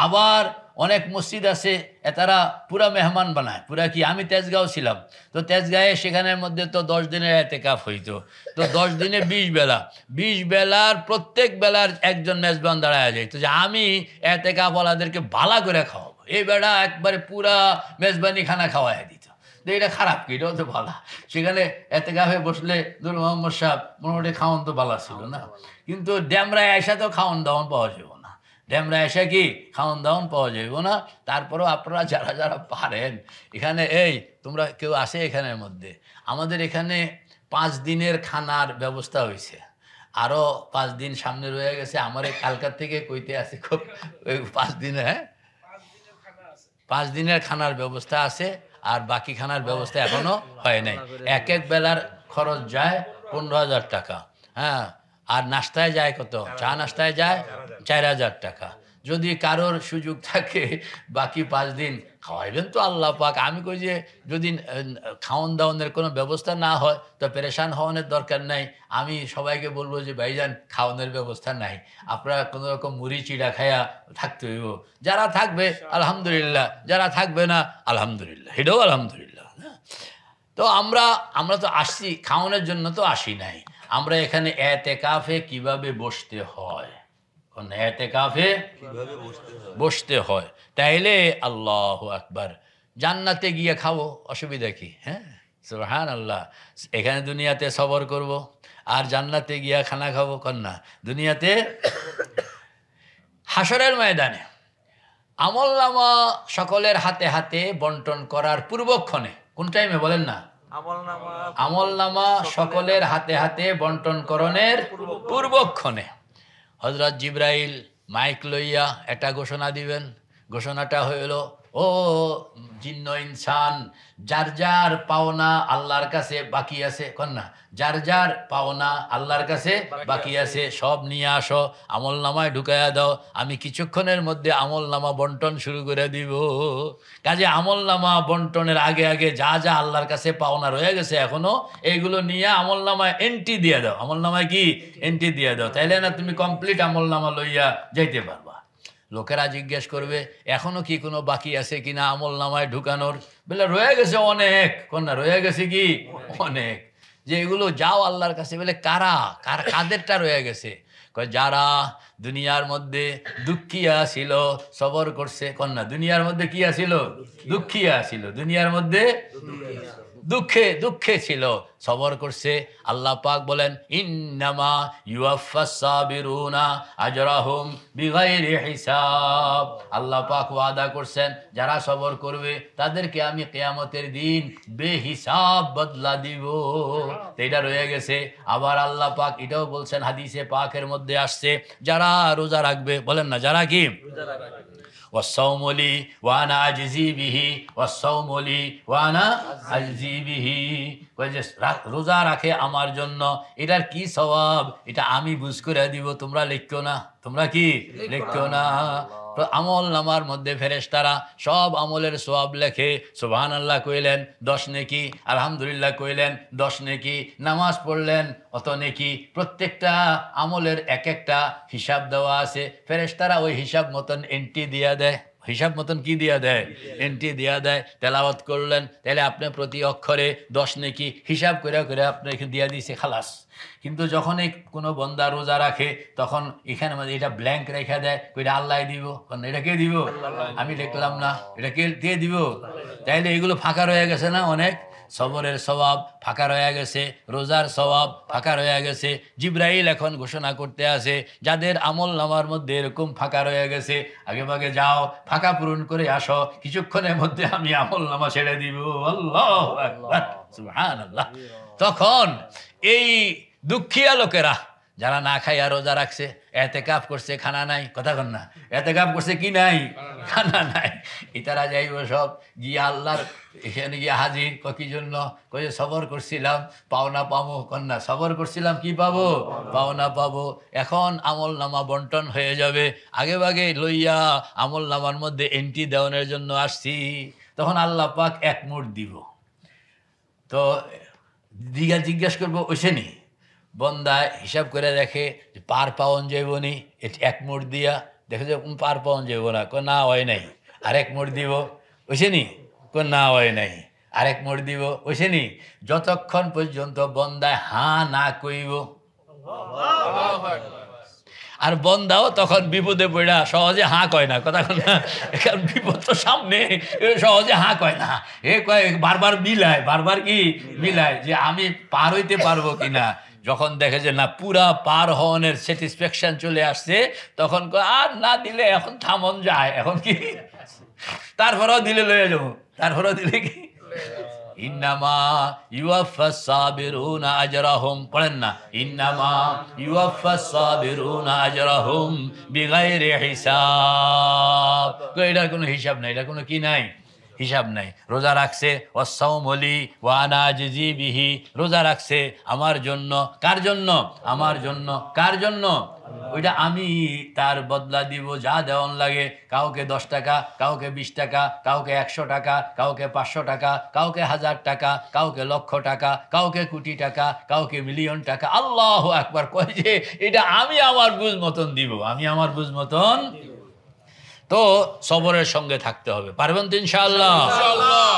আবার অনেক মসজিদ আছে তারা পুরা মেহমান বানায়, পুরা কি, আমি তেজগাঁও ছিলাম, তো তেজগাঁয়ে সেখানের মধ্যে তো 10 দিনের এতেকাফ হইতো, তো 10 দিনে 20 বেলা, 20 বেলার প্রত্যেক বেলার একজন মেজবান দাঁড়ায় যাইতো যে আমি এতেকাফওয়ালাদেরকে ভালো করে খাওয়াবো। এই বেড়া একবারে পুরা মেজবানি খানা খাওয়াই দিত। তো এটা খারাপ কি, এটাও তো ভালো। সেখানে এতেকাফে বসলে নূর মোহাম্মদ সাহেব মোটামুটি খাওয়ান তো ভালো ছিল না, কিন্তু ড্যামরায় আইসা তো খাওয়ান দাওয়ান পাওয়া যাবে না, ড্যামরা এসে কি খাওয়ান দাওয়ান পাওয়া যাইব না। তারপরেও আপনারা যারা যারা পারেন, এখানে এই তোমরা কেউ আসে এখানের মধ্যে, আমাদের এখানে 5 দিনের খানার ব্যবস্থা হয়েছে, আরও 5 দিন সামনে রয়ে গেছে। আমার কালকার থেকে কইতে আছে খুব 5 দিনে, হ্যাঁ 5 দিনের খানার ব্যবস্থা আছে, আর বাকি খানার ব্যবস্থা এখনো হয় নাই। এক এক বেলার খরচ যায় 15,000 টাকা, হ্যাঁ, আর নাস্তায় যায় কত, চা নাস্তায় যায় 4,000 টাকা। যদি কারোর সুযোগ থাকে বাকি 5 দিন খাওয়াইবেন তো আল্লাহ পাক। আমি কই যে যদি খাওয়ান দাওয়ানের কোনো ব্যবস্থা না হয় তো পেরেশান হওয়ানোর দরকার নাই। আমি সবাইকে বলবো যে ভাইজান খাওয়ানোর ব্যবস্থা নাই, আপনারা কোনো রকম মুড়ি চিড়া খায়া থাকতে হইব। যারা থাকবে আলহামদুলিল্লাহ, যারা থাকবে না আলহামদুলিল্লাহ, এটাও আলহামদুলিল্লাহ। তো আমরা তো আসছি খাওয়ানোর জন্য, তো আসি নাই। আমরা এখানে এতেকাফে কিভাবে বসতে হয়, এতেকাফে বসতে হয়, তাইলে আল্লাহু আকবার, জান্নাতে গিয়ে খাবো, অসুবিধা কি? হ্যাঁ, সুবহানাল্লাহ। এখানে দুনিয়াতে সবর করব, আর জান্নাতে গিয়া খানা খাবো, কন্যা দুনিয়াতে। হাসরের ময়দানে আমলনামা সকলের হাতে হাতে বন্টন করার পূর্বক্ষণে, কোন টাইমে বলেন না, আমলনামা সকলের হাতে হাতে বন্টন করণের পূর্বক্ষণে হযরত জিবরাইল মাইক লইয়া একটা ঘোষণা দিবেন। ঘোষণাটা হইল, ও জিন্ন ইনসান, যার যার পাওনা আল্লাহর কাছে বাকি আছে, কন্যা যার যার পাওনা আল্লাহর কাছে বাকি আছে সব নিয়ে আসো, আমল নামায় ঢুকাইয়া দাও। আমি কিছুক্ষণের মধ্যে আমল নামা বন্টন শুরু করে দিব। কাজে আমল নামা বন্টনের আগে আগে যা যা আল্লাহর কাছে পাওনা রয়ে গেছে এখনো, এইগুলো নিয়ে আমল নামায় এন্ট্রি দিয়ে দাও। আমল নামায় কি এন্ট্রি দিয়ে দাও, তাইলে না তুমি কমপ্লিট আমল নামা লইয়া যাইতে পারবা। লোকেরা জিজ্ঞেস করবে এখনো কি কোনো বাকি আছে কিনা আমল নামায় ঢুকানোর, বলে রয়ে গেছে অনেক, কন্যা রয়ে গেছে কি অনেক। যে এগুলো যাও আল্লাহর কাছে, বলে কারা কাদেরটা রয়ে গেছে, যারা দুনিয়ার মধ্যে দুঃখিয়া ছিল সবর করছে, কন্যা দুনিয়ার মধ্যে কি ছিল? দুঃখিয়া ছিল, দুনিয়ার মধ্যে দুঃখে ছিল, সবর করছে। আল্লাহ পাক বলেন ইন্নামা ইউয়াফাস সাবিরুনা আজরাহুম বিগাইরি হিসাব। আল্লাহ পাক ওয়াদা করছেন যারা সবর করবে তাদেরকে আমি কিয়ামতের দিন বেহিসাব বদলা দিব। তো এটা রয়ে গেছে। আবার আল্লাহ পাক এটাও বলছেন, হাদিসে পাকের মধ্যে আসছে, যারা রোজা রাখবে, বলেন না যারা কি? والصوم لي وانا اجزي به والصوم لي وانا اجزي به। রোজা রাখে আমার জন্য, এটার কি সওয়াব এটা আমি বুঝ করে দিব, তোমরা লিখো না, তোমরা কি লিখো না। তো আমল নামার মধ্যে ফেরেশতারা সব আমলের সওয়াব লেখে। সুবহানাল্লাহ কইলেন 10 নেকি, আলহামদুলিল্লাহ কইলেন 10 নেকি, নামাজ পড়লেন অত নেকি। প্রত্যেকটা আমলের এক একটা হিসাব দেওয়া আছে। ফেরেশতারা ওই হিসাব মতন এন্ট্রি দিয়া দেয়, হিসাব মতন কি দিয়া দেয়? এন্ট্রি দিয়া দেয়। তেলাওয়াত করলেন তাহলে আপনি প্রতি অক্ষরে 10 নেকি হিসাব করে করে আপনাকে দিয়া দিয়েছে, খালাস। কিন্তু যখন কোনো বন্দা রোজা রাখে তখন এখানে এটা ব্ল্যাঙ্ক রেখে দেয়, এটা আল্লাহ দিব, এটা কে দিব? আমি লিখলাম না, এটা কে দিব? তাইলে এগুলো ফাঁকা রয়ে গেছে না? অনেক সবরের সওয়াব ফাঁকা রয়ে গেছে, রোজার সওয়াব ফাঁকা রয়ে গেছে। জিবরাইল এখন ঘোষণা করতে আছে, যাদের আমল নামার মধ্যে এরকম ফাঁকা রয়ে গেছে আগে ভাগে যাও, ফাঁকা পূরণ করে আসো, কিছুক্ষণের মধ্যে আমি আমল নামা ছেড়ে দিব। আল্লাহু আকবার, সুবহানাল্লাহ। তখন এই দুঃখিয়া লোকেরা যারা না খাইয়া রোজা রাখছে, এতেকাফ করছে, খানা নাই, কথা কন না, এতেকাফ করছে কি নাই? খানা নাই। ইতারা যাইব সব গিয়া আল্লাহর এখানে গিয়ে হাজির, কি জন্য? কয়ে সবর করছিলাম পাওনা পাবো, কন্যা সবর করছিলাম কি পাবো? পাওনা পাবো। এখন আমল নামা বন্টন হয়ে যাবে, আগে ভাগে লইয়া আমল নামার মধ্যে এন্ট্রি দেওয়ানোর জন্য আসছি। তখন আল্লাহ পাক এক মুঠ দিব। তো দিঘা জিজ্ঞেস করবো ওইসেনি, বন্দা হিসাব করে দেখে পার পাওন যাইবনি, এক মুঠ দিয়া দেখে যে পার পাওন যাইব না, না হয় নাই, আরেক মুঠ দিব, ওইসেনি, না হয় নাই, আরেক মুঠ দিব, ওইসেনি। যতক্ষণ পর্যন্ত বন্দায় হাঁ না কইব, আর বন্দাও তখন বিপদে পড়া সহজে হাঁ কয় না, কথা কয় না, কারণ বিপদ তো সামনে, সহজে হাঁ কয় না। এ কয় বারবার মিলায়, বারবার কি মিলায় যে আমি পার হইতে পারবো কিনা। যখন দেখে যে না পুরা পার হওয়ার স্যাটিসফ্যাকশন চলে আসছে, তখন আর না দিলে এখন থামন যায়, এখন কি তারপরেও দিলে লয়ে যাবো, তারপরেও দিলে কি ইন্নামা ইউয়াফাস সাবিরুনা আজরাহুম, পড়েন না, ইন্নামা ইউয়াফাস সাবিরুনা আজরাহুম বিগাইরি হিসাব। এটার কোনো হিসাব নাই, এটা কোনো কি নাই, হিসাব নাই। রোজা রাখছে ওয়াসসাওমু লি ওয়া আনা আজজি বিহি, রোজা রাখছে আমার জন্য, কার জন্য? আমার জন্য। কার জন্য? ওইটা আমি তার বদলা দিব, যা দেওয়ান লাগে। কাউকে 10 টাকা, কাউকে 20 টাকা, কাউকে 100 টাকা, কাউকে 500 টাকা, কাউকে 1000 টাকা, কাউকে লক্ষ টাকা, কাউকে কোটি টাকা, কাউকে মিলিয়ন টাকা। আল্লাহু আকবার। কয় যে এটা আমি আমার বুঝ মতন দিব, আমি আমার বুঝ মতন। তো সবরের সঙ্গে থাকতে হবে, পারবেন তো ইনশাআল্লাহ,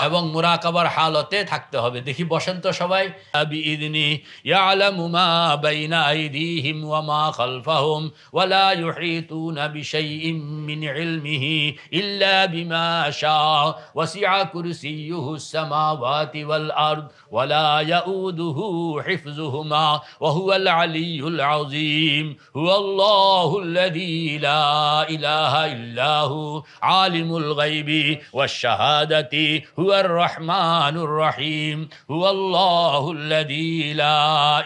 এবং মুরাকাবার হালতে থাকতে হবে। দেখি বসেন তো সবাই। বিইذনি ইয়ালামু মা বাইনা আইদিহিম ওয়া মা খালফাহুম ওয়া লা ইউহিতুনা বিশাইইন মিন ইলমিহি ইল্লা বিমা শাআ ওয়াসিআ কুরসিয়্যুহুস সামাওয়াতি ওয়াল আরদ ওয়া লা ইয়াউদুহু হিফযুহুমা ওয়া হুয়াল আলিয়্যুল আযীম। হুয়াল্লাহুল্লাযী লা ইলাহা ইল্লা عالم الغيب والشهادة هو الرحمن الرحيم. هو الله الذي لا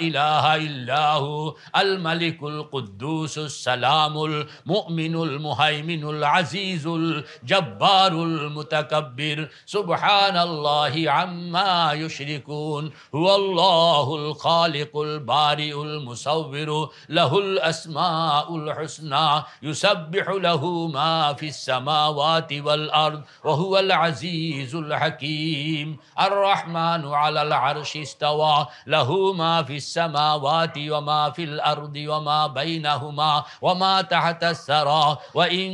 إله إلا هو الملك القدوس السلام المؤمن المهيمن العزيز الجبار المتكبر سبحان الله عما يشركون. هو الله الخالق البارئ المصور له الأسماء الحسنى يسبح له ما في ফিস সামাওয়াতি ওয়াল আরদ ওয়া হুয়াল আজিজুল হাকীম। আর রহমানু আলাল আরশি ইস্তাওয়া লাহু মা ফিস সামাওয়াতি ওয়া মা ফিল আরদি ওয়া মা বাইনাহুমা ওয়া মা তাহতাস সারা ওয়া ইন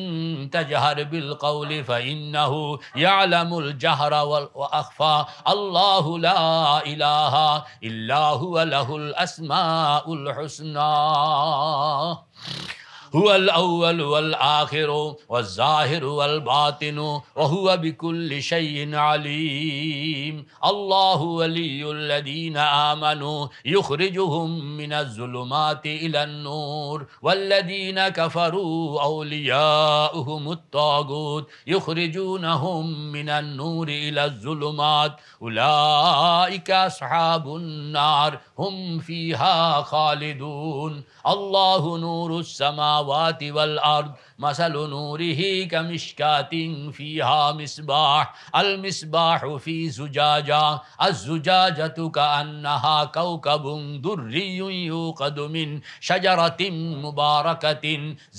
তাজহার বিল কওলি ফাইন্নাহু ইয়ালামুল জাহরা ওয়া আখফা। আল্লাহু লা ইলাহা ইল্লা হুয়া লাহুল আসমাউল হুসনা। هو الأول والآخر والظاهر والباطن وهو بكل شيء عليم. الله ولي الذين آمنوا يخرجهم من الظلمات إلى النور والذين كفروا أولياؤهم الطاغوت يخرجونهم من النور إلى الظلمات أولئك أصحاب النار هم فيها خالدون. الله نور السماوات والأرض مثل نوره كمشكاة فيها مصباح المصباح في زجاجة الزجاجة كأنها كوكب دري يوقد من شجرة مباركة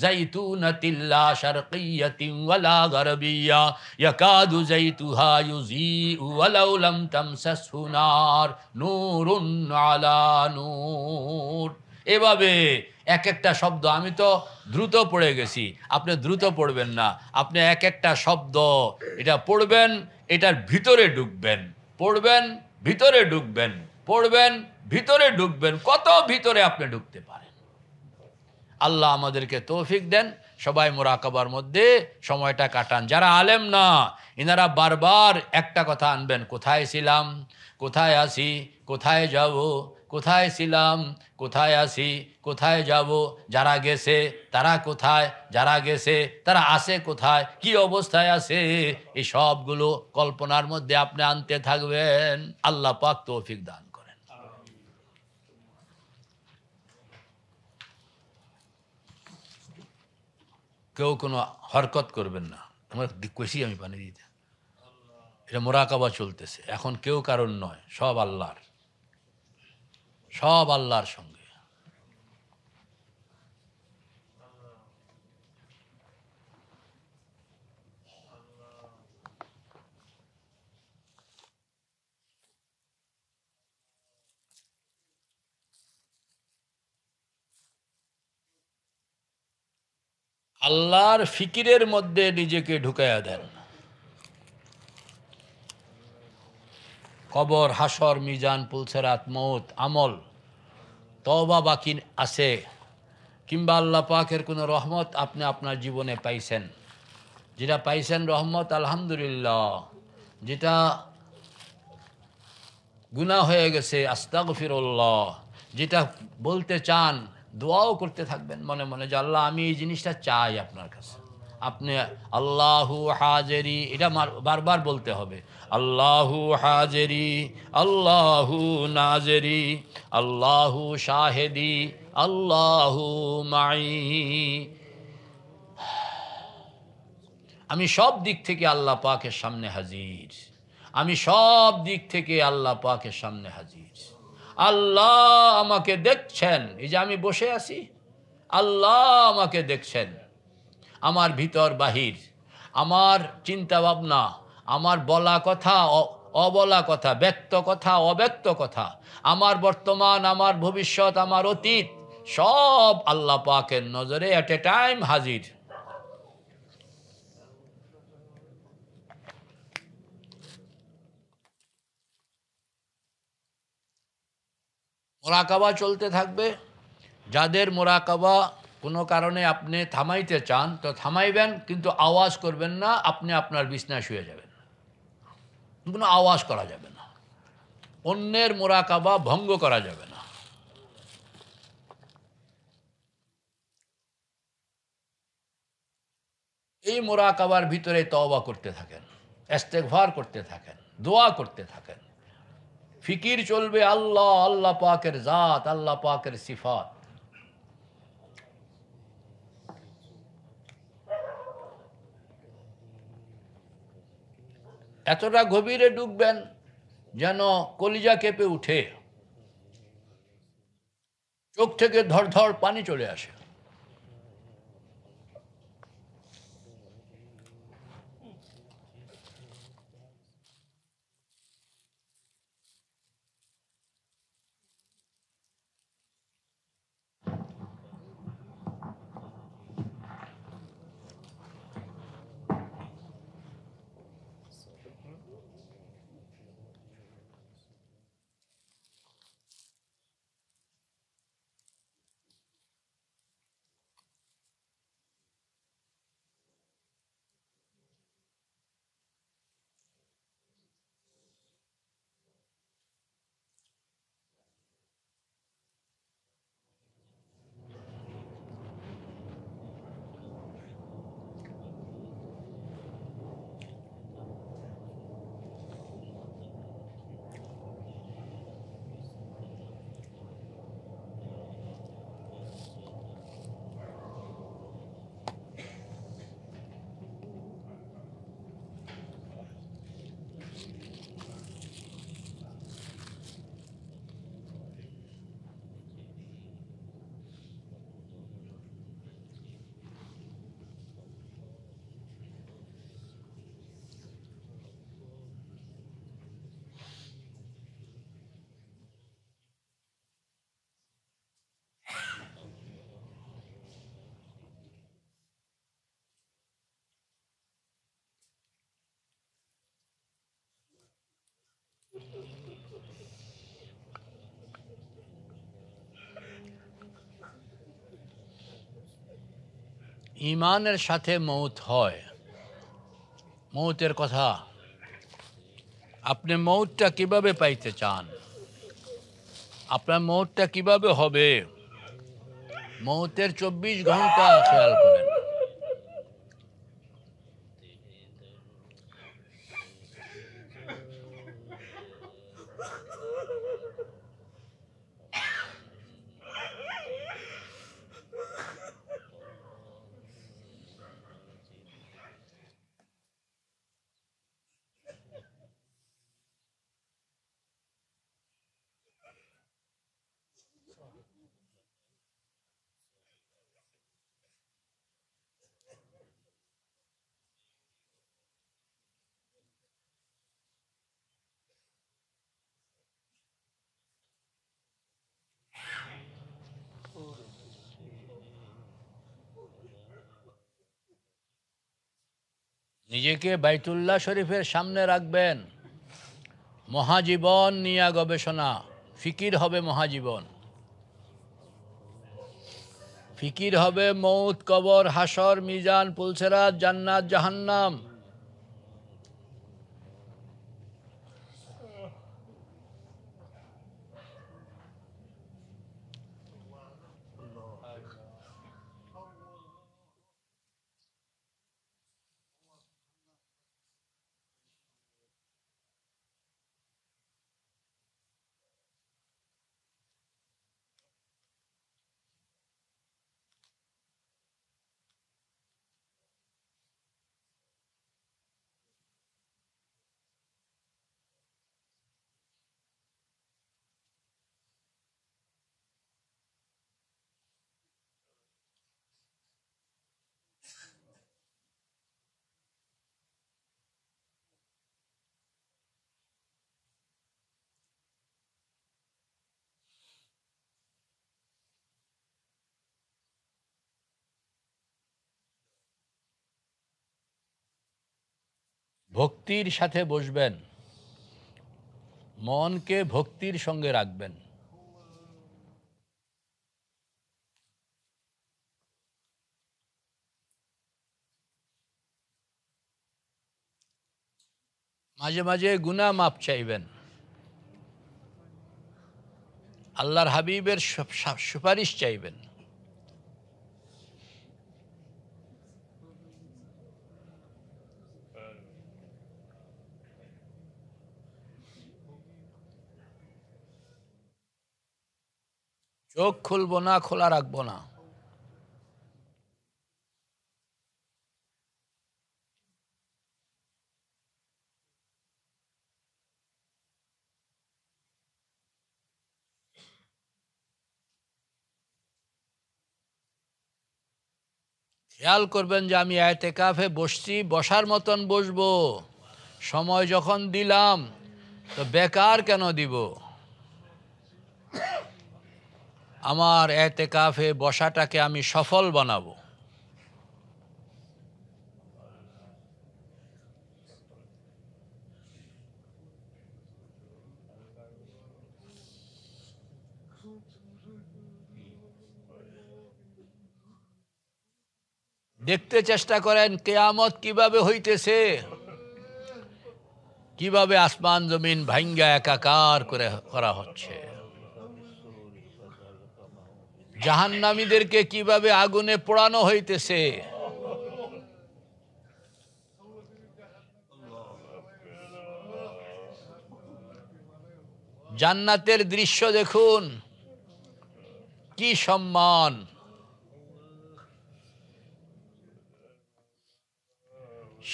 زيتونة لا شرقية ولا غربية يكاد زيتها يضيء ولو لم تمسسه نار نور على نور. এভাবে এক একটা শব্দ, আমি তো দ্রুত পড়ে গেছি, আপনি দ্রুত পড়বেন না, আপনি এক একটা শব্দ এটা পড়বেন, এটার ভিতরে ঢুকবেন, পড়বেন ভিতরে ঢুকবেন, পড়বেন ভিতরে ঢুকবেন, কত ভিতরে আপনি ঢুকতে পারেন। আল্লাহ আমাদেরকে তৌফিক দেন, সবাই মুরাকাবার মধ্যে সময়টা কাটান। যারা আলেম না, ইনারা বারবার একটা কথা আনবেন, কোথায় ছিলাম, কোথায় আছি, কোথায় যাব, কোথায় ছিলাম, কোথায় আছি, কোথায় যাব, যারা গেছে তারা কোথায়, যারা গেছে তারা আছে কোথায়, কি অবস্থায় আছে, এই সবগুলো কল্পনার মধ্যে আপনি আনতে থাকবেন। আল্লাহ পাক তৌফিক দান করেন। কেউ কোনো হরকত করবেন না, আমার কইছি আমি পানি দিতে, এটা মুরাকাবা চলতেছে এখন, কেউ কারণ নয়, সব আল্লাহর, সব আল্লাহর সঙ্গে। আল্লাহর ফিকিরের মধ্যে নিজেকে ঢুকাইয়া দেন। কবর, হাসর, মিজান, পুলসেরাত, মৌত, আমল, তওবা বাকি আছে, কিংবা আল্লাহ পাকের কোনো রহমত আপনি আপনার জীবনে পাইছেন, যেটা পাইছেন রহমত আলহামদুলিল্লাহ, যেটা গুনাহ হয়ে গেছে আস্তাগফিরুল্লাহ, যেটা বলতে চান দোয়াও করতে থাকবেন মনে মনে যে আল্লাহ আমি এই জিনিসটা চাই আপনার কাছে। আপনি আল্লাহু হাজেরি এটা বারবার বলতে হবে, আল্লাহু হাজেরি, আল্লাহু নাজেরি, আল্লাহু শাহেদি, আল্লাহু মাই। আমি সব দিক থেকে আল্লাহ পাকের সামনে হাজির, আমি সব দিক থেকে আল্লাহ পাকের সামনে হাজির। আল্লাহ আমাকে দেখছেন, এই যে আমি বসে আছি, আল্লাহ আমাকে দেখছেন, আমার ভিতর বাহির, আমার চিন্তা ভাবনা, আমার বলা কথা, অবলা কথা, ব্যক্ত কথা, অব্যক্ত কথা, আমার বর্তমান, আমার ভবিষ্যৎ, আমার অতীত, সব আল্লাহ পাকের নজরে এট এ টাইম হাজির। মোরাকাবা চলতে থাকবে। যাদের মোরাকাবা কোনো কারণে আপনি থামাইতে চান তো থামাইবেন, কিন্তু আওয়াজ করবেন না, আপনি আপনার বিছনায় শুয়ে যাবেন, কোনো আওয়াজ করা যাবে না, অন্যের মোরাকাবা ভঙ্গ করা যাবে না। এই মোরাকাবার ভিতরে তওবা করতে থাকেন, ইস্তেগফার করতে থাকেন, দোয়া করতে থাকেন, ফিকির চলবে আল্লাহ, আল্লাহ পাকের জাত, আল্লাহ পাকের সিফাত। এতটা গভীরে ডুববেন যেন কলিজা কেঁপে উঠে, চোখ থেকে ধর ধর পানি চলে আসে। ঈমানের সাথে মৌত হয়, মৌতের কথা, আপনি মৌতটা কিভাবে পাইতে চান, আপনার মৌতটা কিভাবে হবে, মৌতের 24 ঘন্টা খেয়াল করেন। নিজেকে বাইতুল্লাহ শরীফের সামনে রাখবেন, মহাজীবন নিয়ে গবেষণা, ফিকির হবে মহাজীবন, ফিকির হবে মৌত, কবর, হাসর, মিজান, পুলসেরাত, জান্নাত, জাহান্নাম। ভক্তির সাথে বসবেন, মনকে ভক্তির সঙ্গে রাখবেন। মাঝে মাঝে গুনাহ মাপ চাইবেন, আল্লাহর হাবিবের সুপারিশ চাইবেন। চোখ খুলবো না, খোলা রাখবো না। খেয়াল করবেন যে আমি ইতিকাফে বসছি, বসার মতন বসবো, সময় যখন দিলাম তো বেকার কেন দিব? আমার ইতিকাফে বসাটাকে আমি সফল বানাবো। দেখতে চেষ্টা করেন কিয়ামত কিভাবে হইতেছে, কিভাবে আসমান জমিন ভাঙ্গা একাকার করে করা হচ্ছে, জাহান্নামীদেরকে কিভাবে আগুনে পোড়ানো হইতেছে। জান্নাতের দৃশ্য দেখুন, কি সম্মান।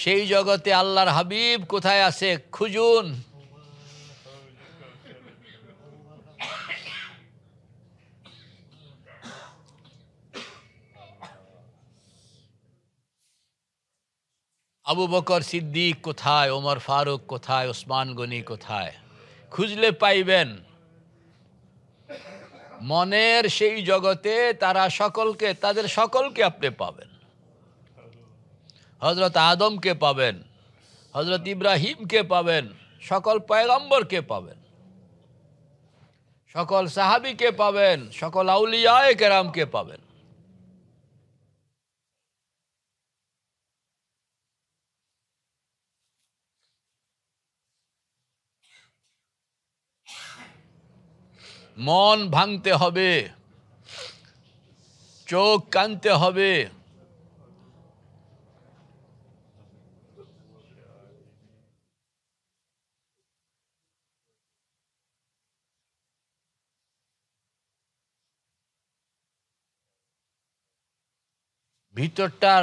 সেই জগতে আল্লাহর হাবিব কোথায় আছে খুঁজুন। আবু বকর সিদ্দিক কোথায়, ওমর ফারুক কোথায়, ওসমান গনি কোথায়? খুঁজলে পাইবেন। মনের সেই জগতে তারা সকলকে, তাদের সকলকে আপনি পাবেন। হযরত আদমকে পাবেন, হযরত ইব্রাহিমকে পাবেন, সকল পয়গম্বরকে পাবেন, সকল সাহাবীকে পাবেন, সকল আউলিয়ায়ে কেরামকে পাবেন। মন ভাঙতে হবে, চোখ কানতে হবে, ভিতরটা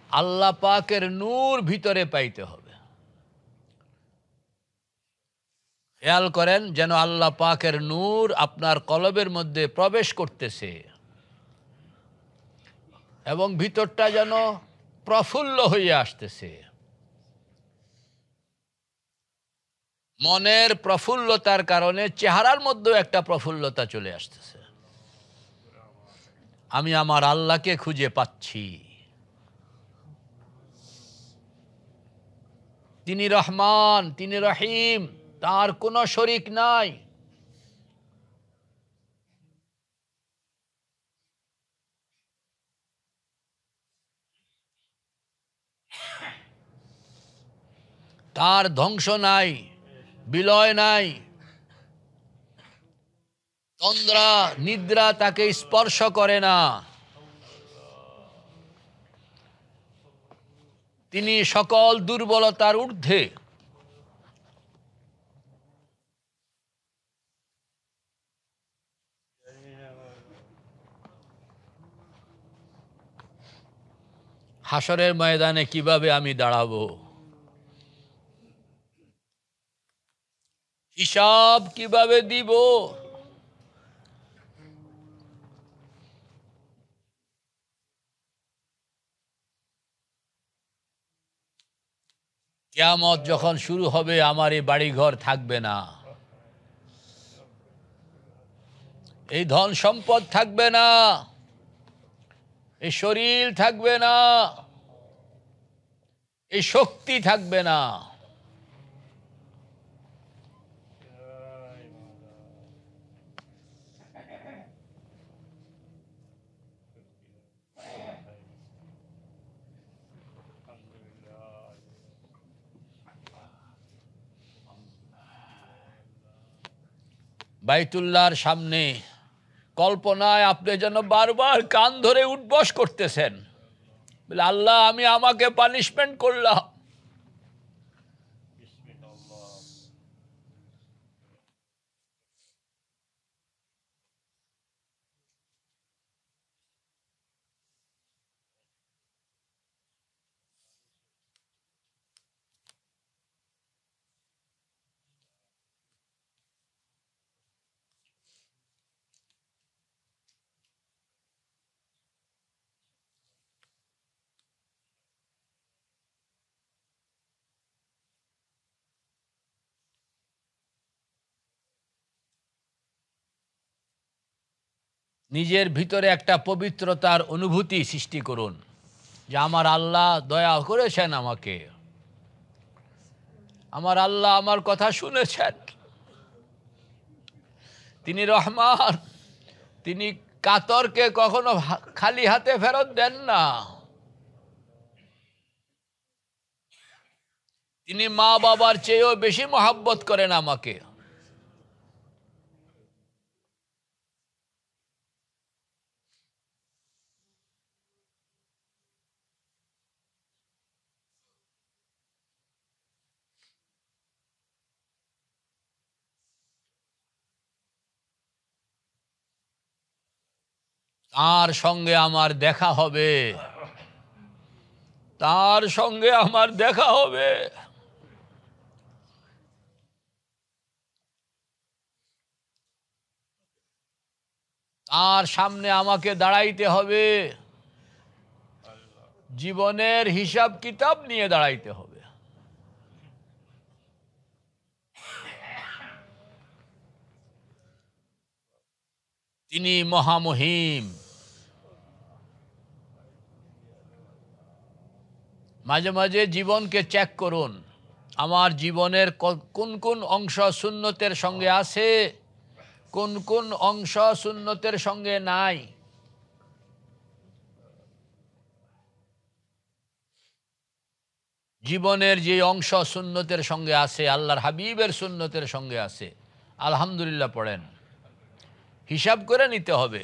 আল্লাহ পাকের নূর ভিতরে পাইতে হবে। খেয়াল করেন যেন আল্লাহ পাকের নূর আপনার কলবের মধ্যে প্রবেশ করতেছে এবং ভিতরটা যেন প্রফুল্ল হয়ে আসতেছে। মনের প্রফুল্লতার কারণে চেহারার মধ্যেও একটা প্রফুল্লতা চলে আসতেছে। আমি আমার আল্লাহকে খুঁজে পাচ্ছি, তিনি রহমান, তিনি রহিম, তার কোনো শরিক নাই। তার ধ্বংস নাই, বিলয় নাই, তন্দ্রা নিদ্রা তাকে স্পর্শ করে না। তিনি সকল দুর্বলতার ঊর্ধ্বে। হাসরের ময়দানে কিভাবে আমি দাঁড়াবো, হিসাব কিভাবে দিব, কিয়ামত যখন শুরু হবে আমার এই বাড়িঘর থাকবে না, এই ধন সম্পদ থাকবে না, এই শরীর থাকবে না, এই শক্তি থাকবে না। বাইতুল্লাহর সামনে কল্পনায় আপনি যেন বারবার কান ধরে উঠবস করতেছেন, বলে আল্লাহ আমি আমাকে পানিশমেন্ট করলাম। নিজের ভিতরে একটা পবিত্রতার অনুভূতি সৃষ্টি করুন যে আমার আল্লাহ দয়া করেছেন আমাকে, আমার আল্লাহ আমার কথা শুনেছেন, তিনি রহমান, তিনি কাতরকে কখনো খালি হাতে ফেরত দেন না, তিনি মা বাবার চেয়েও বেশি মহাব্বত করেন আমাকে। তার সঙ্গে আমার দেখা হবে, তার সঙ্গে আমার দেখা হবে। তার সামনে আমাকে দাঁড়াইতে হবে, জীবনের হিসাব কিতাব নিয়ে দাঁড়াইতে হবে। তিনি মহামহিম। মাঝে মাঝে জীবনকে চেক করুন, আমার জীবনের কোন কোন অংশ সুন্নতের সঙ্গে আছে, কোন কোন অংশ সুন্নতের সঙ্গে নাই। জীবনের যে অংশ সুন্নতের সঙ্গে আছে, আল্লাহর হাবিবের সুন্নতের সঙ্গে আছে, আলহামদুলিল্লাহ পড়েন। হিসাব করে নিতে হবে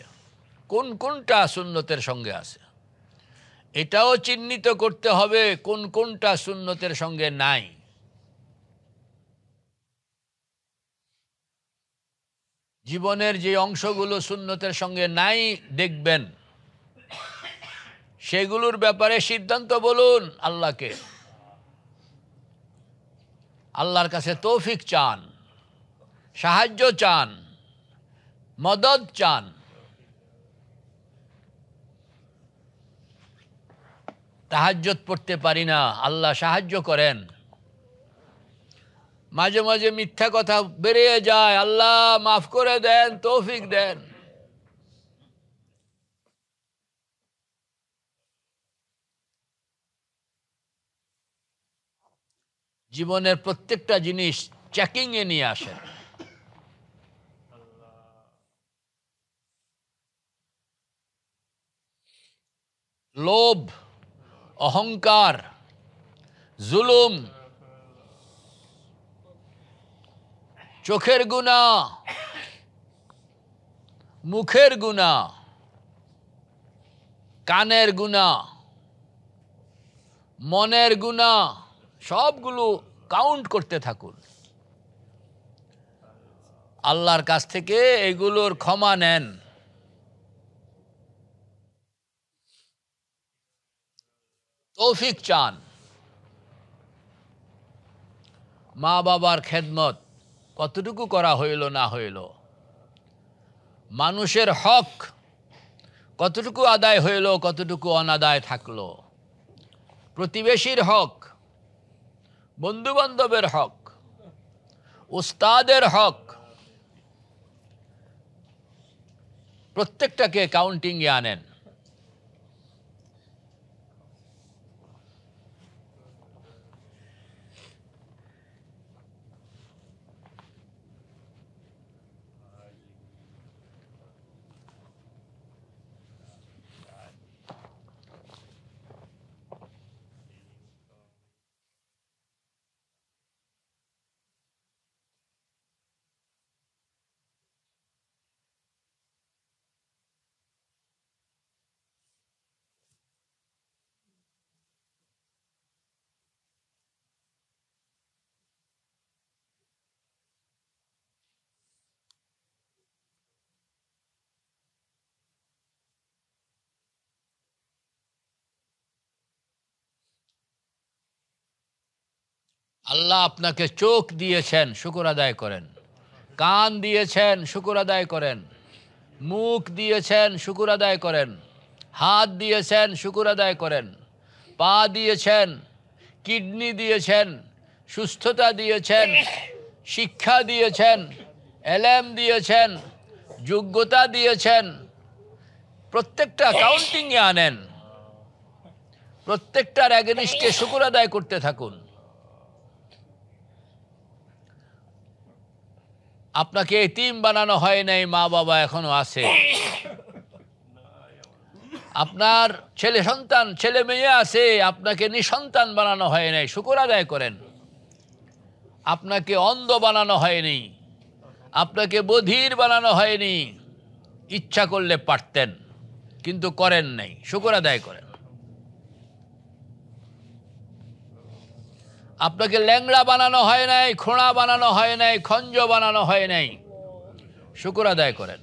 কোন কোনটা সুন্নতের সঙ্গে আছে, এটাও চিহ্নিত করতে হবে কোন কোনটা সুন্নতের সঙ্গে নাই। জীবনের যে অংশগুলো সুন্নতের সঙ্গে নাই দেখবেন, সেগুলোর ব্যাপারে সিদ্ধান্ত বলুন আল্লাহকে, আল্লাহর কাছে তৌফিক চান, সাহায্য চান, মদদ চান। তাহাজ্জুদ পড়তে পারি না, আল্লাহ সাহায্য করেন। মাঝে মাঝে মিথ্যা কথা বেরিয়ে যায়, আল্লাহ মাফ করে দেন, তৌফিক দেন। জীবনের প্রত্যেকটা জিনিস চেকিংয়ে নিয়ে আসেন। লোভ, অহংকার, জুলুম, চোখের গুনাহ, মুখের গুনাহ, কানের গুনাহ, মনের গুনাহ, সবগুলো কাউন্ট করতে থাকুন। আল্লাহর কাছ থেকে এগুলোর ক্ষমা নেন। তৌফিক চান। মা বাবার খেদমত কতটুকু করা হইল না হইল, মানুষের হক কতটুকু আদায় হইল, কতটুকু অনাদায় থাকলো, প্রতিবেশীর হক, বন্ধুবান্ধবের হক, উস্তাদের হক, প্রত্যেকটাকে কাউন্টিংয়ে আনেন। আল্লাহ আপনাকে চোখ দিয়েছেন, শুকর আদায় করেন। কান দিয়েছেন, শুকর আদায় করেন। মুখ দিয়েছেন, শুকর আদায় করেন। হাত দিয়েছেন, শুকর আদায় করেন। পা দিয়েছেন, কিডনি দিয়েছেন, সুস্থতা দিয়েছেন, শিক্ষা দিয়েছেন, এলেম দিয়েছেন, যোগ্যতা দিয়েছেন। প্রত্যেকটা কাউন্টিংয়ে আনেন, প্রত্যেকটার এগেনিস্টে শুকর আদায় করতে থাকুন। আপনাকে এতিম বানানো হয় নাই, মা বাবা এখনো আছে। আপনার ছেলে সন্তান, ছেলে মেয়ে আছে, আপনাকে নিঃসন্তান বানানো হয় নাই, শুকর আদায় করেন। আপনাকে অন্ধ বানানো হয়নি, আপনাকে বধির বানানো হয়নি। ইচ্ছা করলে পারতেন, কিন্তু করেন নাই, শুকর আদায় করেন। আপনাকে ল্যাংড়া বানানো হয় নাই, খোঁড়া বানানো হয় নাই, খঞ্জ বানানো হয় নাই, শুকর আদায় করেন।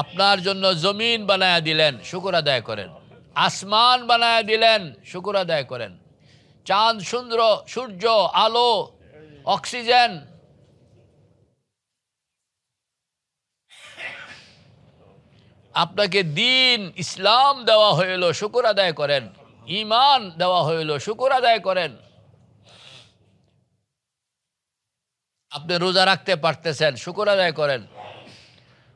আপনার জন্য জমিন বানায়া দিলেন, শুকর আদায় করেন। আসমান বানায়া দিলেন, শুকর আদায় করেন। চাঁদ, চন্দ্র, সূর্য, আলো, অক্সিজেন, আপনাকে দিন ইসলাম দেওয়া হইল, শুকর আদায় করেন। ঈমান দেওয়া হইল, শুকর আদায় করেন। আপনি রোজা রাখতে পারতেছেন, শুকর আদায় করেন।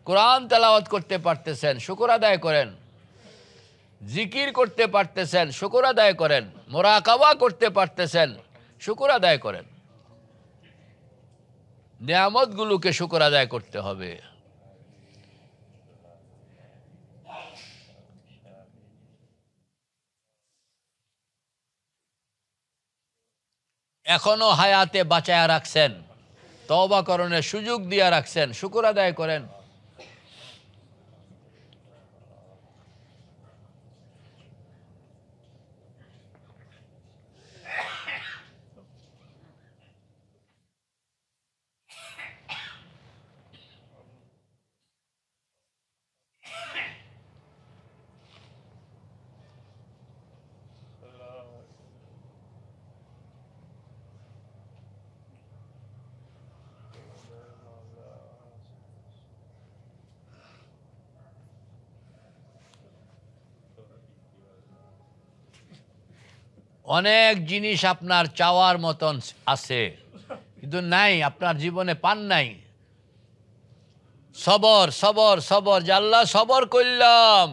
কোরআন তেলাওয়াত করতে পারতেছেন, শুকর আদায় করেন। জিকির করতে পারতেছেন, শুকর আদায় করেন। মুরাকাবা করতে পারতেছেন, শুকর আদায় করেন। নিয়ামতগুলোকে শুকর আদায় করতে হবে। এখনো হায়াতে বাঁচায়া রাখছেন, তওবা করণের সুযোগ দিয়া রাখছেন, শুকর আদায় করেন। অনেক জিনিস আপনার চাওয়ার মতন আছে, কিন্তু নাই, আপনার জীবনে পান নাই। সবর সবর সবর, যে আল্লাহ সবর করলাম,